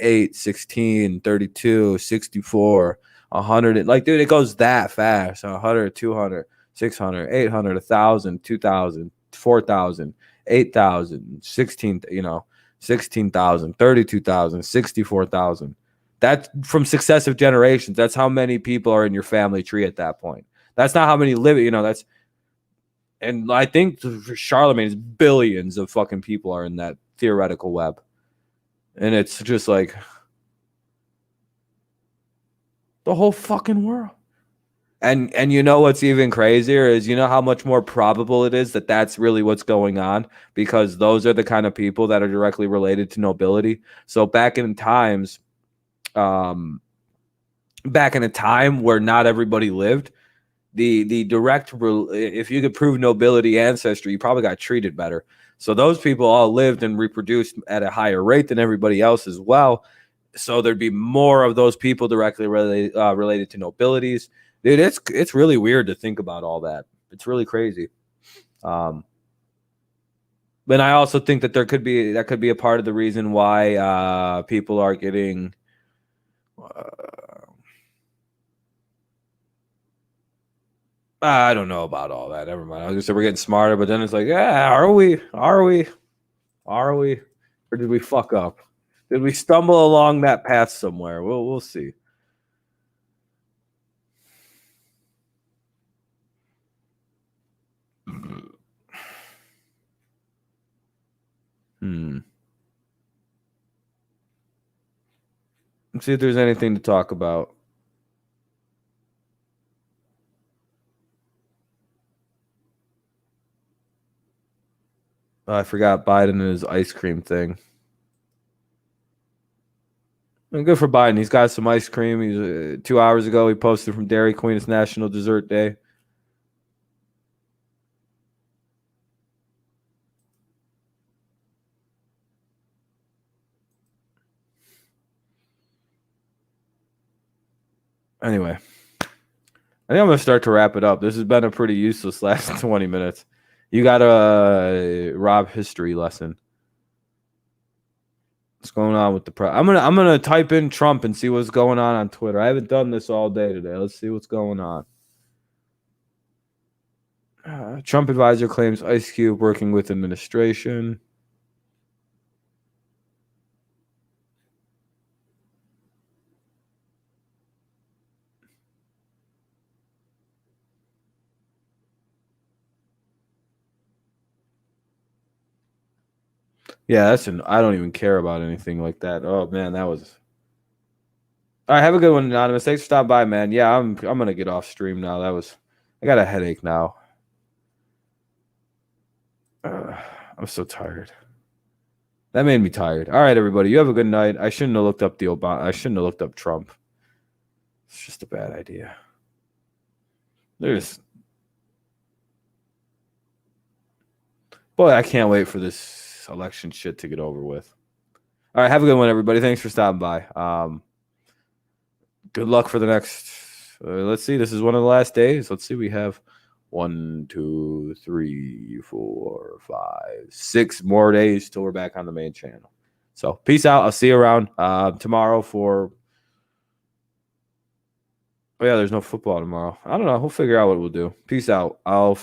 8, 16, 32, 64, 100. Like, dude, it goes that fast. 100, 200, 600, 800, 1,000, 2,000, 4,000, 8,000, 16, 16,000, 32,000, 64,000. That's from successive generations. That's how many people are in your family tree at that point. That's not how many live, that's, and I think for Charlemagne's billions of fucking people are in that theoretical web. And it's just like the whole fucking world. And you know what's even crazier is, how much more probable it is that that's really what's going on, because those are the kind of people that are directly related to nobility. So back in a time where not everybody lived, the direct, if you could prove nobility ancestry, you probably got treated better. So those people all lived and reproduced at a higher rate than everybody else as well. So there'd be more of those people directly related to nobilities. Dude, it's really weird to think about all that. It's really crazy. But I also think that that could be a part of the reason why people are getting I don't know about all that. Never mind. I was gonna say we're getting smarter, but then it's like, yeah, are we? Or did we fuck up? Did we stumble along that path somewhere? We'll see. Let's see if there's anything to talk about. I forgot Biden and his ice cream thing. And good for Biden. He's got some ice cream. He's 2 hours ago he posted from Dairy Queen. It's National Dessert Day. Anyway, I think I'm gonna start to wrap it up. This has been a pretty useless last 20 minutes. You got a Rob history lesson. What's going on with the I'm gonna type in Trump and see what's going on Twitter. I haven't done this all day today. Let's see what's going on. Trump advisor claims Ice Cube working with administration. Yeah, I don't even care about anything like that. Oh man, that was All right, have a good one, Anonymous. Thanks for stopping by, man. Yeah, I'm gonna get off stream now. I got a headache now. I'm so tired. That made me tired. All right, everybody. You have a good night. I shouldn't have looked up I shouldn't have looked up Trump. It's just a bad idea. Boy, I can't wait for this election shit to get over with. All right, have a good one, everybody. Thanks for stopping by. Good luck for the next. Let's see. This is one of the last days. Let's see. We have 1, 2, 3, 4, 5, 6 more days till we're back on the main channel. So peace out. I'll see you around tomorrow for. Oh yeah, there's no football tomorrow. I don't know. We'll figure out what we'll do. Peace out. I'll figure.